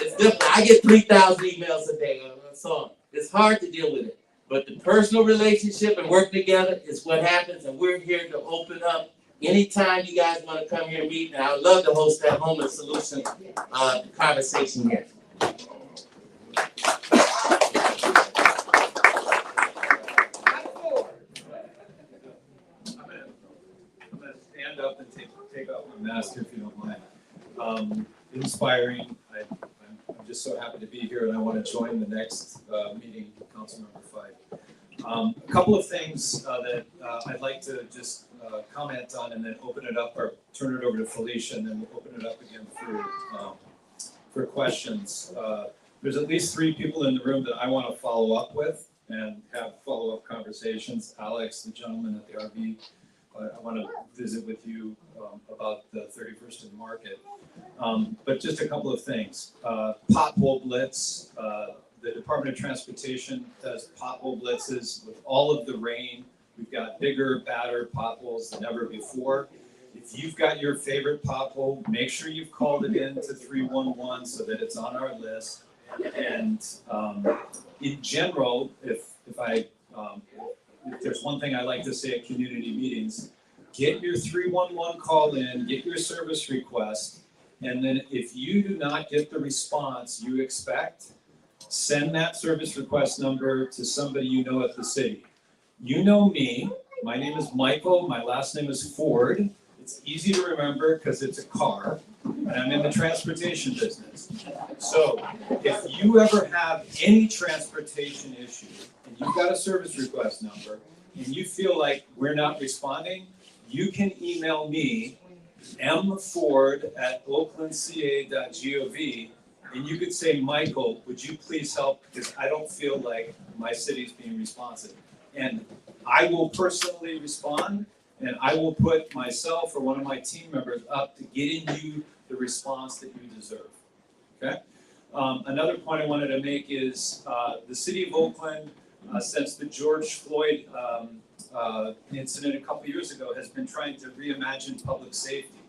is different. I get 3,000 emails a day, so it's hard to deal with it. But the personal relationship and work together is what happens, and we're here to open up anytime you guys want to come here and meet. And I would love to host that homeless solution conversation here. I'm gonna stand up and take off my mask if you don't mind. Inspiring. I'm just so happy to be here, and I want to join the next meeting, Councilmember 5. A couple of things that I'd like to just comment on, and then open it up, or turn it over to Felicia, and then we'll open it up again for questions. There's at least 3 people in the room that I want to follow up with and have follow-up conversations. Alex, the gentleman at the RV, I want to visit with you about the 31st and Market. But just a couple of things. Pothole blitz. The Department of Transportation does pothole blitzes with all of the rain. We've got bigger, badder potholes than ever before. If you've got your favorite pothole, make sure you've called it in to 311 so that it's on our list. And in general, if there's one thing I like to say at community meetings, get your 311 call in, get your service request, and then if you do not get the response you expect, send that service request number to somebody you know at the city. You know me, my name is Michael, my last name is Ford. It's easy to remember because it's a car, and I'm in the transportation business. So if you ever have any transportation issue, and you've got a service request number, and you feel like we're not responding, you can email me, mford@oaklandca.gov, and you could say, Michael, would you please help, because I don't feel like my city's being responsive. And I will personally respond, and I will put myself or one of my team members up to getting you the response that you deserve, okay? Another point I wanted to make is the city of Oakland, since the George Floyd incident a couple years ago, has been trying to reimagine public safety.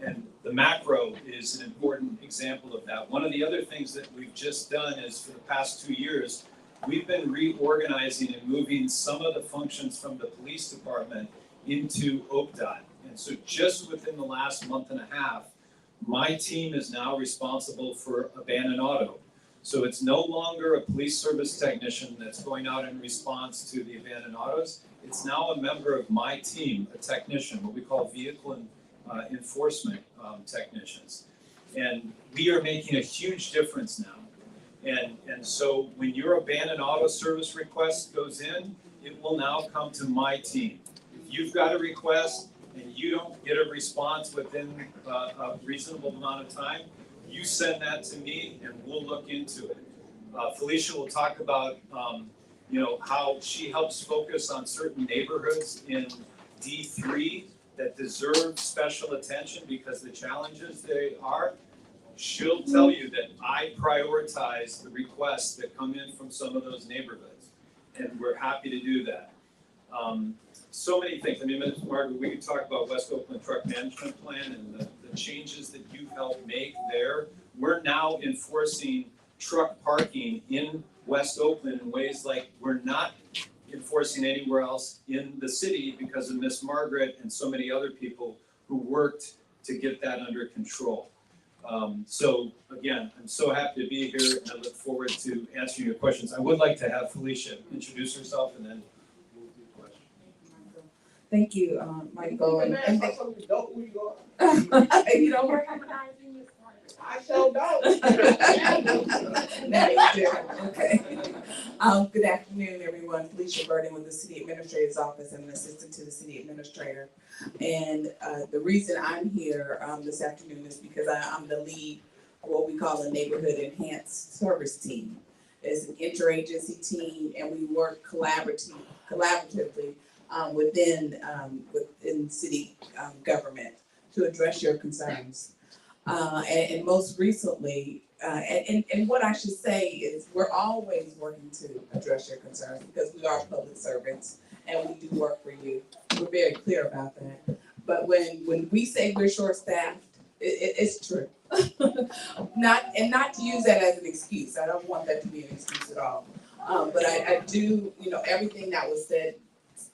And the macro is an important example of that. One of the other things that we've just done is, for the past 2 years, we've been reorganizing and moving some of the functions from the police department into OPDOT. And so just within the last month and a half, my team is now responsible for abandoned auto. So it's no longer a police service technician that's going out in response to the abandoned autos. It's now a member of my team, a technician, what we call vehicle enforcement technicians. And we are making a huge difference now. And so when your abandoned auto service request goes in, it will now come to my team. If you've got a request and you don't get a response within a reasonable amount of time, you send that to me and we'll look into it. Felicia will talk about how she helps focus on certain neighborhoods in D3 that deserve special attention because the challenges they are. She'll tell you that I prioritize the requests that come in from some of those neighborhoods, and we're happy to do that. So many things. I mean, Ms. Margaret, we could talk about West Oakland Truck Management Plan and the changes that you've helped make there. We're now enforcing truck parking in West Oakland in ways like we're not enforcing anywhere else in the city because of Miss Margaret and so many other people who worked to get that under control. So again, I'm so happy to be here, and I look forward to answering your questions. I would like to have Felicia introduce herself and then move to the question. Thank you, Michael. And you don't recognize me? I so don't. Now you do. Okay. Good afternoon, everyone. Felicia Burden with the City Administrator's Office. I'm an assistant to the City Administrator. And the reason I'm here this afternoon is because I'm the lead for what we call a Neighborhood Enhanced Service Team. It's an interagency team, and we work collaboratively within city government to address your concerns. And most recently, And what I should say is we're always working to address your concerns because we are public servants and we do work for you. We're very clear about that. But when we say we're short-staffed, it's true. Not to use that as an excuse. I don't want that to be an excuse at all. But I do, everything that was said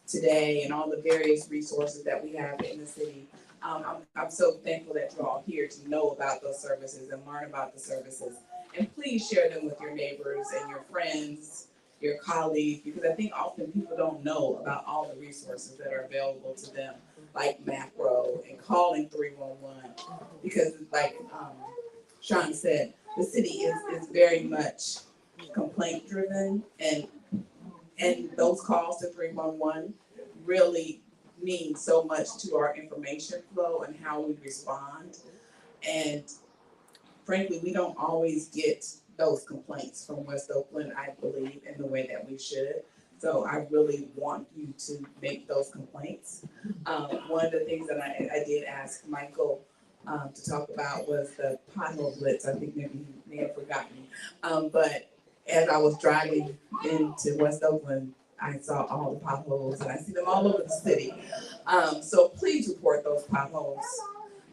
today and all the various resources that we have in the city. I'm so thankful that you're all here to know about those services and learn about the services. And please share them with your neighbors and your friends, your colleagues, because I think often people don't know about all the resources that are available to them, like Macro and calling 311. Because like Sean said, the city is very much complaint driven, and those calls to 311 really mean so much to our information flow and how we respond. And frankly, we don't always get those complaints from West Oakland, I believe, in the way that we should. So I really want you to make those complaints. One of the things that I did ask Michael to talk about was the pothole blitz. I think maybe he may have forgotten. But as I was driving into West Oakland, I saw all the potholes and I see them all over the city. So please report those potholes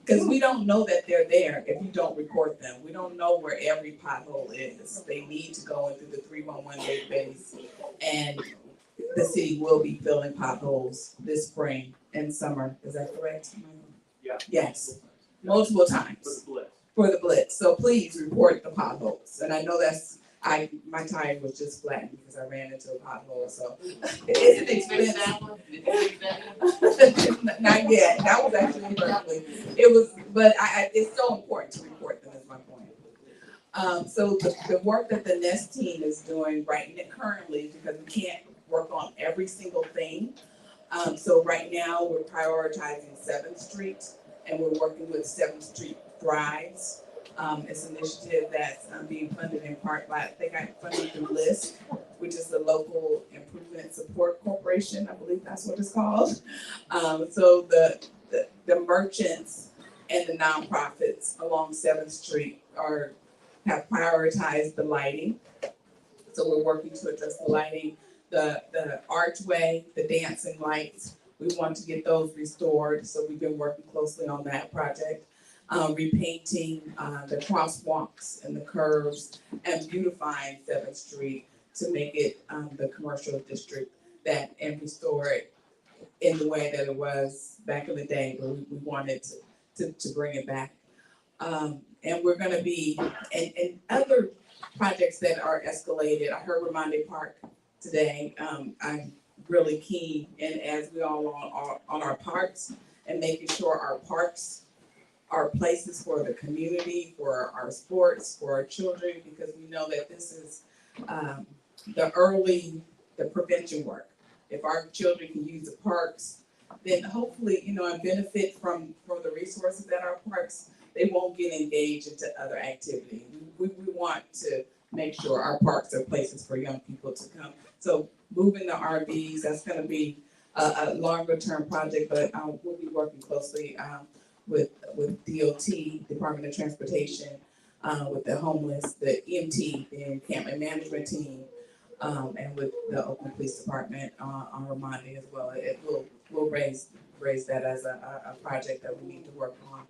because we don't know that they're there if you don't report them. We don't know where every pothole is. They need to go into the 311 database, and the city will be filling potholes this spring and summer. Is that correct? Yeah. Yes, multiple times for the blitz. So please report the potholes. And I know my tire was just flattened because I ran into a pothole, so it's an expense. Not yet. That was actually in Berkeley. It was, but it's so important to report them. Is my point. So the work that the NEST team is doing currently, because we can't work on every single thing. So right now we're prioritizing 7th Street, and we're working with 7th Street Thrives. It's an initiative that's being funded in part by, I think I funded through LISC, which is the Local Improvement Support Corporation. I believe that's what it's called. So the merchants and the nonprofits along 7th Street have prioritized the lighting. So we're working to address the lighting, the archway, the dancing lights. We want to get those restored. So we've been working closely on that project. Repainting the crosswalks and the curves and beautifying 7th Street to make it the commercial district and restore it in the way that it was back in the day, but we wanted to bring it back. And we're gonna be, and other projects that are escalated. I heard Ramonde Park today. I'm really keen, and as we all are on our parks and making sure our parks are places for the community, for our sports, for our children, because we know that this is the prevention work. If our children can use the parks, then hopefully, and benefit from the resources at our parks, they won't get engaged into other activities. We want to make sure our parks are places for young people to come. So moving the RVs, that's gonna be a longer term project, but we'll be working closely with DOT, Department of Transportation, with the homeless, the EMT, the encampment management team, and with the Oakland Police Department on Ramonde as well. We'll raise that as a project that we need to work on.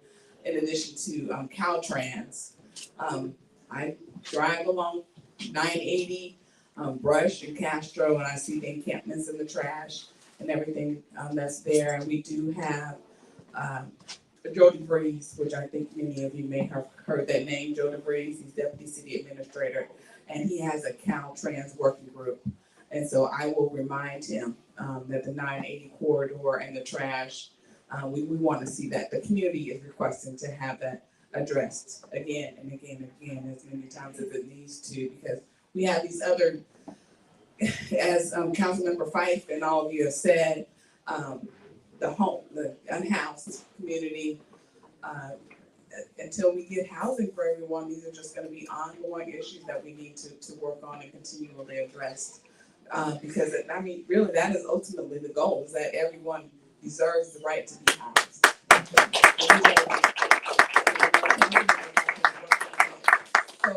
In addition to Caltrans, I drive along 980, Brush and Castro, and I see the encampments and the trash and everything that's there. And we do have Joe DeVries, which I think many of you may have heard that name, Joe DeVries. He's Deputy City Administrator, and he has a Caltrans working group. And so I will remind him that the 980 corridor and the trash, we want to see that. The community is requesting to have that addressed again and again and again as many times as it needs to, because we have these other, as Councilmember Fife and all of you have said, the unhoused community, until we get housing for everyone, these are just going to be ongoing issues that we need to work on and continually address. Because really, that is ultimately the goal: is that everyone deserves the right to be housed. So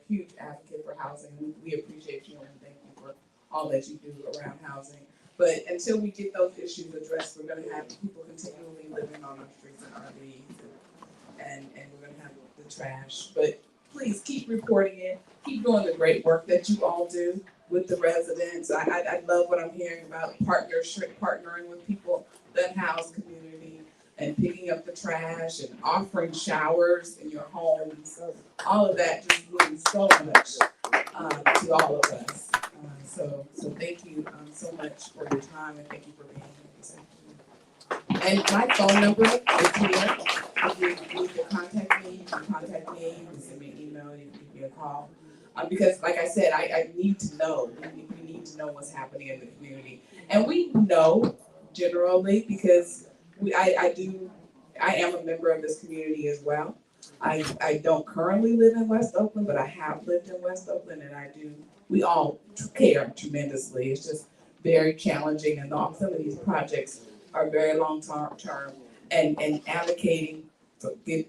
a huge advocate for housing. We appreciate you and we thank you for all that you do around housing. But until we get those issues addressed, we're gonna have people continually living on our streets and RVs, and we're gonna have the trash. But please keep reporting it, keep doing the great work that you all do with the residents. I love what I'm hearing about partnering with people that house community and picking up the trash and offering showers in your homes. All of that just means so much to all of us. So thank you so much for your time and thank you for being here this afternoon. And my phone number is here. If you need to contact me, you can contact me, you can send me an email, you can give me a call. Because like I said, I need to know, we need to know what's happening in the community. And we know generally because I am a member of this community as well. I don't currently live in West Oakland, but I have lived in West Oakland and we all care tremendously. It's just very challenging and some of these projects are very long term and advocating to get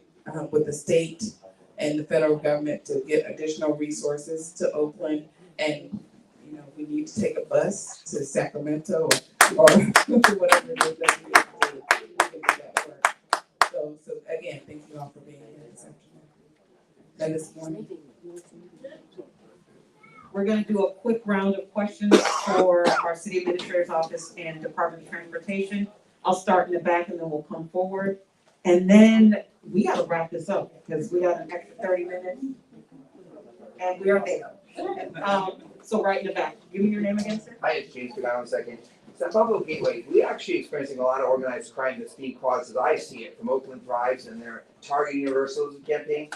with the state and the federal government to get additional resources to Oakland. And we need to take a bus to Sacramento or whatever it is that we have to do. We can do that work. So again, thank you all for being here this afternoon and this morning. We're gonna do a quick round of questions for our city administrator's office and Department of Transportation. I'll start in the back and then we'll come forward. And then we gotta wrap this up because we got an extra 30 minutes and we are there. So right in the back, give me your name again, sir. Hi, it's James Goodall, second. San Pablo Gateway, we're actually experiencing a lot of organized crime that's being caused, as I see it, from Oakland Thrives and their Target Universals campaign.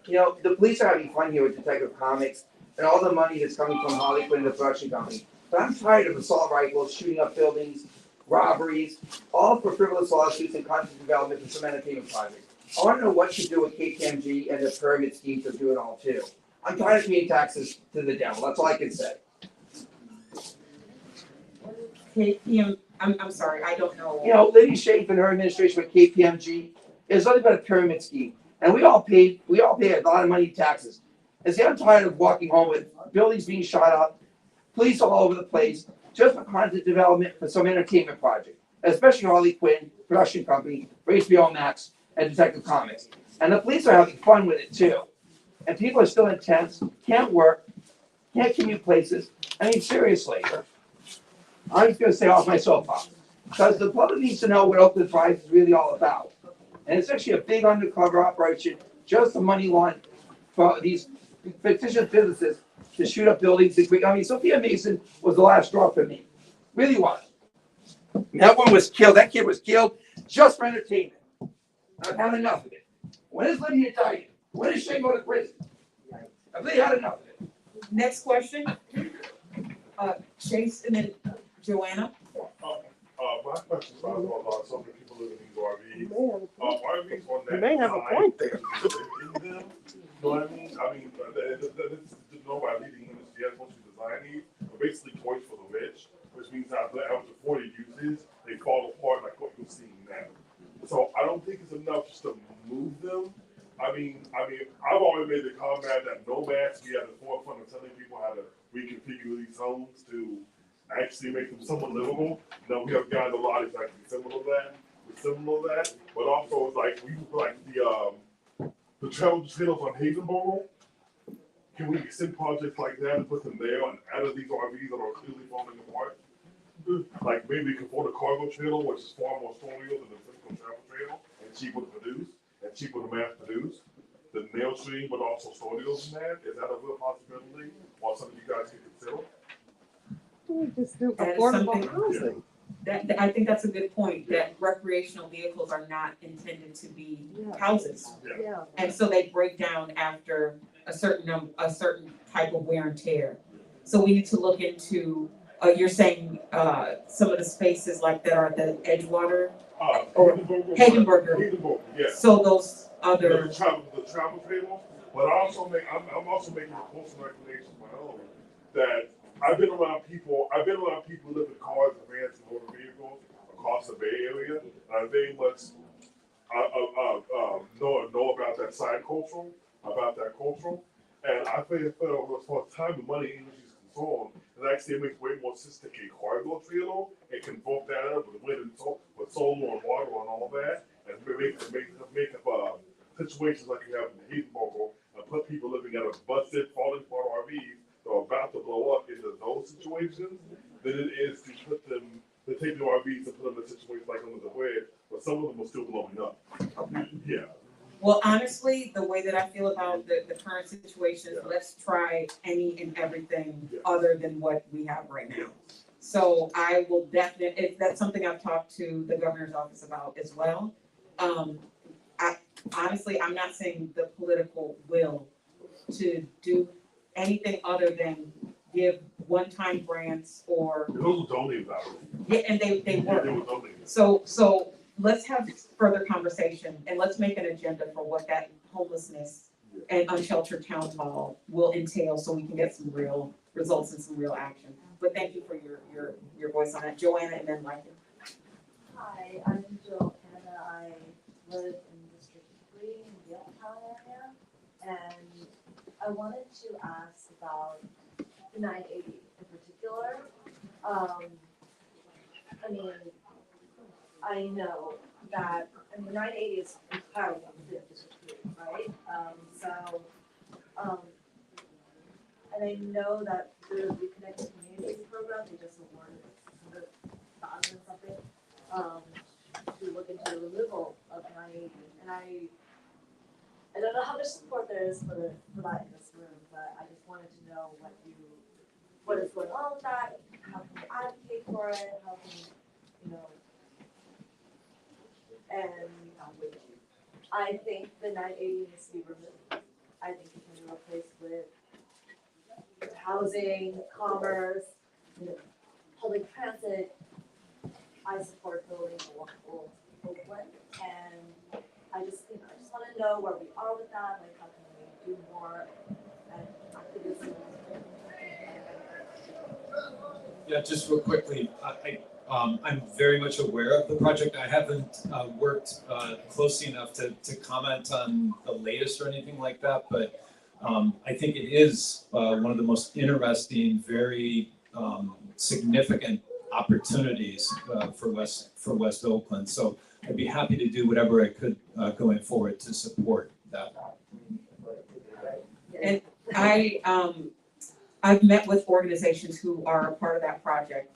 The police are having fun here with Detective Comics and all the money that's coming from Hollywood and the production company. But I'm tired of assault rifles, shooting up buildings, robberies, all for frivolous lawsuits and content development for some entertainment projects. I want to know what you do with KPMG and the pyramid schemes they're doing all too. I'm tired of paying taxes to the devil. That's all I can say. I'm sorry, I don't know. Lydia Schaaf and her administration with KPMG is nothing but a pyramid scheme. And we all pay a lot of money in taxes. And see, I'm tired of walking home with buildings being shot up, police all over the place, just for content development for some entertainment project, especially Harley Quinn, production company, for HBO Max, and Detective Comics. And the police are having fun with it too. And people are still intense, can't work, can't commute places. I mean, seriously. I'm just gonna say off my soapbox. Because the public needs to know what Oakland Thrives is really all about. And it's actually a big undercover operation, just the money laundering for these fictitious businesses to shoot up buildings. I mean, Sophia Mason was the last straw for me. Really was. That one was killed. That kid was killed just for entertainment. I've had enough of it. When is Lydia dying? When is Shane going to prison? I've really had enough of it. Next question. Chase and then Joanna. My question is about so many people living in these RVs. RVs on that. You may have a point there. You know what I mean? Nobody leading industry has supposed to design these, but basically toys for the rich, which means that after 40 uses, they fall apart like what you're seeing now. So I don't think it's enough just to move them. I mean, I've always made the comment that Nomads be at the forefront of telling people how to reconfigure these homes to actually make them somewhat livable. Now we have guys a lot exactly similar to that, but also it's like we like the travel trailers on Hazenboro. Can we extend projects like that and put them there and out of these RVs that are clearly falling apart? Like maybe we can afford a cargo trailer, which is far more stormier than the typical travel trailer and cheaper to produce and cheaper to mass produce. The nail stream, but also stormier than that. Is that a real possibility or something you guys can consider? Just do That is affordable something- housing. I think that's a good point, that recreational vehicles are not intended to be houses. Yeah. And so they break down after a certain type of wear and tear. So we need to look into, you're saying, some of the spaces like that are at the Edgewater or Hagenberger. Yes. So those other. The travel trailers, but I'm also making a personal recommendation of my own that I've been around people who live in cars and vans and motor vehicles across the Bay Area, and I very much know about that culture. And I think as far as time and money industry is concerned, it actually makes way more sense to get cargo trailer and convert that up with wind and with solar and water and all that, and make up situations like you have in Hazenboro and put people living out of busted, falling apart RVs that are about to blow up into those situations than it is to put them to take the RVs and put them in situations like under the hood, but some of them are still blowing up. Yeah. Well, honestly, the way that I feel about the current situation is let's try any and everything other than what we have right now. So I will definitely, that's something I've talked to the governor's office about as well. Honestly, I'm not saying the political will to do anything other than give one-time grants or. Those were donated out. Yeah, and they were. They were donated. So let's have further conversation and let's make an agenda for what that homelessness and unsheltered town hall will entail so we can get some real results and some real action. But thank you for your voice on that. Joanna and then Mike. Hi, I'm Joanna. I live in District 3 in the Uptown area. And I wanted to ask about the 980 in particular. I mean, I know that, 980 is entirely within District 3, right? And I know that the Reconnected Communities program, they just awarded $100,000 something to look into the removal of 980. And I don't know how much support there is for that in this room, but I just wanted to know what is going on with that, how can we advocate for it, how can, and I think the 980 needs to be removed. I think it can be replaced with housing, commerce, public transit. I support building a walkable Oakland, and I just want to know where we are with that. Like, how can we do more? And I think it's Yeah, just real quickly, I'm very much aware of the project. I haven't worked closely enough to comment on the latest or anything like that, but I think it is one of the most interesting, very significant opportunities for West Oakland. So I'd be happy to do whatever I could going forward to support that. And I've met with organizations who are a part of that project.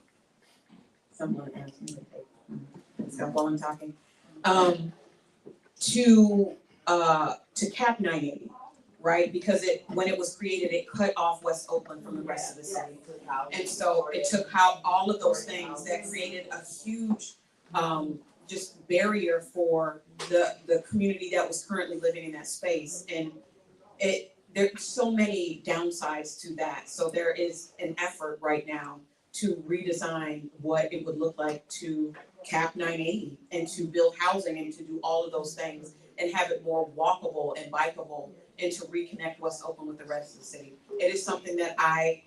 Someone asked me to stop while I'm talking. To cap 980, right? Because when it was created, it cut off West Oakland from the rest of the city. And so it took out all of those things that created a huge just barrier for the community that was currently living in that space. And there's so many downsides to that. So there is an effort right now to redesign what it would look like to cap 980 and to build housing and to do all of those things and have it more walkable and bikeable and to reconnect West Oakland with the rest of the city. It is something that I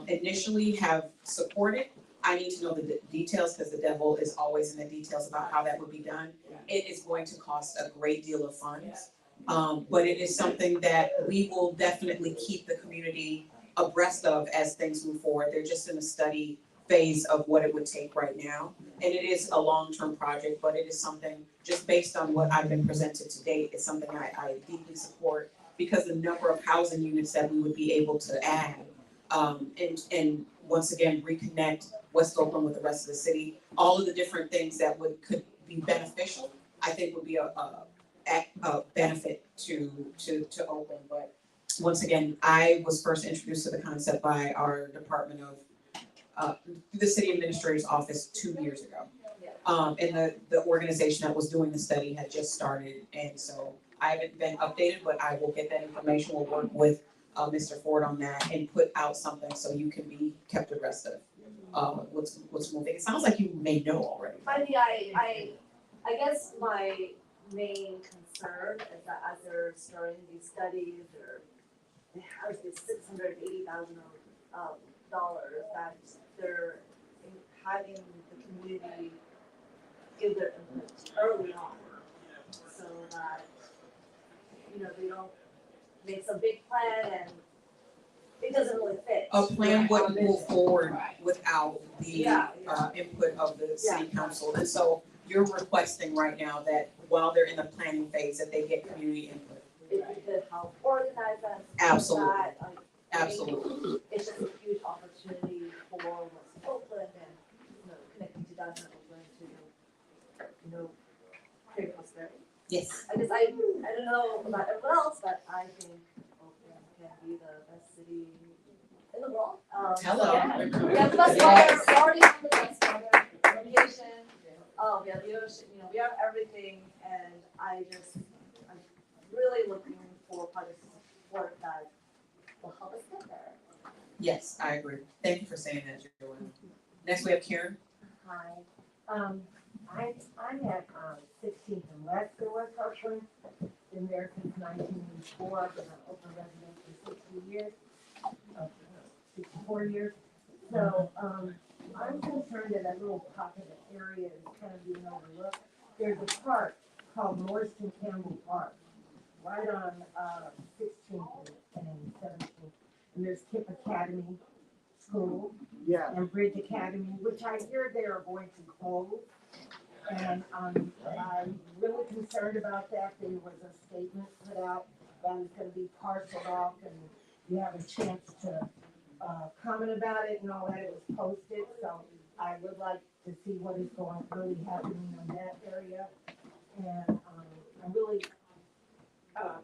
initially have supported. I need to know the details because the devil is always in the details about how that would be done. It is going to cost a great deal of funds. But it is something that we will definitely keep the community abreast of as things move forward. They're just in a study phase of what it would take right now. And it is a long-term project, but it is something, just based on what I've been presented to date, it's something I deeply support because the number of housing units that we would be able to add and once again, reconnect West Oakland with the rest of the city, all of the different things that could be beneficial, I think would be a benefit to Oakland. But once again, I was first introduced to the concept by our Department of the City Administrator's Office 2 years ago. And the organization that was doing the study had just started, and so I haven't been updated, but I will get that information. We'll work with Mr. Ford on that and put out something so you can be kept abreast of what's moving. It sounds like you may know already. I mean, I guess my main concern is that as they're starting these studies, they have this $680,000 that they're having the community give their input early on, so that they don't makes a big plan and it doesn't really fit. A plan with our wouldn't move vision. forward Right. without the Yeah. input of the city Yeah. council. And so you're requesting right now that while they're in the planning phase, that they get community input. If we could help organize that. Absolutely. That, Absolutely. It's just a huge opportunity for West Oakland and, connecting to downtown Oakland to, create prosperity. Yes. I guess I don't know about everyone else, but I think Oakland can be the best city in the world. Hello. We have the best weather, we already have the best weather, location, we have the ocean, we have everything, and I'm really looking for projects to support that will help us get there. Yes, I agree. Thank you for saying that, Joanne. Next we have Karen. Hi, I'm at 16th and West in West Oakland. Been there since 1984. I've been an Oakland resident for 60 years, 64 years. So I'm concerned that that little pocket of area is kind of being overlooked. There's a park called Morrison Campbell Park, right on 16th and 17th. And there's Tip Academy School. Yeah. And Bridge Academy, which I hear they are going to close. And I'm really concerned about that. There was a statement put out that it's gonna be parceled off and you have a chance to comment about it and all that. It was posted, so I would like to see what is really happening in that area. And I'm really,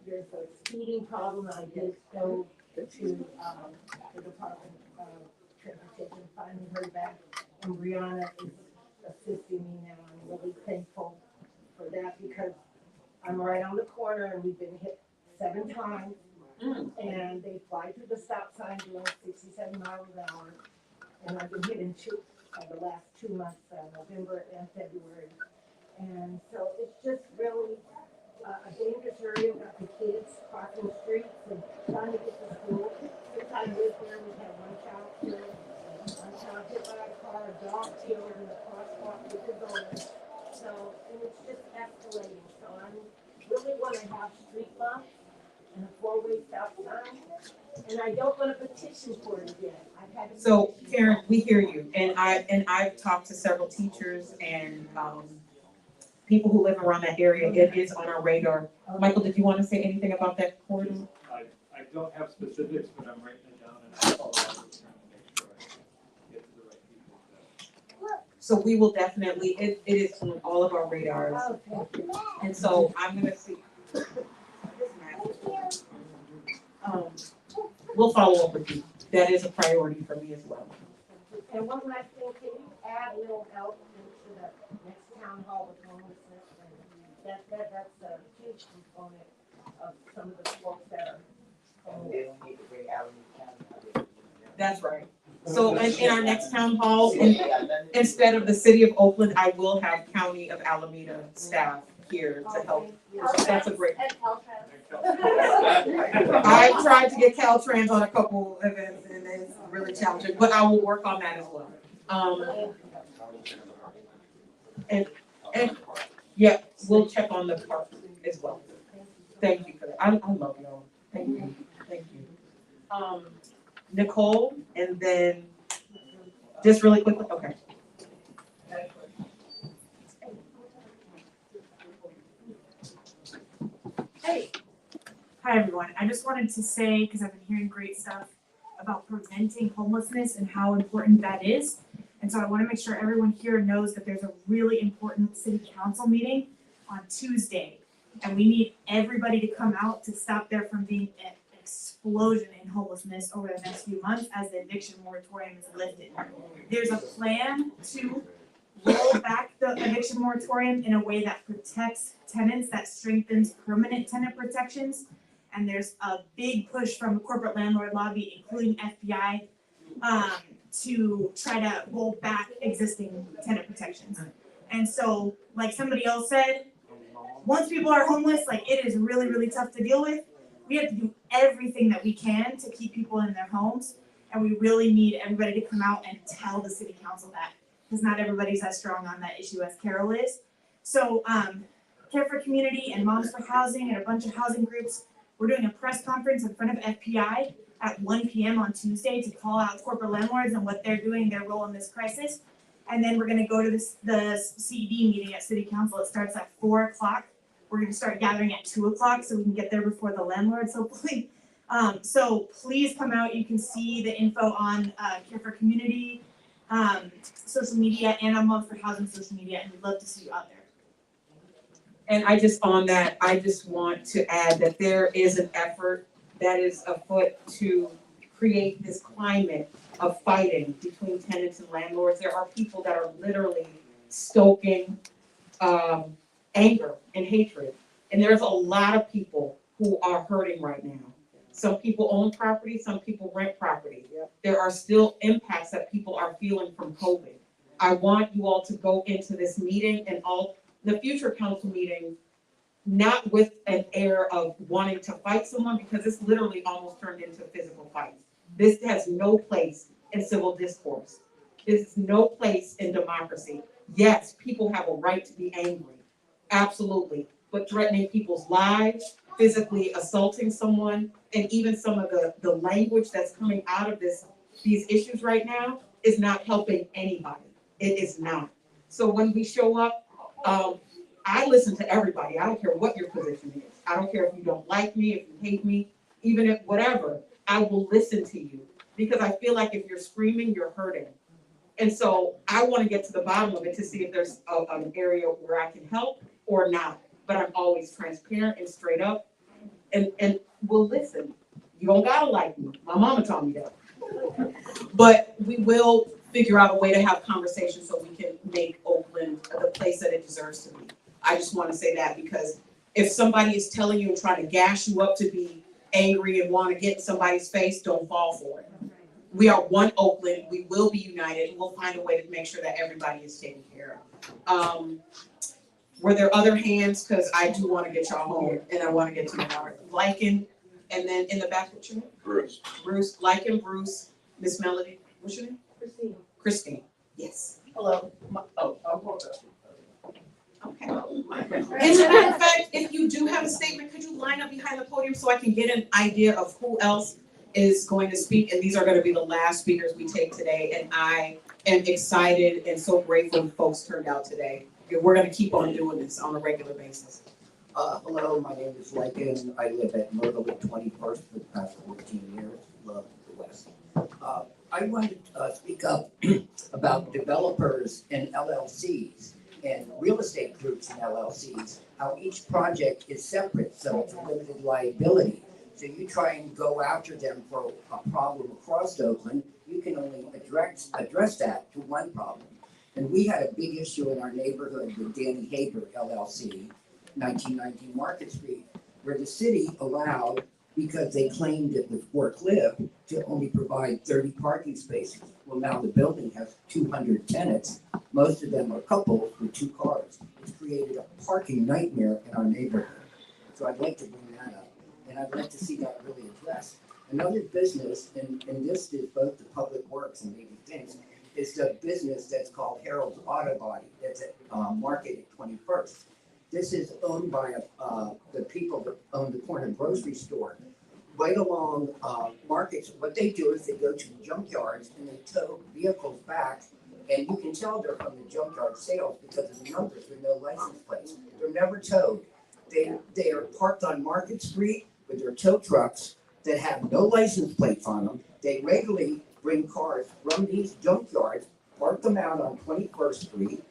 there's a speeding problem. I did go to the Department of Transportation, finally heard back, and Brianna is assisting me now. I'm really thankful for that because I'm right on the corner and we've been hit 7 times. And they fly through the stop sign doing 67 miles an hour. And I've been hit in the last 2 months, November and February. And so it's just really a dangerous area. We've got the kids crossing streets and trying to get to school. Since I lived there, we had one child killed, one child hit by a car, a dog killed in the crosswalk with his owner. So, and it's just escalating. So I really want to have street bumps and a 4-way stop sign. And I don't want to petition for it again. I've had to. So Karen, we hear you, and I've talked to several teachers and people who live around that area. It is on our radar. Michael, did you want to say anything about that corridor? I don't have specifics, but I'm writing it down and I'll follow up with Karen to make sure I get to the right people. So we will definitely, it is on all of our radars. And so I'm gonna see. We'll follow up with you. That is a priority for me as well. And one last thing, can you add a little help into the next town hall with homelessness? And that's a huge component of some of the folks that are homeless. That's right. So in our next town hall, instead of the city of Oakland, I will have County of Alameda staff here to help. That's a great. And I've tried to get Caltrans on a couple events and it's really challenging, but I will work on that as well. And yeah, we'll check on the park as well. Thank you for that. I love y'all. Thank you. Thank you. Nicole, and then just really quickly, okay. Hey. Hi, everyone. I just wanted to say, because I've been hearing great stuff about preventing homelessness and how important that is. And so I want to make sure everyone here knows that there's a really important city council meeting on Tuesday. And we need everybody to come out to stop there from being an explosion in homelessness over the next few months as the eviction moratorium is lifted. There's a plan to roll back the eviction moratorium in a way that protects tenants, that strengthens permanent tenant protections. And there's a big push from the corporate landlord lobby, including FBI, to try to roll back existing tenant protections. And so, like somebody else said, once people are homeless, like it is really, really tough to deal with. We have to do everything that we can to keep people in their homes. And we really need everybody to come out and tell the city council that, because not everybody's as strong on that issue as Carol is. So Care for Community and Moms for Housing and a bunch of housing groups We're doing a press conference in front of FPI at 1 p.m. on Tuesday to call out corporate landlords and what they're doing, their role in this crisis. And then we're gonna go to the CED meeting at City Council. It starts at 4 o'clock. We're gonna start gathering at 2 o'clock so we can get there before the landlords, hopefully. So please come out. You can see the info on Care for Community, social media, and on Month for Housing social media, and we'd love to see you out there. And I just want to add that there is an effort that is afoot to create this climate of fighting between tenants and landlords. There are people that are literally stoking anger and hatred. And there's a lot of people who are hurting right now. Some people own property, some people rent property. There are still impacts that people are feeling from COVID. I want you all to go into this meeting and all the future council meetings, not with an air of wanting to fight someone, because it's literally almost turned into physical fights. This has no place in civil discourse. This is no place in democracy. Yes, people have a right to be angry, absolutely, but threatening people's lives, physically assaulting someone, and even some of the language that's coming out of these issues right now is not helping anybody. It is not. So when we show up, I listen to everybody. I don't care what your position is. I don't care if you don't like me, if you hate me, even if whatever, I will listen to you, because I feel like if you're screaming, you're hurting. And so I want to get to the bottom of it to see if there's an area where I can help or not. But I'm always transparent and straight up, and will listen. You don't gotta like me. My mama taught me that. But we will figure out a way to have conversations so we can make Oakland the place that it deserves to be. I just want to say that, because if somebody is telling you and trying to gas you up to be angry and want to get in somebody's face, don't fall for it. We are one Oakland. We will be united, and we'll find a way to make sure that everybody is taken care of. Were there other hands? Because I do want to get y'all home, and I want to get to my daughter. Lycan, and then in the back, what's your name? Bruce. Bruce, Lycan, Bruce, Miss Melody, what's your name? Christine. Christine, yes. Hello. Okay. As a matter of fact, if you do have a statement, could you line up behind the podium so I can get an idea of who else is going to speak? And these are going to be the last speakers we take today. And I am excited and so grateful folks turned out today. We're going to keep on doing this on a regular basis. Hello, my name is Lycan. I live at Myrtle at 21st for the past 14 years. Love the West. I wanted to speak up about developers and LLCs and real estate groups and LLCs, how each project is separate, so it's a limited liability. So you try and go after them for a problem across Oakland, you can only address that to one problem. And we had a big issue in our neighborhood with Danny Hager LLC, 1919 Market Street, where the city allowed, because they claimed it was forklift, to only provide 30 parking spaces. Well, now the building has 200 tenants. Most of them are couples with 2 cars. It's created a parking nightmare in our neighborhood. So I'd like to bring that up, and I'd like to see that really addressed. Another business, and this is both the Public Works and maybe things, is the business that's called Harold's Auto Body, that's at Market at 21st. This is owned by the people that own the corner grocery store. Right along Markets, what they do is they go to the junkyards and they tow vehicles back, and you can tell they're from the junkyard sales because of the numbers. There are no license plates. They're never towed. They are parked on Market Street with their tow trucks that have no license plates on them. They regularly bring cars from these junkyards, park them out on 21st Street.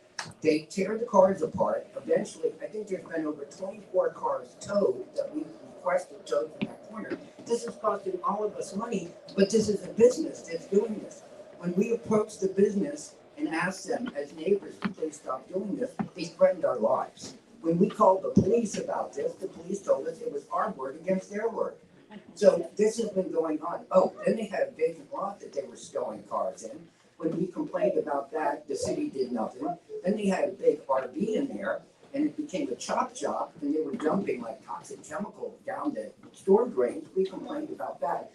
They tear the cars apart. Eventually, I think there's been over 24 cars towed that we requested towed from that corner. This is costing all of us money, but this is a business that's doing this. When we approached the business and asked them as neighbors to please stop doing this, they threatened our lives. When we called the police about this, the police told us it was our word against their word. So this has been going on. Oh, then they had a vacant lot that they were stowing cars in. When we complained about that, the city did nothing. Then they had a big RV in there, and it became a chop shop, and they were dumping like toxic chemicals down the storm drains. We complained about that.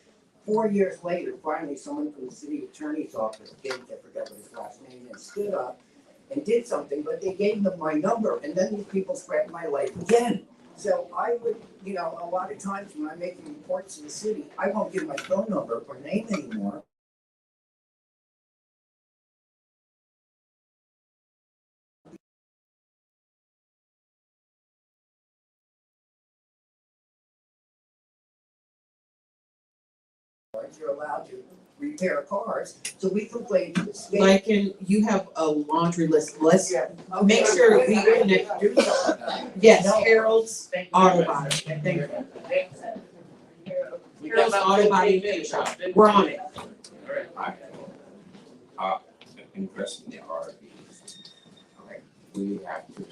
4 years later, finally, someone from the city attorney's office, I forgot what his last name is, stood up and did something, but they gave them my number, and then these people threatened my life again. So I would, you know, a lot of times when I'm making reports to the city, I won't give my phone number or name anymore. You're allowed to repair cars, so we complain to the state. Like, you have a laundry list, let's make sure we connect. Yes, Harold's Auto Body, thank you. Harold's Auto Body Paint Shop, we're on it. Interesting the RVs. Like, we have to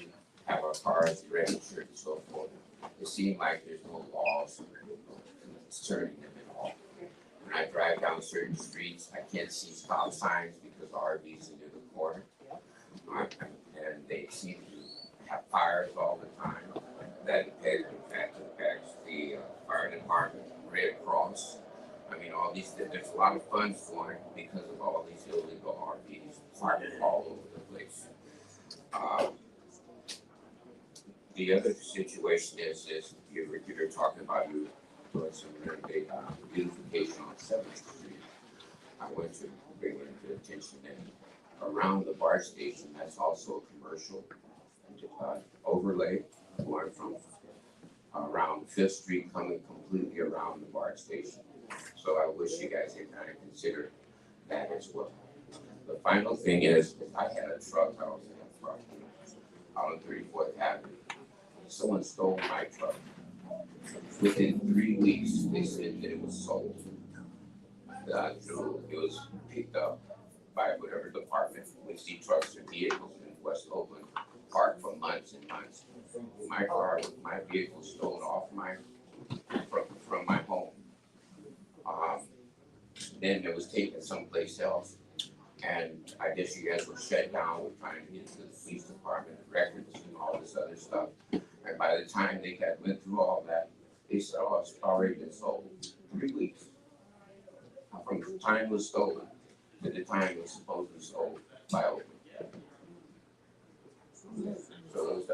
have our cars registered and so forth. It seems like there's no laws concerning them at all. When I drive down certain streets, I can't see stop signs because the RVs are near the corner. And they seem to have fires all the time. That impacts the fire department, Red Cross. I mean, all these, there's a lot of funds flowing because of all these illegal RVs parked all over the place. The other situation is you're talking about you doing some beautification on 7th Street. I went to bring it to attention that around the BART station, that's also a commercial overlay going from around 5th Street coming completely around the BART station. So I wish you guys had kind of considered that as well. The final thing is, I had a truck, I was in a truck out on 34th Avenue. Someone stole my truck. Within 3 weeks, they said that it was sold. It was picked up by whatever department. We see trucks and vehicles in West Oakland parked for months and months. My vehicle stolen off from my home. Then it was taken someplace else. And I guess you guys were shut down. We're trying to get to the police department records and all this other stuff. And by the time they went through all that, they said, oh, it's already been sold. 3 weeks. From the time it was stolen to the time it was supposedly sold by Oakland. So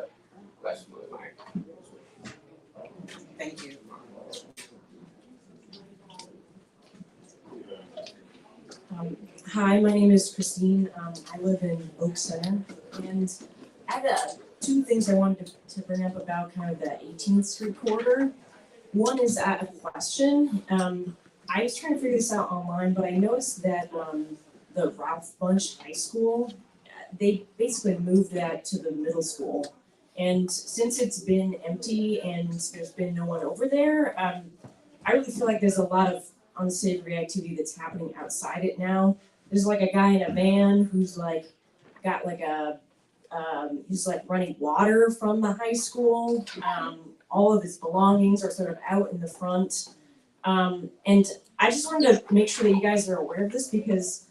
that's what my. Thank you. Hi, my name is Christine. I live in Oak Center, and I have two things I wanted to bring up about kind of the 18th Street corridor. One is a question. I was trying to figure this out online, but I noticed that the Ralph Bunch High School, they basically moved that to the middle school. And since it's been empty and there's been no one over there, I really feel like there's a lot of unsavory activity that's happening outside it now. There's like a guy in a van who's like got like he's like running water from the high school. All of his belongings are sort of out in the front. And I just wanted to make sure that you guys are aware of this, because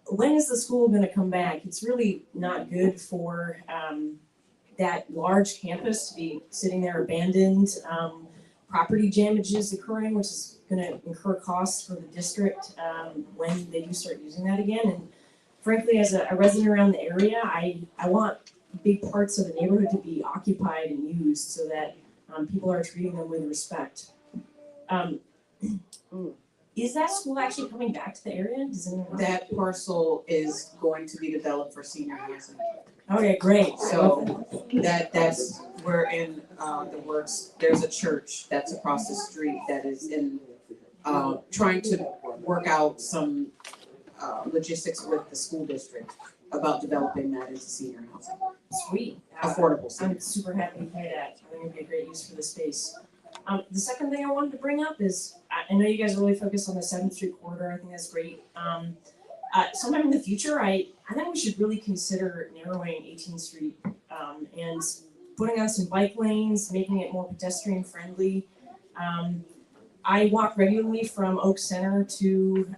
when is the school going to come back? It's really not good for that large campus to be sitting there abandoned. Property damages occurring, which is going to incur costs for the district when they do start using that again. And frankly, as a resident around the area, I want big parts of the neighborhood to be occupied and used so that people are treating them with respect. Is that school actually coming back to the area? Does anyone know? That parcel is going to be developed for senior housing. Okay, great. So that's, we're in the works. There's a church that's across the street that is in trying to work out some logistics with the school district about developing that into senior housing. Sweet. Affordable senior. I'm super happy to hear that. I think it'd be a great use for the space. The second thing I wanted to bring up is, I know you guys are really focused on the 7th Street corridor. I think that's great. Sometime in the future, I think we should really consider narrowing 18th Street and putting on some bike lanes, making it more pedestrian friendly. I walk regularly from Oak Center to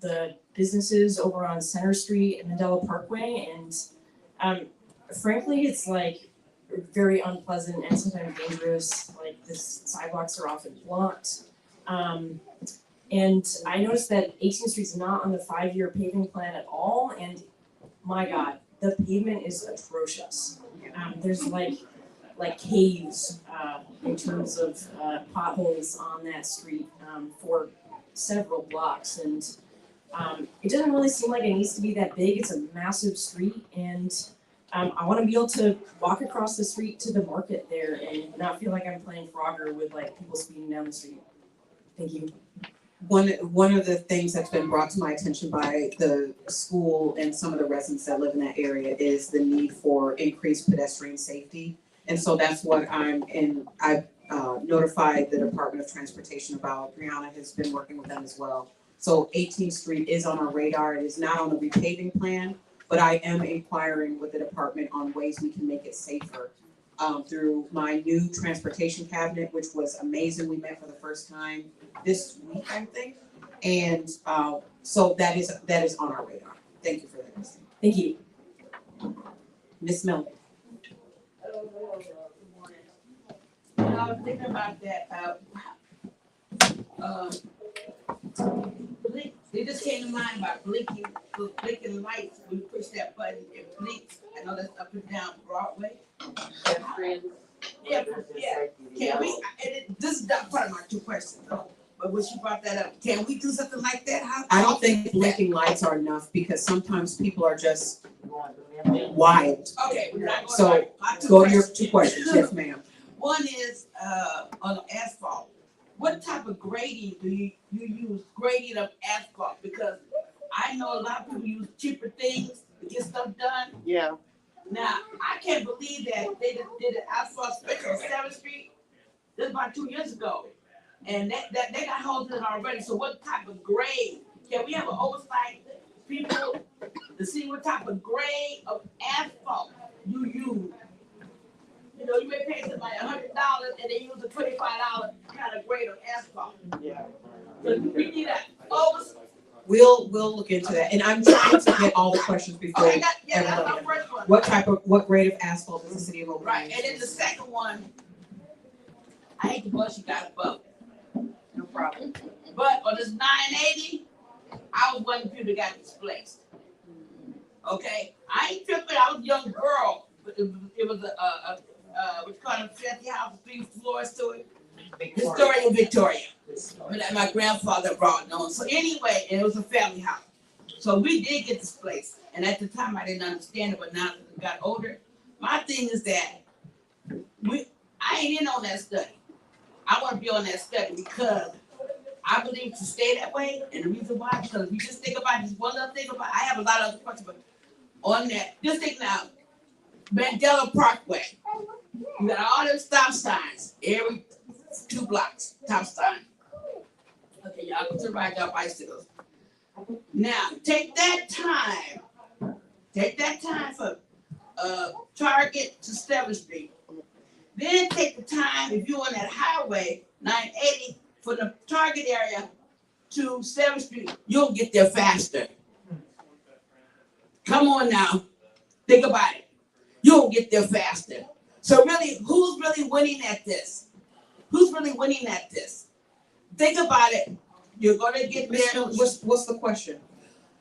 the businesses over on Center Street and Mandela Parkway, and frankly, it's like very unpleasant and sometimes dangerous. Like the sidewalks are often blocked. And I noticed that 18th Street's not on the 5-year paving plan at all, and my God, the pavement is atrocious. There's like like caves in terms of potholes on that street for several blocks, and it doesn't really seem like it needs to be that big. It's a massive street, and I want to be able to walk across the street to the market there and not feel like I'm playing Frogger with like people speeding down the street. Thank you. One of the things that's been brought to my attention by the school and some of the residents that live in that area is the need for increased pedestrian safety. And so that's what I've notified the Department of Transportation about. Brianna has been working with them as well. So 18th Street is on our radar. It is not on the repaving plan, but I am inquiring with the department on ways we can make it safer. Through my new transportation cabinet, which was amazing. We met for the first time this week, I think. And so that is on our radar. Thank you for that. Thank you. Ms. Miller. I was thinking about that, blink, it just came to mind about blinking, those blinking lights, when you push that button, it blinks. I know that's up and down Broadway. Yeah, can we, this is not part of my two questions though, but when she brought that up, can we do something like that? I don't think blinking lights are enough because sometimes people are just wild. Okay, we're not going So go to your two questions, yes ma'am. One is, on the asphalt. What type of grading do you use, grading of asphalt? Because I know a lot of people use cheaper things to get stuff done. Yeah. Now, I can't believe that they just did an asphalt special on 7th Street, this about 2 years ago. And that they got holes in it already, so what type of grade? Can we have an oversight, people, to see what type of grade of asphalt you use? You know, you may pay somebody $100 and they use a $25 kind of grade of asphalt. Yeah. So we need an oversight. We'll look into that, and I'm trying to get all the questions before Okay, that's my everybody. first one. What grade of asphalt does the city of Oakland Right, use? and then the second one, I hate to bust you guys up. No problem. But on this 980, I was one of the people that got displaced. Okay, I ain't tripping, I was a young girl, but it was what's called a fancy house, 3 floors to it. Victoria. That my grandfather brought on. So anyway, it was a family house. So we did get displaced. And at the time I didn't understand it, but now that I got older, my thing is that I ain't in on that study. I want to be on that study because I believe to stay that way. And the reason why, because if you just think about this one little thing about, I have a lot of other questions, but on that, just think now, Mandela Parkway. You got all them stop signs every 2 blocks, stop sign. Okay, y'all go to the ride y'all bicycles. Now, take that time from Target to 7th Street. Then take the time, if you're on that highway, 980, from the Target area to 7th Street, you'll get there faster. Come on now, think about it. You'll get there faster. So really, who's really winning at this? Who's really winning at this? Think about it. You're gonna get there. What's the question?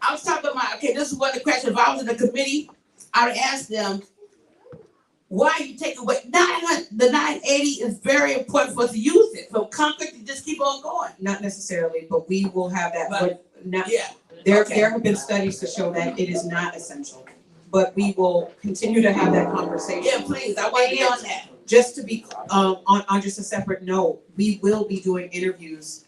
I was talking about, okay, this is one of the questions. If I was in the committee, I would ask them, why you take away, the 980 is very important for us to use it. So Concord, you just keep on going. Not necessarily, but we will have that. But, now, yeah. There have been studies to show that it is not essential. But we will continue to have that conversation. Yeah, please, I want to be on that. Just to be, on just a separate note, we will be doing interviews,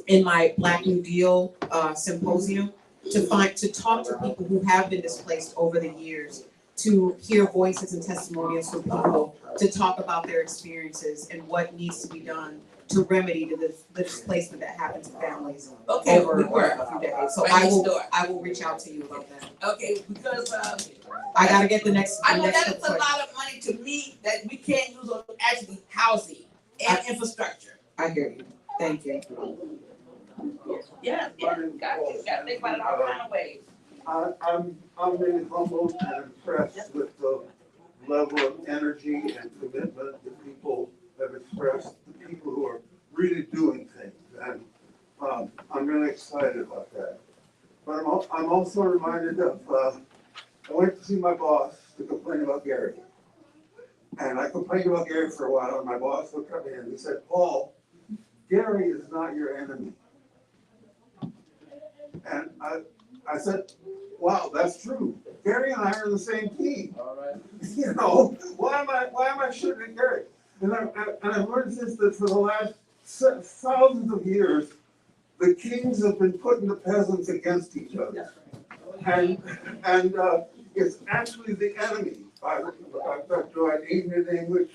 in my Black New Deal, symposium to talk to people who have been displaced over the years, to hear voices and testimonials from people, to talk about their experiences and what needs to be done to remedy the displacement that happens to families over a few decades. So I will reach out to you about that. Okay, because I gotta get the next. I know that is a lot of money to me that we can't use on actually housing and infrastructure. I hear you. Thank you. Yeah, gotta think about it all kind of ways. I'm really humbled and impressed with the level of energy and commitment that people have expressed, the people who are really doing things, and I'm really excited about that. But I'm also reminded of, I went to see my boss to complain about Gary. And I complained about Gary for a while, and my boss looked at me and he said, Paul, Gary is not your enemy. And I said, wow, that's true. Gary and I are the same team. All right. You know, why am I shooting at Gary? And I've learned since that for the last thousands of years, the kings have been putting the peasants against each other. And it's actually the enemy. Do I name your name which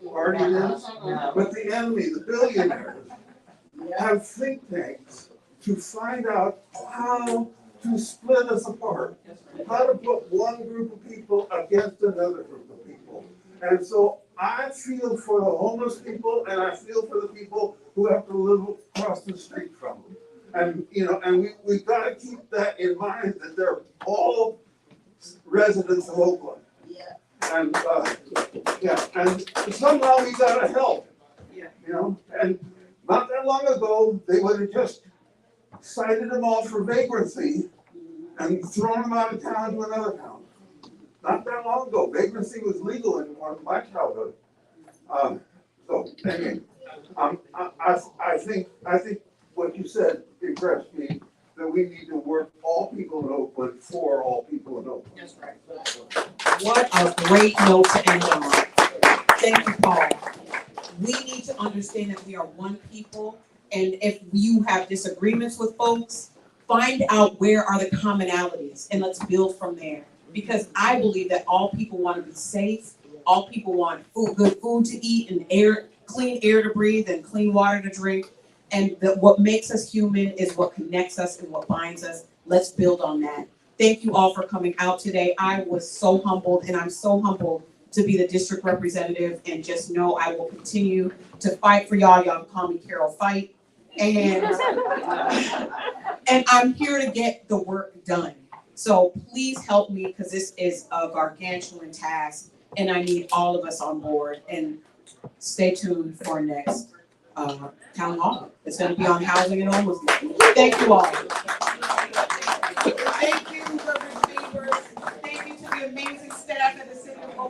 party it is? But the enemy, the billionaires, have think tanks to find out how to split us apart, how to put one group of people against another group of people. And so I feel for the homeless people, and I feel for the people who have to live across the street from them. And, you know, and we've got to keep that in mind, that they're all residents of Oakland. And, and somehow we got to help, you know, and not that long ago, they would have just cited them all for vagrancy and thrown them out of town to another town. Not that long ago, vagrancy was legal in my childhood. So anyway, I think what you said impressed me, that we need to work all people in Oakland for all people in Oakland. That's right. What a great note to end on. Thank you, Paul. We need to understand that we are one people, and if you have disagreements with folks, find out where are the commonalities and let's build from there. Because I believe that all people want to be safe, all people want good food to eat and clean air to breathe and clean water to drink. And what makes us human is what connects us and what binds us. Let's build on that. Thank you all for coming out today. I was so humbled, and I'm so humbled to be the district representative, and just know I will continue to fight for y'all. Y'all can call me Carol Fight. And I'm here to get the work done. So please help me, because this is a gargantuan task, and I need all of us on board. And stay tuned for next town hall. It's going to be on housing and homelessness. Thank you all.